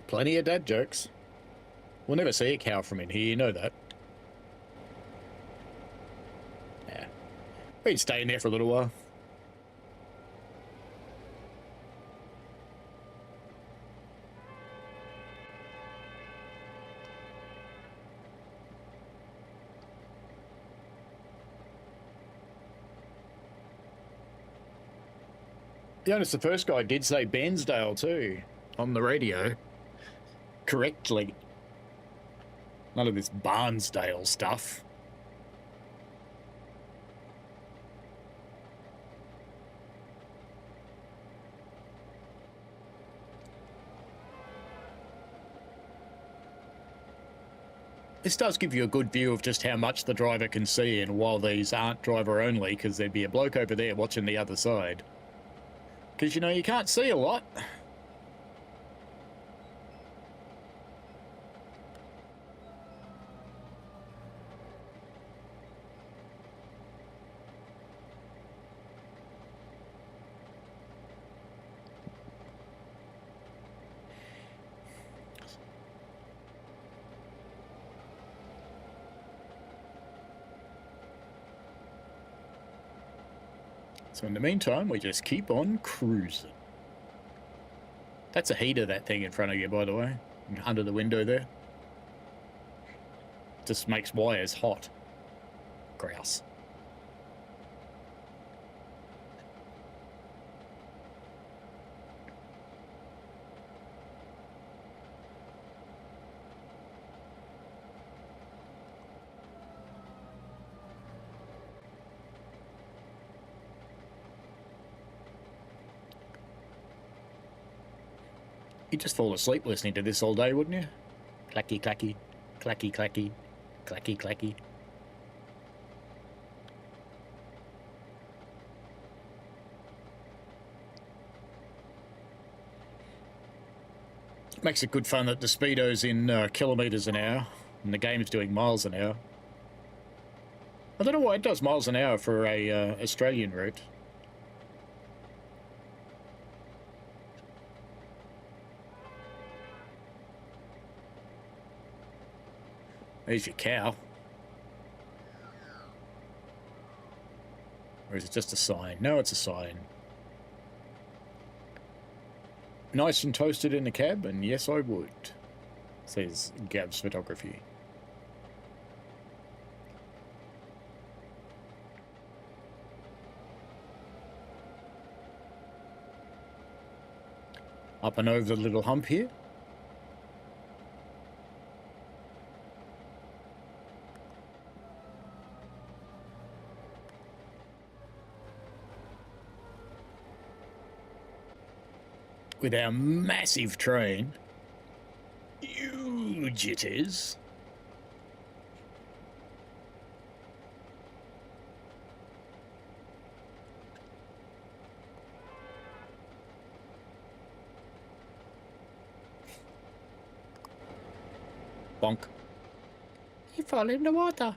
Plenty of dad jokes. We'll never see a cow from in here, you know that. Yeah. We'd stay in there for a little while. The honest, the first guy did say Bairnsdale too, on the radio. Correctly. None of this Bairnsdale stuff. This does give you a good view of just how much the driver can see, and while these aren't driver only, because there'd be a bloke over there watching the other side. Because, you know, you can't see a lot. So in the meantime, we just keep on cruising. That's a heater, that thing in front of you, by the way. Under the window there. Just makes wires hot. Grouse. You'd just fall asleep listening to this all day, wouldn't you? Clacky, clacky, clacky, clacky, clacky, clacky. Makes it good fun that the speedo's in kilometres an hour and the game's doing miles an hour. I don't know why it does miles an hour for a Australian route. There's your cow. Or is it just a sign? No, it's a sign. Nice and toasted in the cab, and yes, I would. Says Gab's Photography. Up and over the little hump here. With our massive train. Huge it is. Bonk. You fall in the water.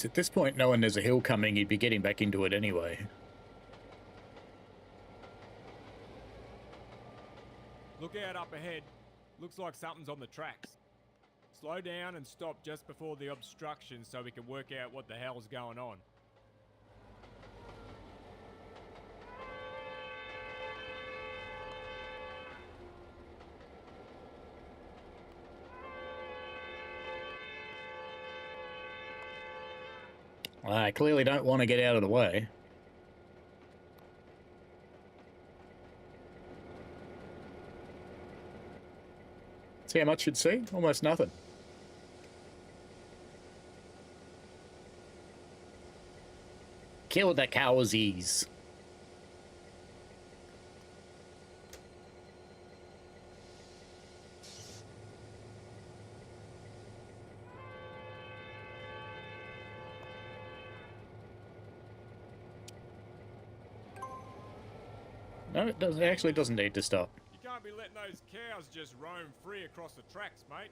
At this point, knowing there's a hill coming, he'd be getting back into it anyway. Look out up ahead. Looks like something's on the tracks. Slow down and stop just before the obstruction so we can work out what the hell's going on. I clearly don't want to get out of the way. See how much you'd see? Almost nothing. Kill the cowsies. No, it doesn't. It actually doesn't need to stop. You can't be letting those cows just roam free across the tracks, mate.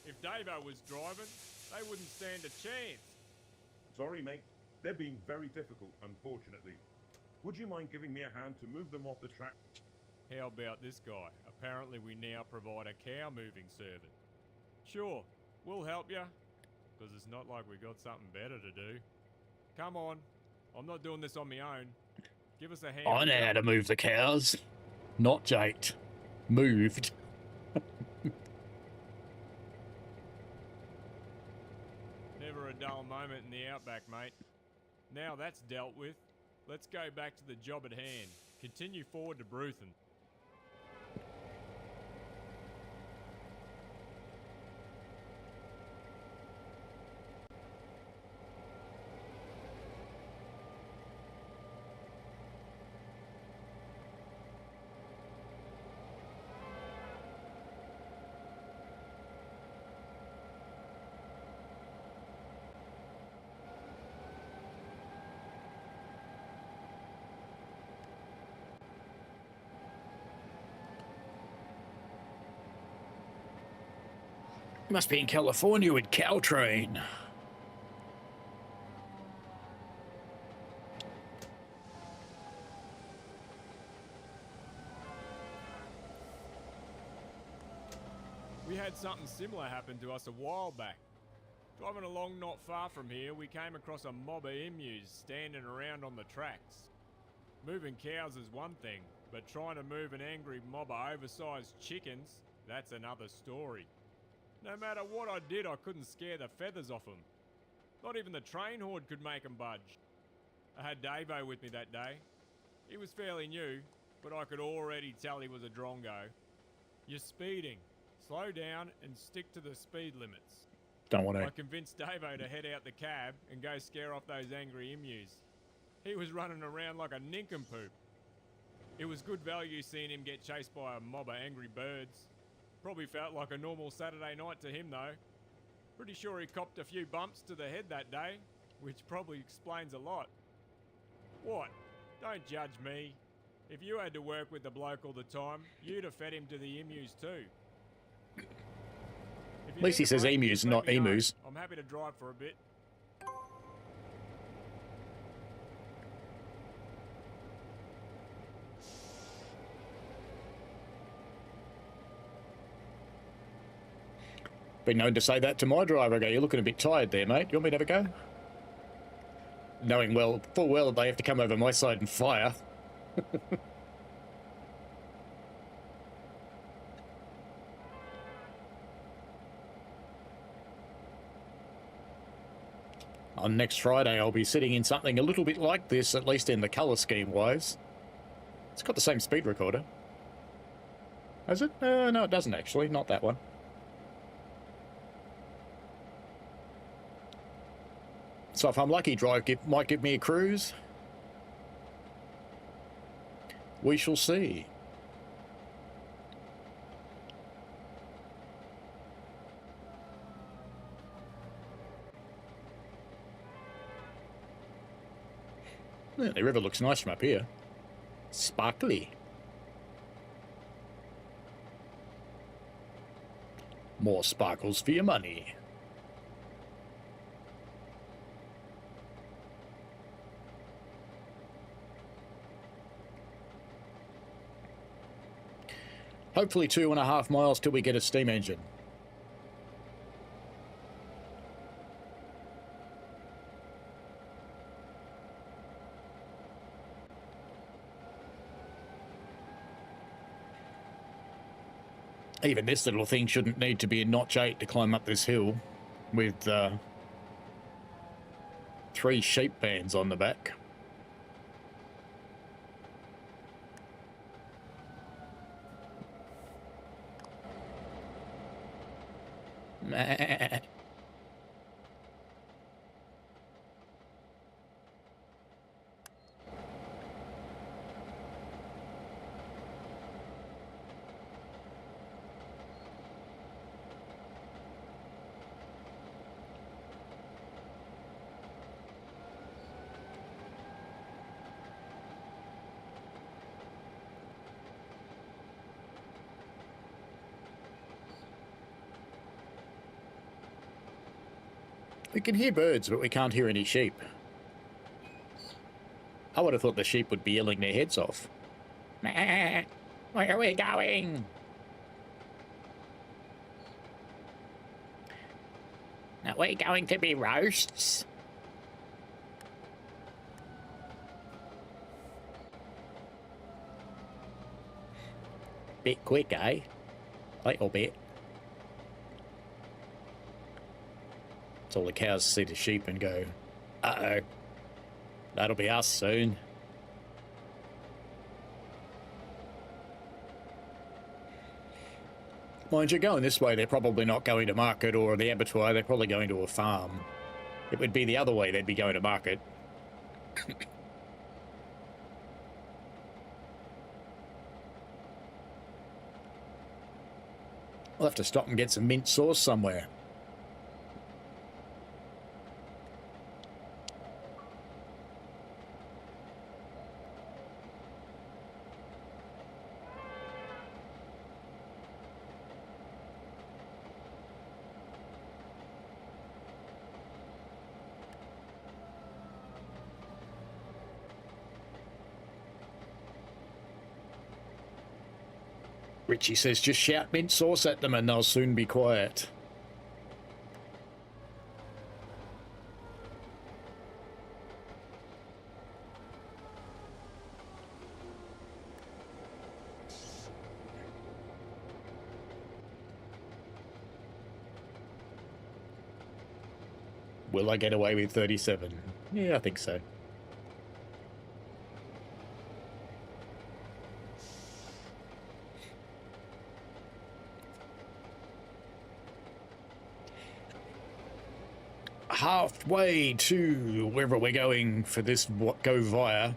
If Davo was driving, they wouldn't stand a chance. Sorry, mate. They're being very difficult, unfortunately. Would you mind giving me a hand to move them off the track? How about this guy? Apparently we now provide a cow moving service. Sure, we'll help you, because it's not like we got something better to do. Come on, I'm not doing this on my own. Give us a hand. I know how to move the cows. Not Jake. Moved. Never a dull moment in the Outback, mate. Now that's dealt with, let's go back to the job at hand. Continue forward to Bruthen. Must be in California with Caltrain. We had something similar happen to us a while back. Driving along not far from here, we came across a mob of emus standing around on the tracks. Moving cows is one thing, but trying to move an angry mob of oversized chickens, that's another story. No matter what I did, I couldn't scare the feathers off them. Not even the train horde could make 'em budge. I had Davo with me that day. He was fairly new, but I could already tell he was a drongo. You're speeding. Slow down and stick to the speed limits. Don't want I to. convinced Davo to head out the cab and go scare off those angry emus. He was running around like a nincompoop. It was good value seeing him get chased by a mob of angry birds. Probably felt like a normal Saturday night to him though. Pretty sure he copped a few bumps to the head that day, which probably explains a lot. What? Don't judge me. If you had to work with the bloke all the time, you'd have fed him to the emus too. At least he says emus, not emus. I'm happy to drive for a bit. Been known to say that to my driver. I go, you're looking a bit tired there, mate. You want me to have a go? Knowing full well they have to come over my side and fire. On next Friday, I'll be sitting in something a little bit like this, at least in the colour scheme wise. It's got the same speed recorder. Has it? No, it doesn't actually. Not that one. So if I'm lucky, might give me a cruise. We shall see. Yeah, the river looks nice from up here. Sparkly. More sparkles for your money. Hopefully 2.5 miles till we get a steam engine. Even this little thing shouldn't need to be a notch 8 to climb up this hill with 3 sheep bands on the back. Meh. We can hear birds, but we can't hear any sheep. I would have thought the sheep would be yelling their heads off. Meh. Where are we going? Are we going to be roasts? Bit quick, eh? Little bit. So all the cows see the sheep and go, uh-oh, that'll be us soon. Mind you, going this way, they're probably not going to market or the abattoir, they're probably going to a farm. It would be the other way, they'd be going to market. I'll have to stop and get some mint sauce somewhere. Richie says, just shout mint sauce at them and they'll soon be quiet. Will I get away with 37? Yeah, I think so. Halfway to wherever we're going for this go via.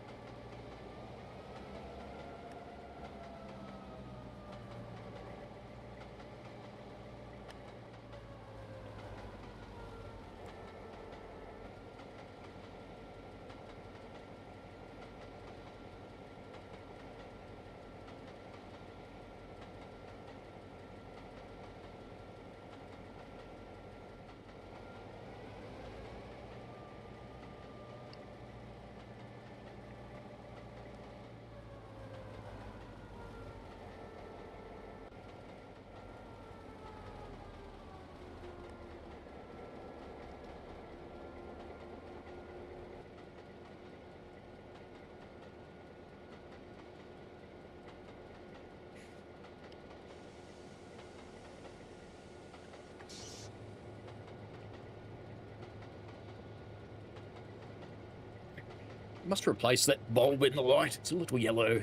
Must replace that bulb in the light. It's a little yellow.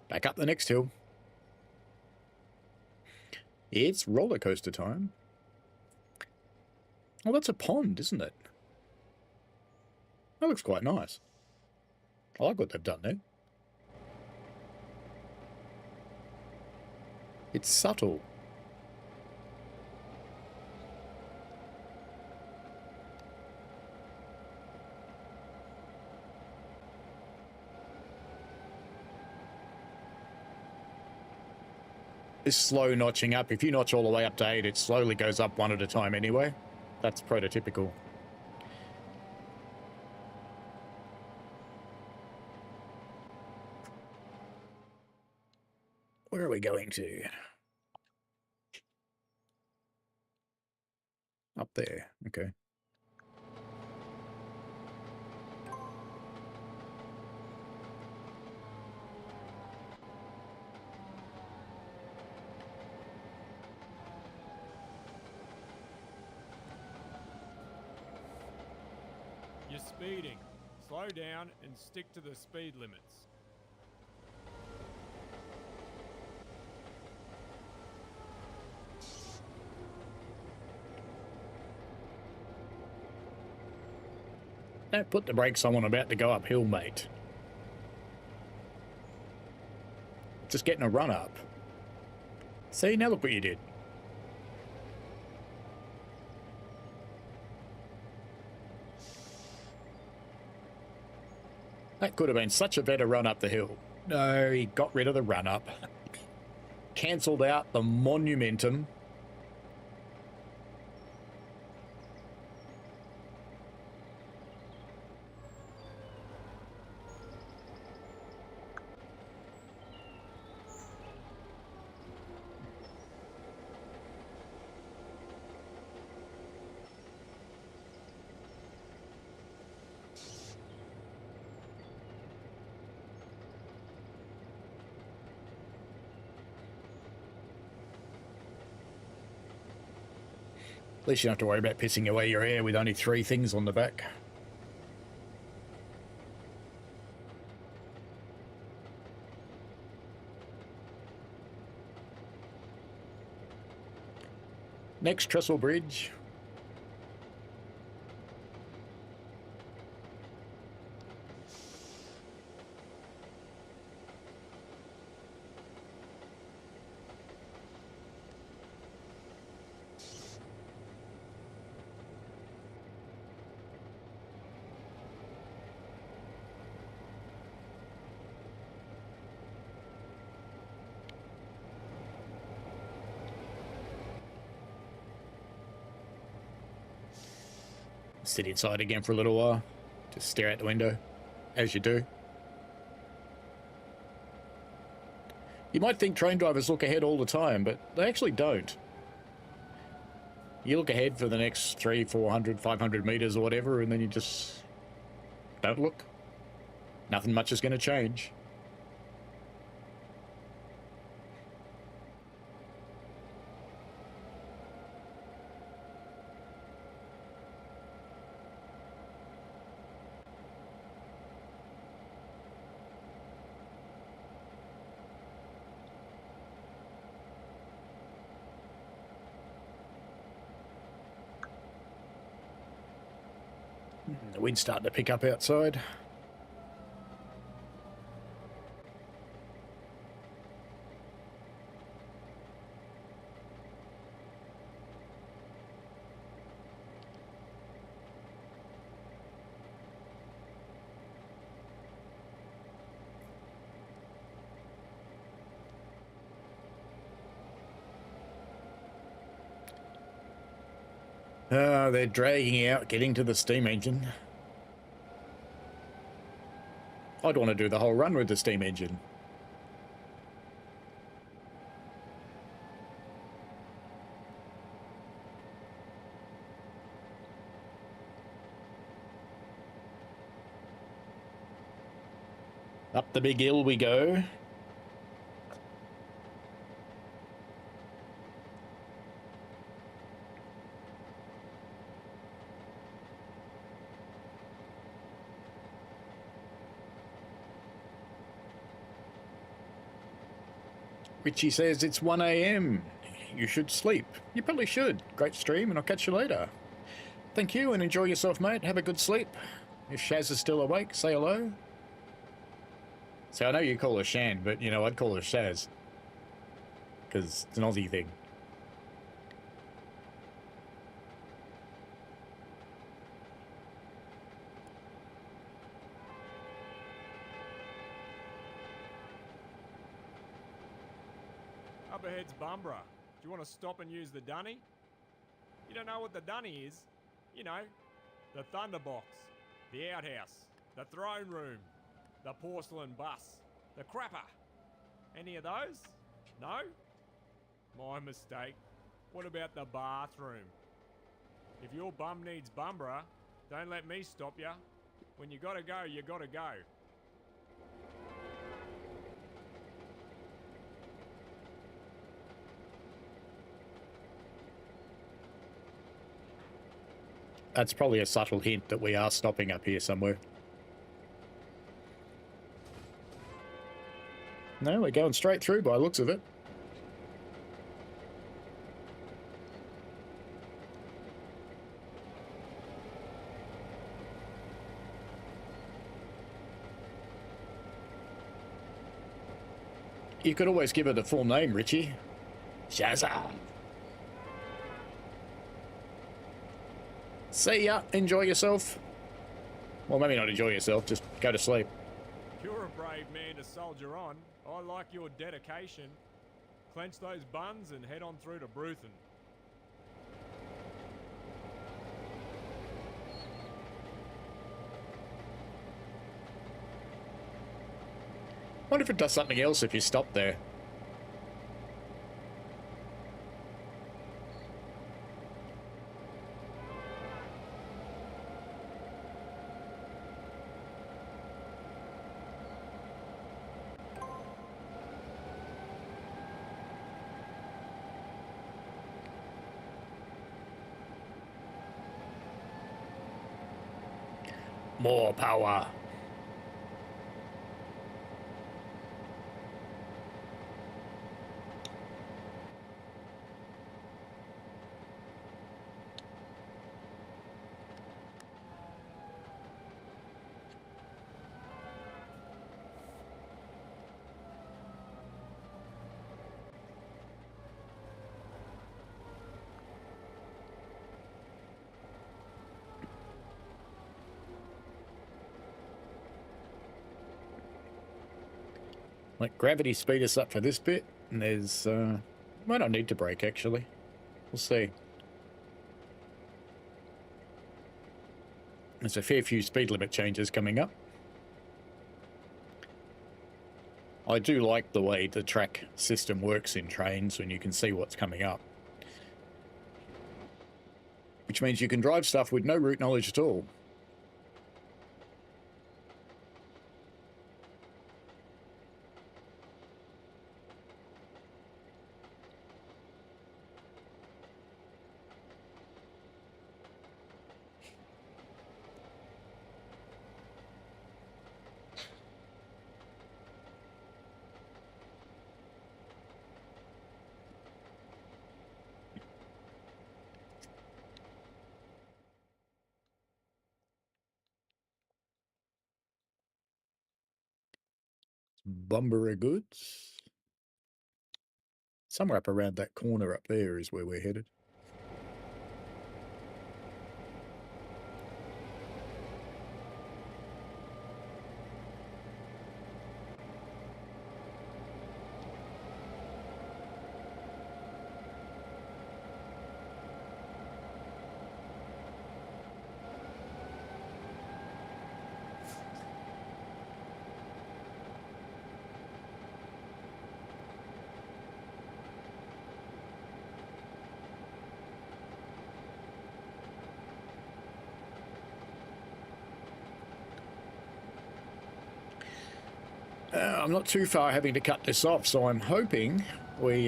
Back up the next hill. It's roller coaster time. Oh, that's a pond, isn't it? That looks quite nice. I like what they've done there. It's subtle. This slow notching up, if you notch all the way up to 8, it slowly goes up one at a time anyway. That's prototypical. Where are we going to? Up there, okay. You're speeding. Slow down and stick to the speed limits. Don't put the brakes on when I'm about to go uphill, mate. Just getting a run up. See, now look what you did. That could have been such a better run up the hill. No, he got rid of the run up. Cancelled out the monumentum. At least you don't have to worry about pissing away your hair with only 3 things on the back. Next trestle bridge. Sit inside again for a little while. Just stare out the window, as you do. You might think train drivers look ahead all the time, but they actually don't. You look ahead for the next 300, 400, 500 meters or whatever, and then you just don't look. Nothing much is going to change. The wind's starting to pick up outside. They're dragging out, getting to the steam engine. I'd want to do the whole run with the steam engine. Up the big hill we go. Richie says it's 1 a.m. You should sleep. You probably should. Great stream, and I'll catch you later. Thank you, and enjoy yourself, mate. Have a good sleep. If Shaz is still awake, say hello. So I know you call her Shan, but, you know, I'd call her Shaz. Because it's an Aussie thing. Up ahead's Bumbra. Do you want to stop and use the dunny? You don't know what the dunny is? You know, the thunderbox, the outhouse, the throne room, the porcelain bus, the crapper. Any of those? No? My mistake. What about the bathroom? If your bum needs Bumbra, don't let me stop you. When you gotta go, you gotta go. That's probably a subtle hint that we are stopping up here somewhere. No, we're going straight through by the looks of it. You could always give it a full name, Richie. Shazam! See ya. Enjoy yourself. Well, maybe not enjoy yourself. Just go to sleep. You're a brave man to soldier on. I like your dedication. Clench those buns and head on through to Bruthen. Wonder if it does something else if you stop there. More power. Let gravity speed us up for this bit, and there's, might not need to brake, actually. We'll see. There's a fair few speed limit changes coming up. I do like the way the track system works in Trainz when you can see what's coming up. Which means you can drive stuff with no route knowledge at all. Bumberer goods. Somewhere up around that corner up there is where we're headed. I'm not too far having to cut this off, so I'm hoping we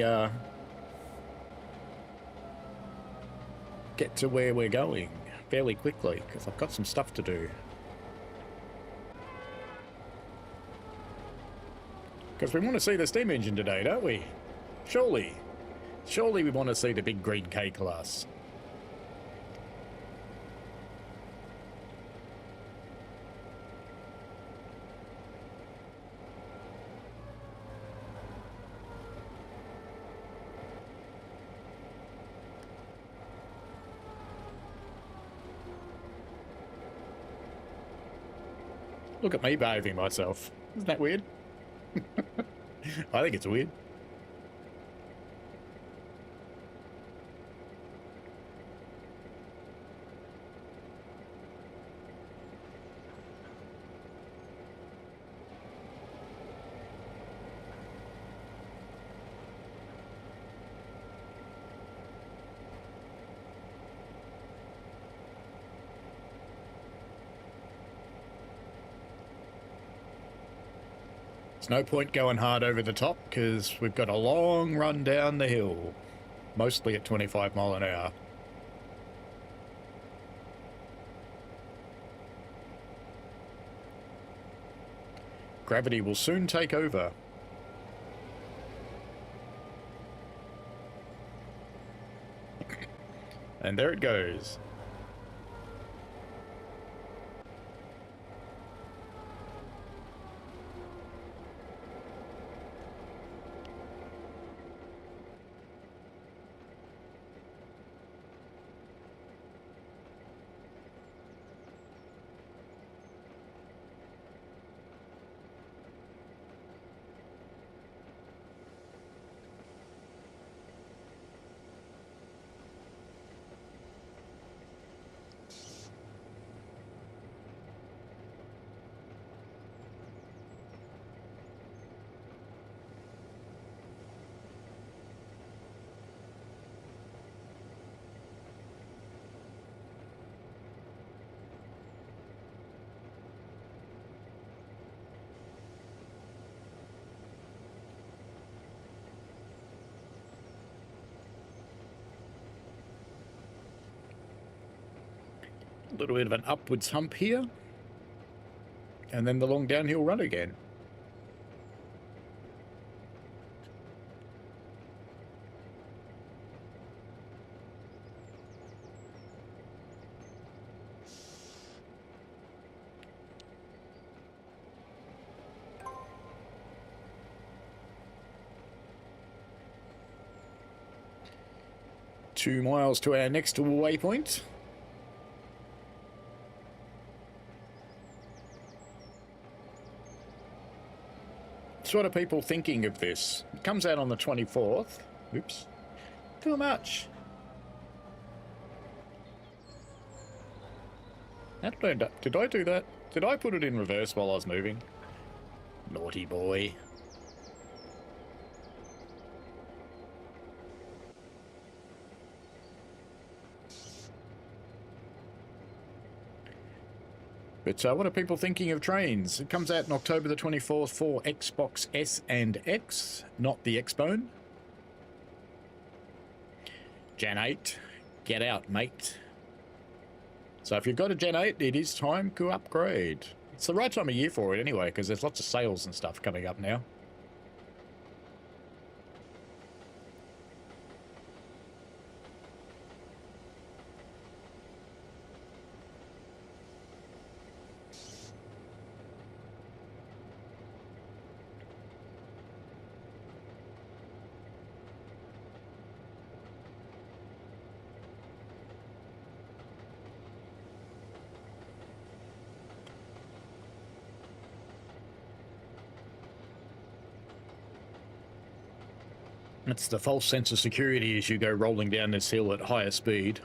get to where we're going fairly quickly, because I've got some stuff to do. Because we want to see the steam engine today, don't we? Surely. Surely we want to see the big green K-Class. Look at me behaving myself. Isn't that weird? I think it's weird. There's no point going hard over the top because we've got a long run down the hill, mostly at 25 mile an hour. Gravity will soon take over. And there it goes. A little bit of an upwards hump here, and then the long downhill run again. Two miles to our next waypoint. What are people thinking of this? It comes out on the 24th. Oops. Too much. Did I do that? Did I put it in reverse while I was moving? Naughty boy. But what are people thinking of Trainz? It comes out in October the 24th for Xbox S and X, not the Xbone. Gen 8, get out, mate. So if you've got a Gen 8, it is time to upgrade. It's the right time of year for it anyway, because there's lots of sales and stuff coming up now. It's the false sense of security as you go rolling down this hill at higher speed.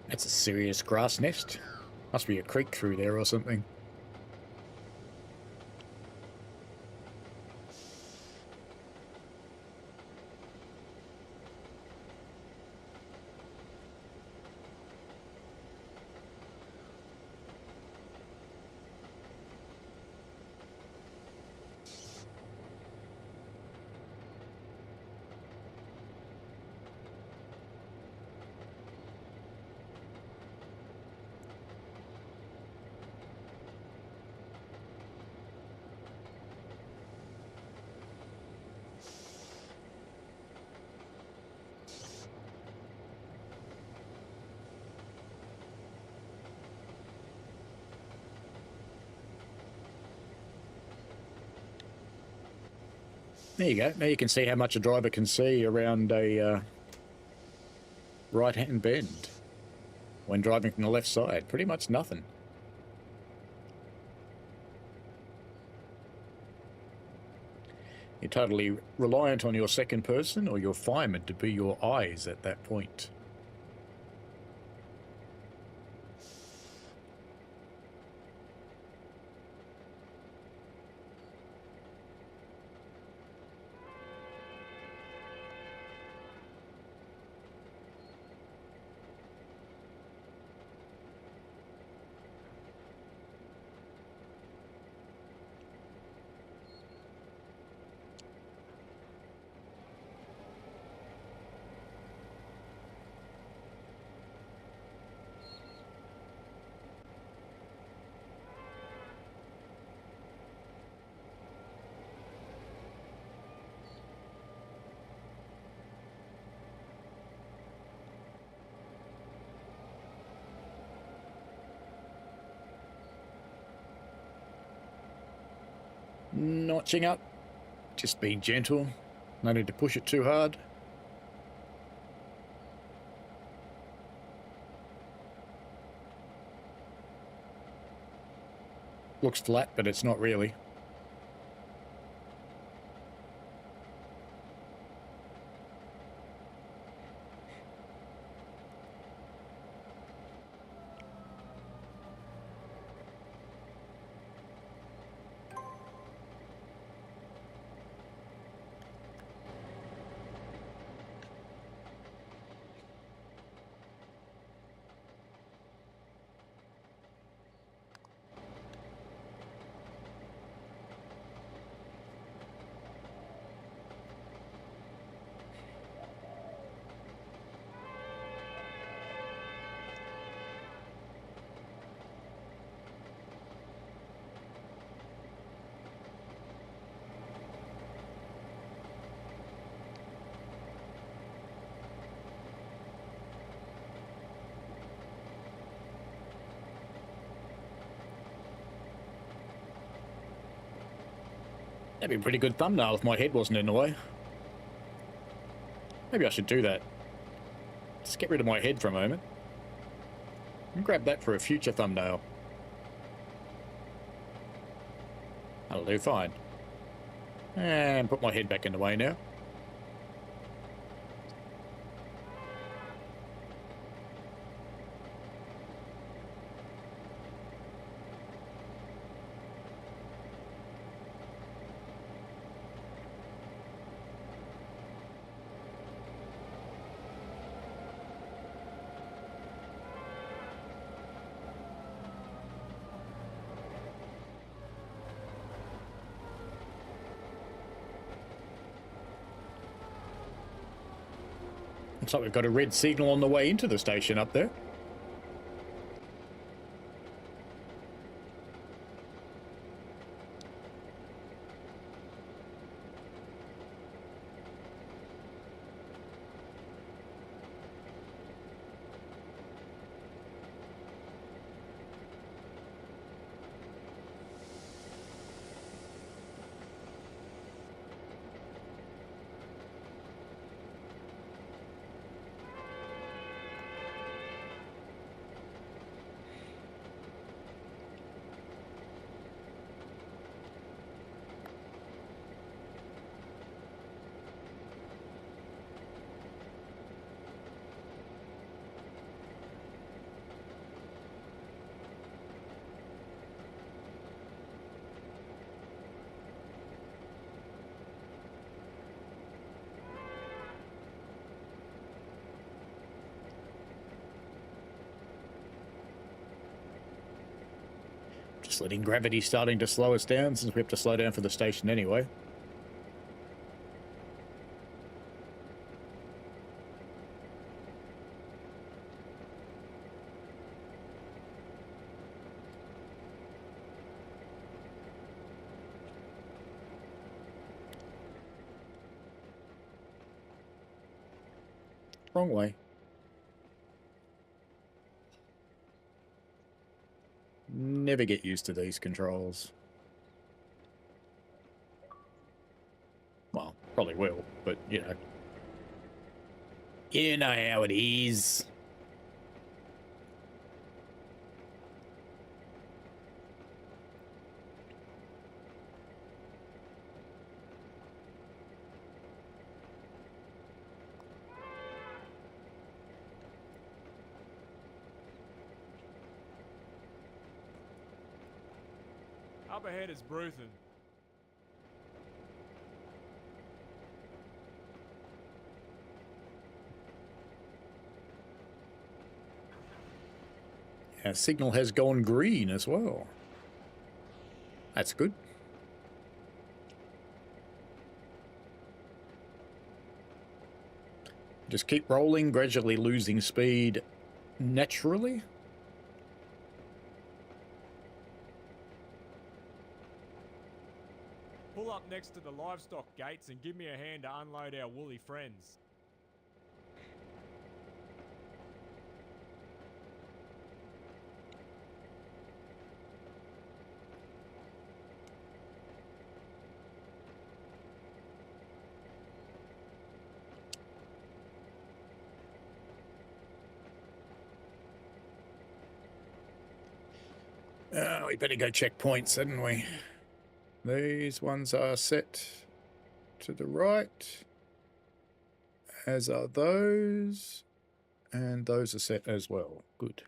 That's a serious grass nest. Must be a creek through there or something. There you go. Now you can see how much a driver can see around a right-hand bend when driving from the left side. Pretty much nothing. You're totally reliant on your second person or your fireman to be your eyes at that point. Notching up, just being gentle, no need to push it too hard. Looks flat, but it's not really. That'd be a pretty good thumbnail if my head wasn't in the way. Maybe I should do that. Just get rid of my head for a moment. And grab that for a future thumbnail. That'll do fine. And put my head back in the way now. Looks like we've got a red signal on the way into the station up there. Just letting gravity starting to slow us down, since we have to slow down for the station anyway. Wrong way. Never get used to these controls. Well, probably will, but you know. You know how it is. Up ahead is Bruthen. Our signal has gone green as well. That's good. Just keep rolling, gradually losing speed naturally. Pull up next to the livestock gates and give me a hand to unload our woolly friends. We better go check points, hadn't we? These ones are set to the right, as are those, and those are set as well. Good.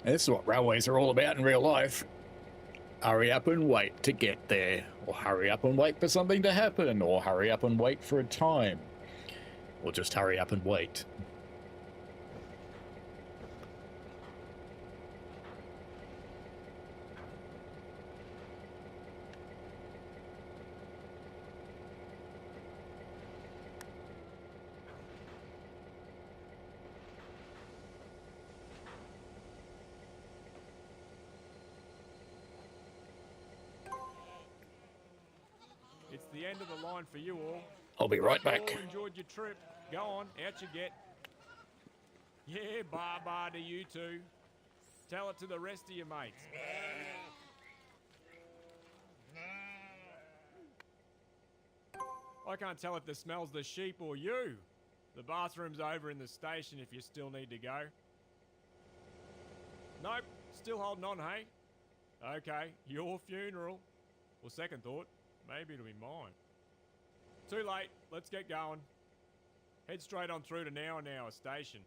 This is what railways are all about in real life. Hurry up and wait to get there, or hurry up and wait for something to happen, or hurry up and wait for a time, or just hurry up and wait. It's the end of the line for you all. I'll be right You back. all enjoyed your trip. Go on, out you get. Yeah, bar to you two. Tell it to the rest of your mates. I can't tell if the smell's the sheep or you. The bathroom's over in the station if you still need to go. Nope, still holding on, hey? Okay, your funeral. Well, second thought, maybe it'll be mine. Too late, let's get going. Head straight on through to Now Station.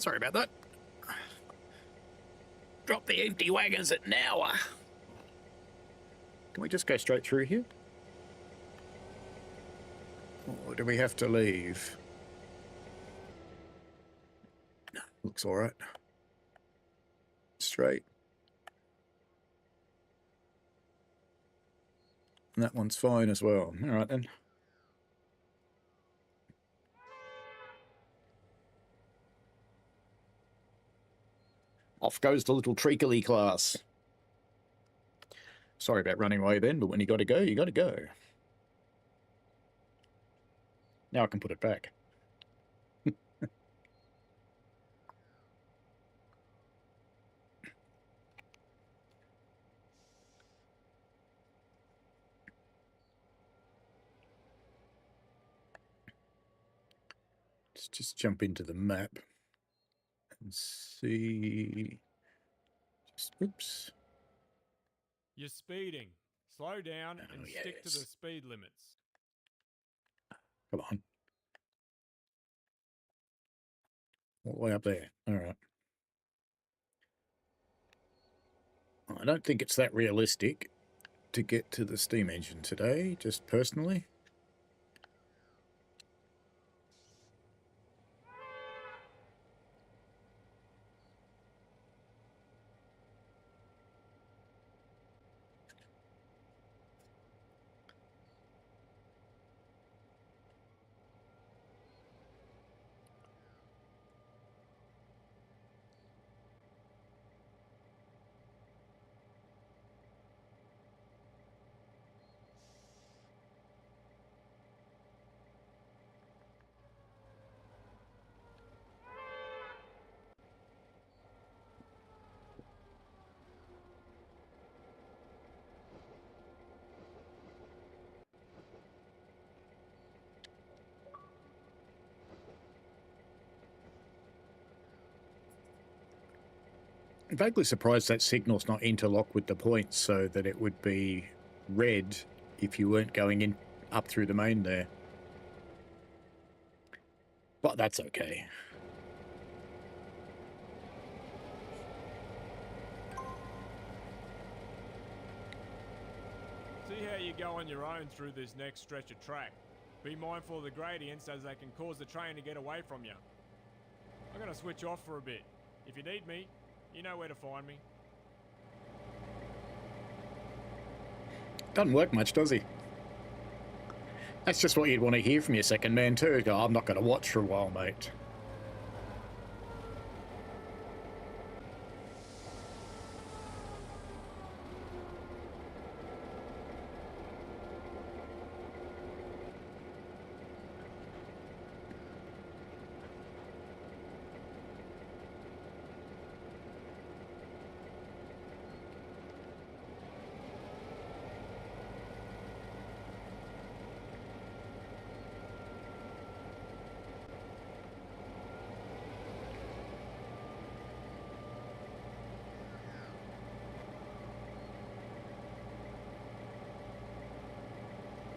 Sorry about that. Drop the empty wagons at an hour. Can we just go straight through here? Or do we have to leave? No, looks all right. Straight. And that one's fine as well. All right then. Off goes the little treacly class. Sorry about running away then, but when you got to go, you got to go. Now I can put it back. Let's just jump into the map and see. Just, oops. You're speeding. Slow down and Oh, stick to yes. the speed limits. Come on. All the way up there. All right. I don't think it's that realistic to get to the steam engine today, just personally. I'm vaguely surprised that signal's not interlocked with the points so that it would be red if you weren't going in up through the main there. But that's okay. See how you go on your own through this next stretch of track. Be mindful of the gradients as they can cause the train to get away from you. I'm going to switch off for a bit. If you need me, you know where to find me. Doesn't work much, does he? That's just what you'd want to hear from your second man too. Go, I'm not going to watch for a while, mate.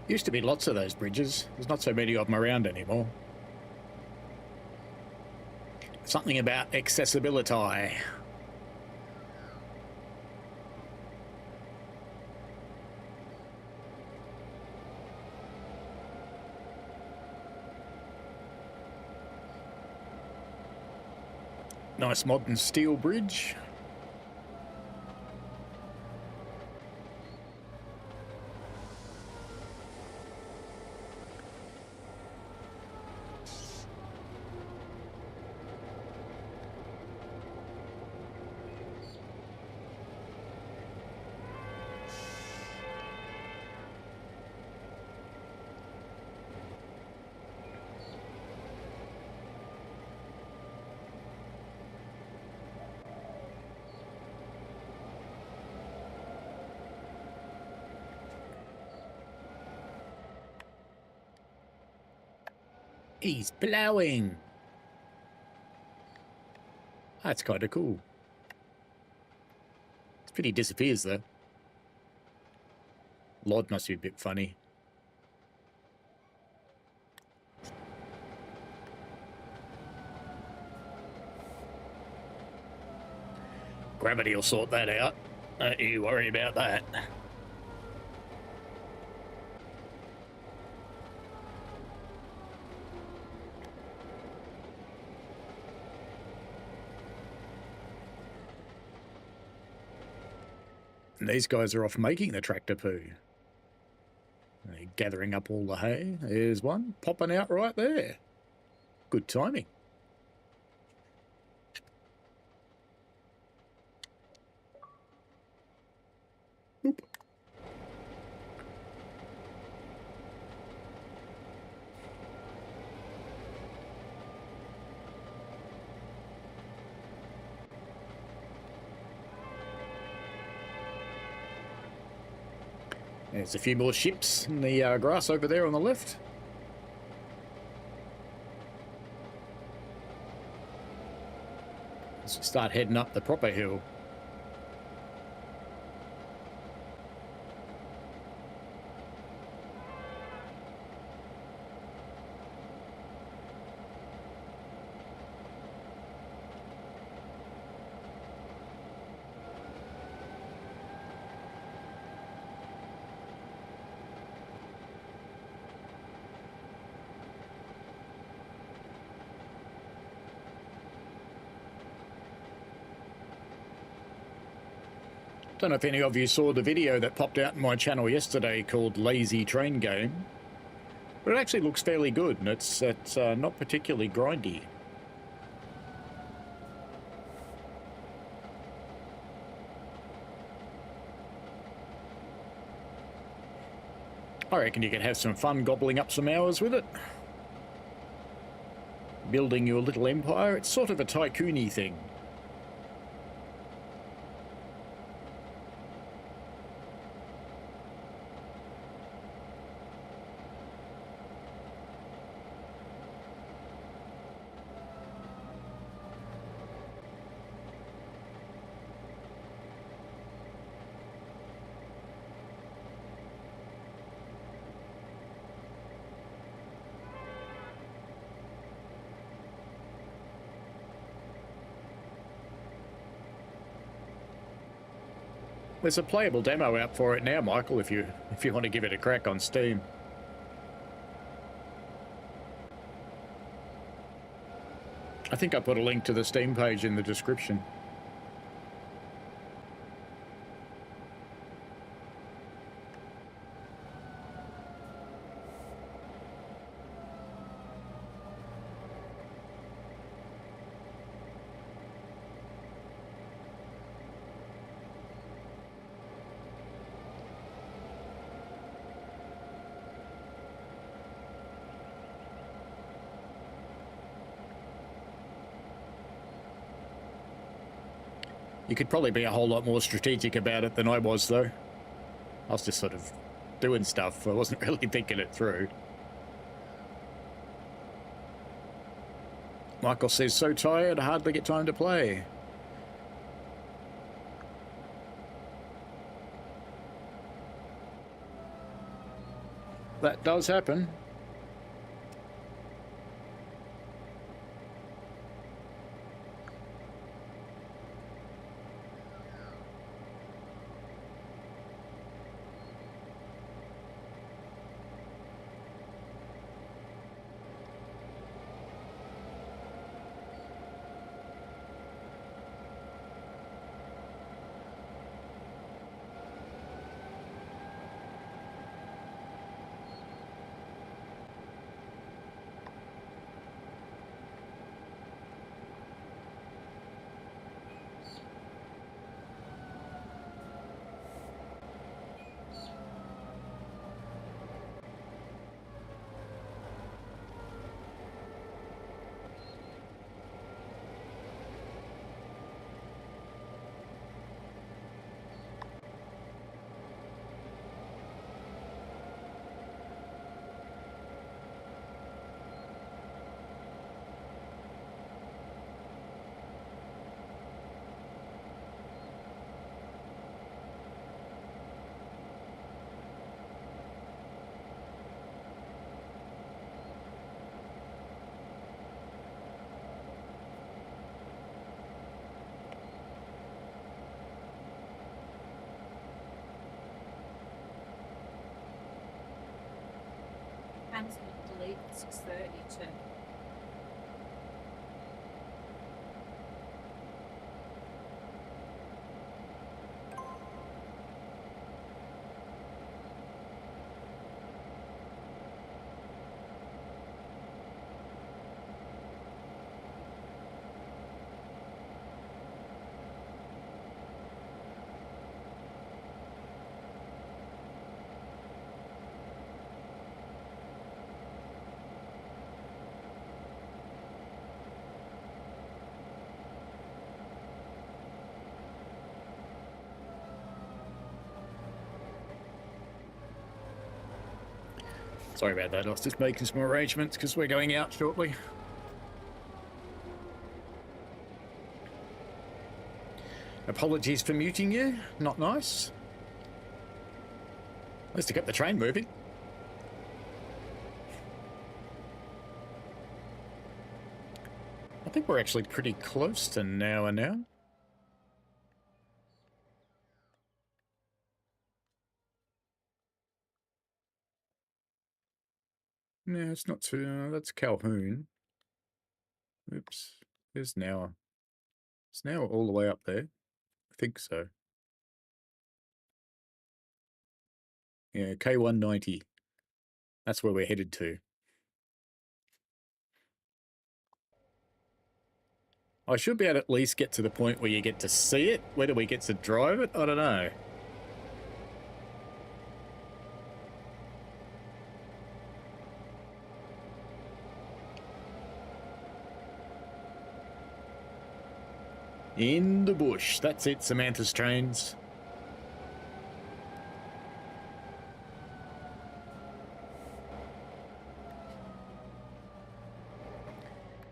Used to be lots of those bridges. There's not so many of them around anymore. Something about accessibility. Nice modern steel bridge. He's blowing. That's kind of cool. It's pretty disappears though. Lord must be a bit funny. Gravity will sort that out. Don't you worry about that. And these guys are off making the tractor poo. They're gathering up all the hay. There's one popping out right there. Good timing. Oop. There's a few more ships in the grass over there on the left. Let's start heading up the proper hill. Don't know if any of you saw the video that popped out in my channel yesterday called Lazy Train Game, but it actually looks fairly good, and it's not particularly grindy. I reckon you can have some fun gobbling up some hours with it. Building your little empire, it's sort of a tycoon-y thing. There's a playable demo out for it now, Michael, if you want to give it a crack on Steam. I think I put a link to the Steam page in the description. You could probably be a whole lot more strategic about it than I was, though. I was just sort of doing stuff. I wasn't really thinking it through. Michael says, so tired, I hardly get time to play. That does happen. Hammersmith to leave at 6:30 to. Sorry about that. I was just making some arrangements because we're going out shortly. Apologies for muting you. Not nice. At least to get the train moving. I think we're actually pretty close to Nowa now. No, it's not too... that's Calhoun. Oops. There's Nowa. It's Nowa all the way up there. I think so. Yeah, K190. That's where we're headed to. I should be able to at least get to the point where you get to see it. Whether we get to drive it, I don't know. In the bush. That's it, Samantha's Trainz.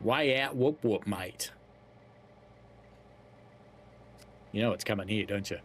Way out, whoop whoop, mate. You know it's coming here, don't you?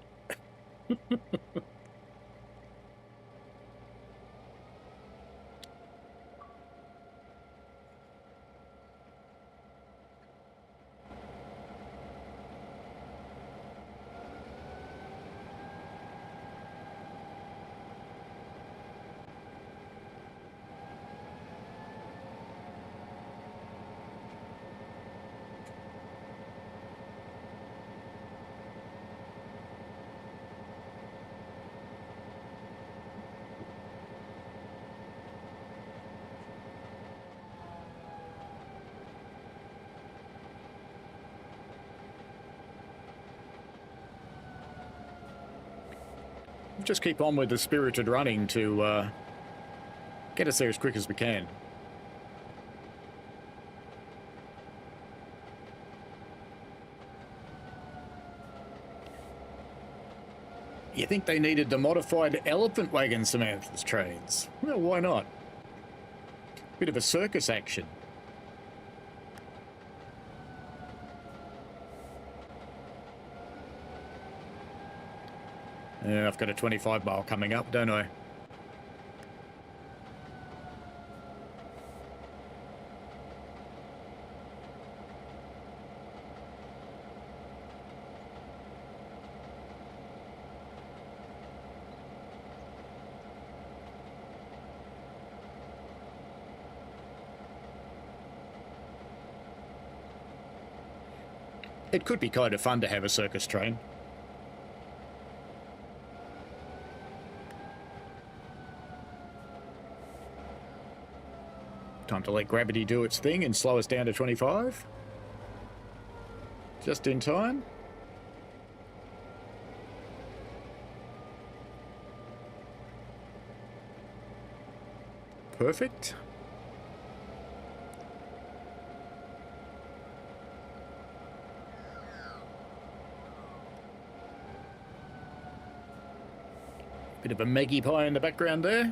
Just keep on with the spirited running to get us there as quick as we can. You think they needed the modified elephant wagon Samantha's Trainz? Well, why not? Bit of a circus action. Yeah, I've got a 25 mile coming up, don't I? It could be kind of fun to have a circus train. Time to let gravity do its thing and slow us down to 25. Just in time. Perfect. Bit of a Maggie pie in the background there.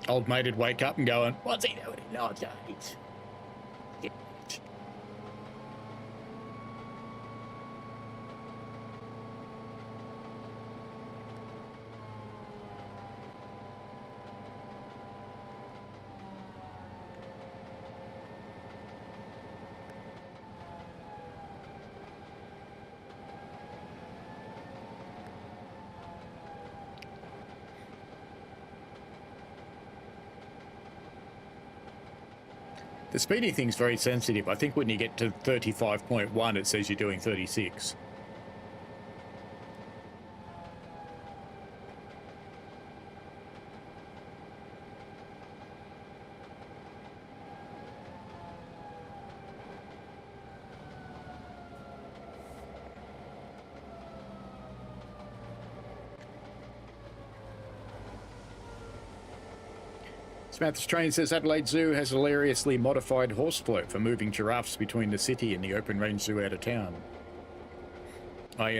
Old mate would wake up and going, "What's he doing nowadays?" The speedy thing's very sensitive. I think when you get to 35.1, it says you're doing 36. Samantha's Train says Adelaide Zoo has a hilariously modified horse float for moving giraffes between the city and the open range zoo out of town. I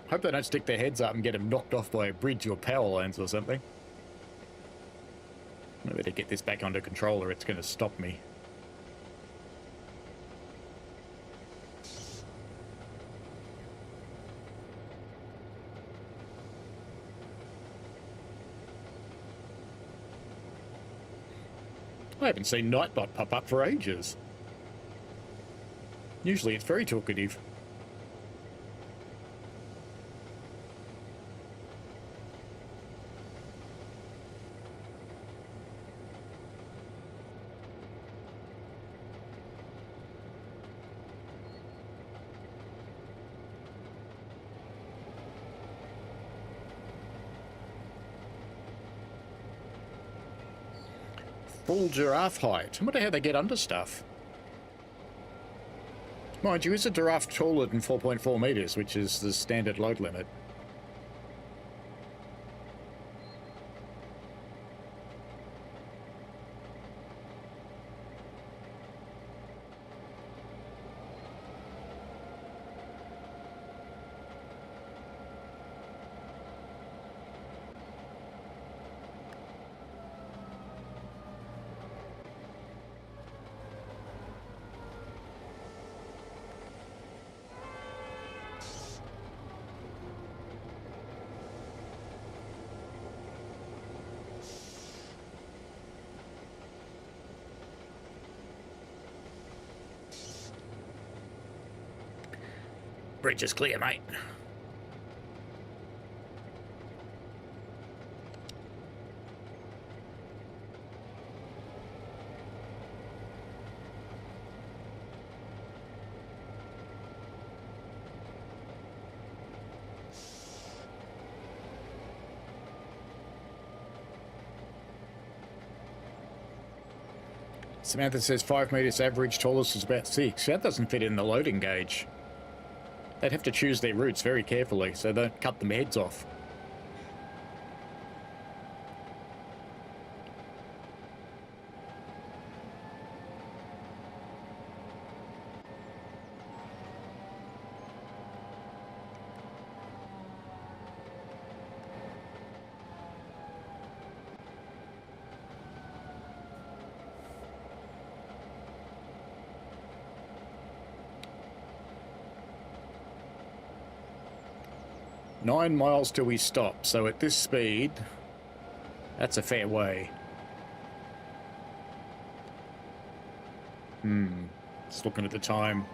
hope they don't stick their heads up and get them knocked off by a bridge or power lines or something. I better get this back under control or it's going to stop me. I haven't seen Nightbot pop up for ages. Usually it's very talkative. Full giraffe height. I wonder how they get under stuff. Mind you, is a giraffe taller than 4.4 metres, which is the standard load limit? Bridge is clear, mate. Samantha says 5 metres average, tallest is about 6. That doesn't fit in the loading gauge. They'd have to choose their routes very carefully so they don't cut them heads off. Nine miles till we stop, so at this speed, that's a fair way. Just looking at the time.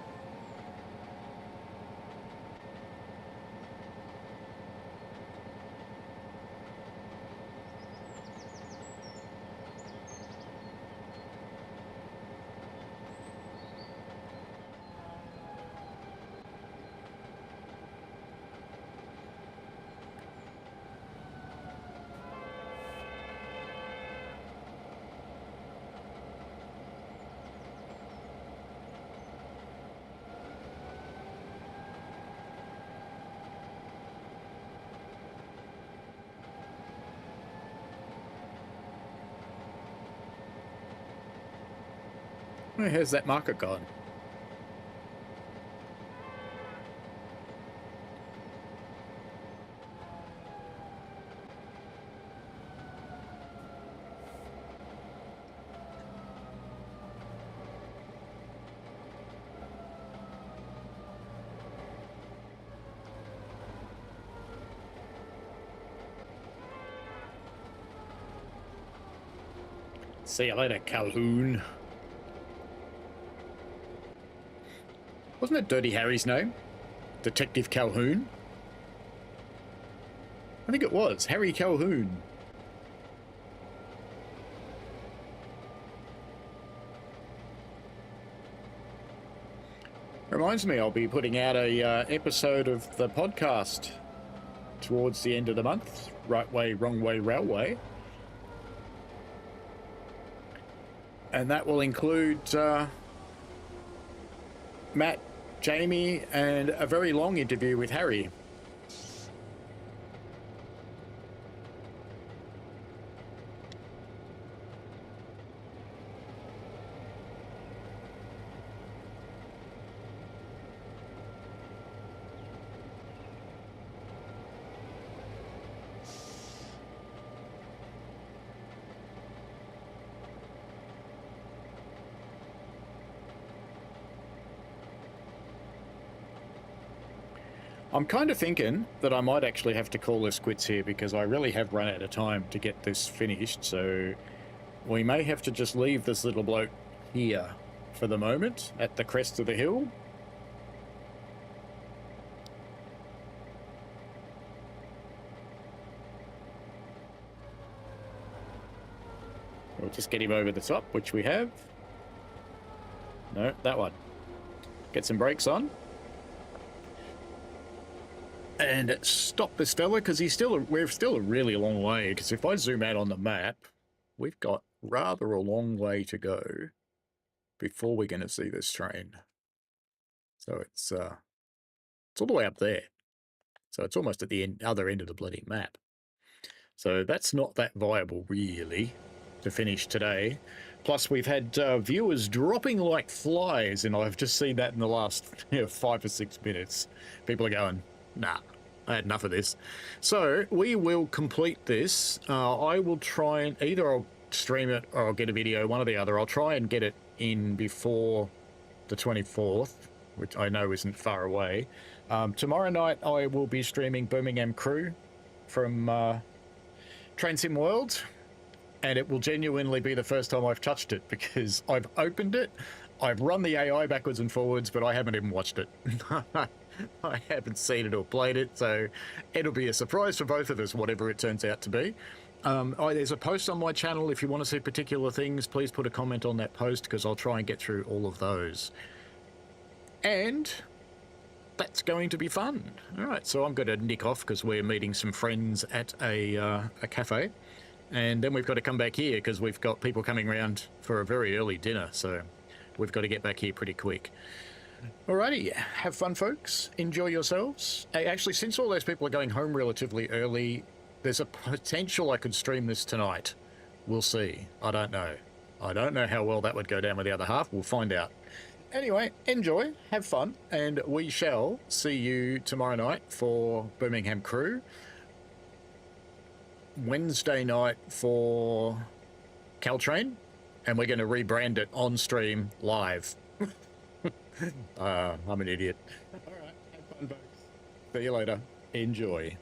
Where's that marker gone? See you later, Calhoun. Wasn't it Dirty Harry's name? Detective Calhoun? I think it was. Harry Calhoun. Reminds me, I'll be putting out a episode of the podcast towards the end of the month. Right Way, Wrong Way, Railway. And that will include Matt, Jamie, and a very long interview with Harry. I'm kind of thinking that I might actually have to call this quits here because I really have run out of time to get this finished, so we may have to just leave this little bloke here for the moment at the crest of the hill. We'll just get him over the top, which we have. No, that one. Get some brakes on. And stop this fella, because we're still a really long way, because if I zoom out on the map, we've got rather a long way to go before we're going to see this train. So it's all the way up there. So it's almost at the other end of the bloody map. So that's not that viable, really, to finish today. Plus, we've had viewers dropping like flies, and I've just seen that in the last 5 or 6 minutes. People are going, nah, I had enough of this. So we will complete this. I will try and either I'll stream it or I'll get a video, one or the other. I'll try and get it in before the 24th, which I know isn't far away. Tomorrow night I will be streaming Birmingham Crew from Trainz Sim World, and it will genuinely be the first time I've touched it because I've opened it, I've run the AI backwards and forwards, but I haven't even watched it. I haven't seen it or played it, so it'll be a surprise for both of us, whatever it turns out to be. There's a post on my channel. If you want to see particular things, please put a comment on that post because I'll try and get through all of those. And that's going to be fun. All right, so I'm going to nick off because we're meeting some friends at a cafe. And then we've got to come back here because we've got people coming around for a very early dinner, so we've got to get back here pretty quick. Alrighty, have fun, folks. Enjoy yourselves. Actually, since all those people are going home relatively early, there's a potential I could stream this tonight. We'll see. I don't know. I don't know how well that would go down with the other half. We'll find out. Anyway, enjoy, have fun, and we shall see you tomorrow night for Birmingham Crew. Wednesday night for Caltrain, and we're going to rebrand it on stream live. I'm an idiot. All right, have fun, folks. See you later. Enjoy.